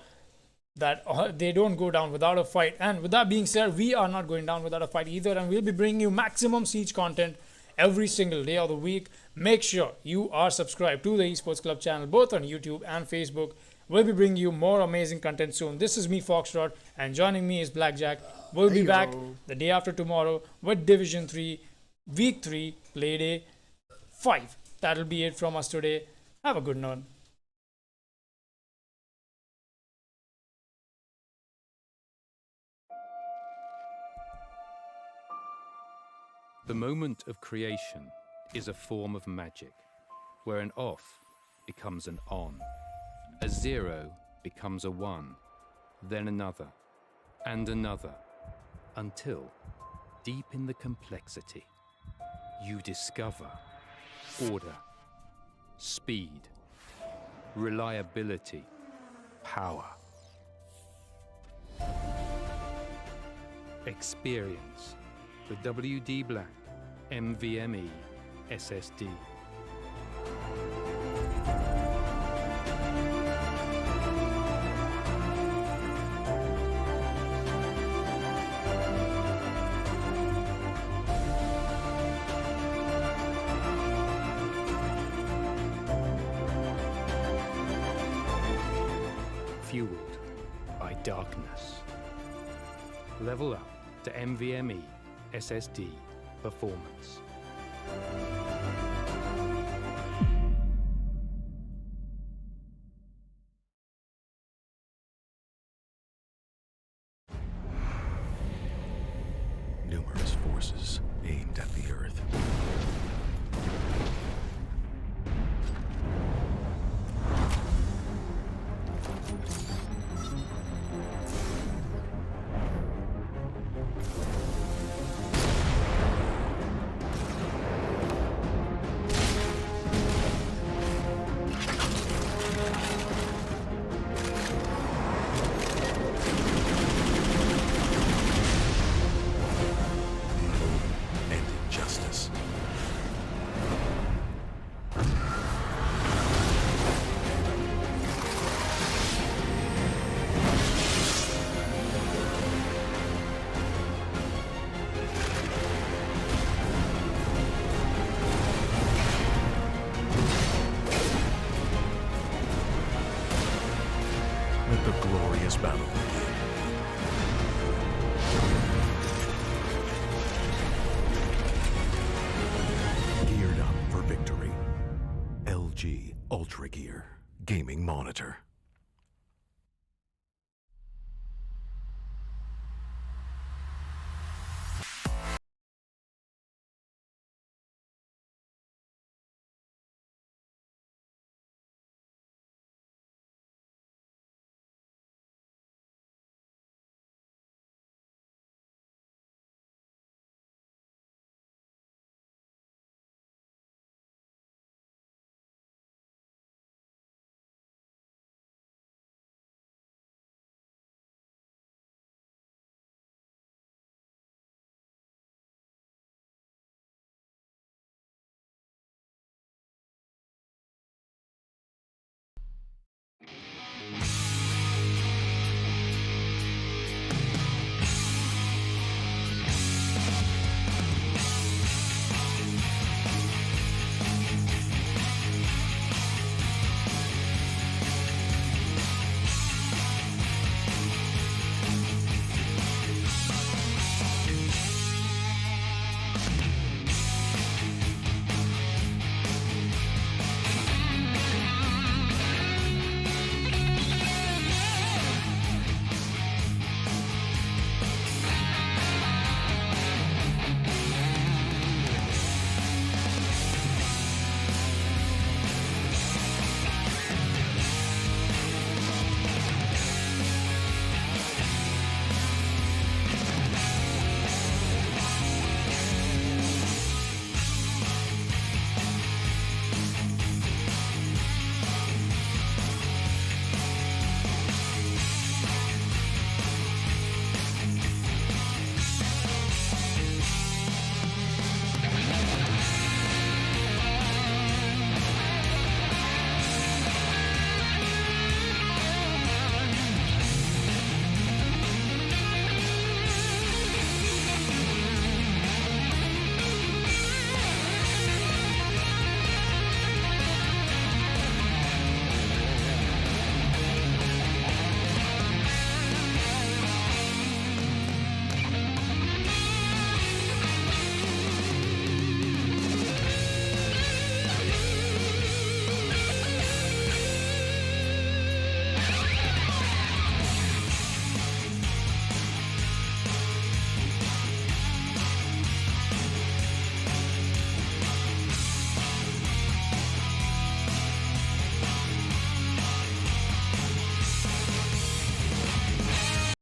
that they don't go down without a fight. And with that being said, we are not going down without a fight either, and we'll be bringing you maximum Siege content every single day of the week. Make sure you are subscribed to the Esports Club channel, both on YouTube and Facebook. We'll be bringing you more amazing content soon. This is me, Foxtrot, and joining me is Blackjack. We'll be back the day after tomorrow with Division 3, Week 3, Play Day 5. That'll be it from us today. Have a good night. The moment of creation is a form of magic, where an off becomes an on, a 0 becomes a 1, then another, and another, until, deep in the complexity, you discover order, speed, reliability, power, experience the WD Black NVMe SSD. Fueled by darkness. Level up to NVMe SSD performance. Numerous forces aimed at the Earth. And injustice. Let the glorious battle begin. Geared up for victory. LG Ultragear Gaming Monitor.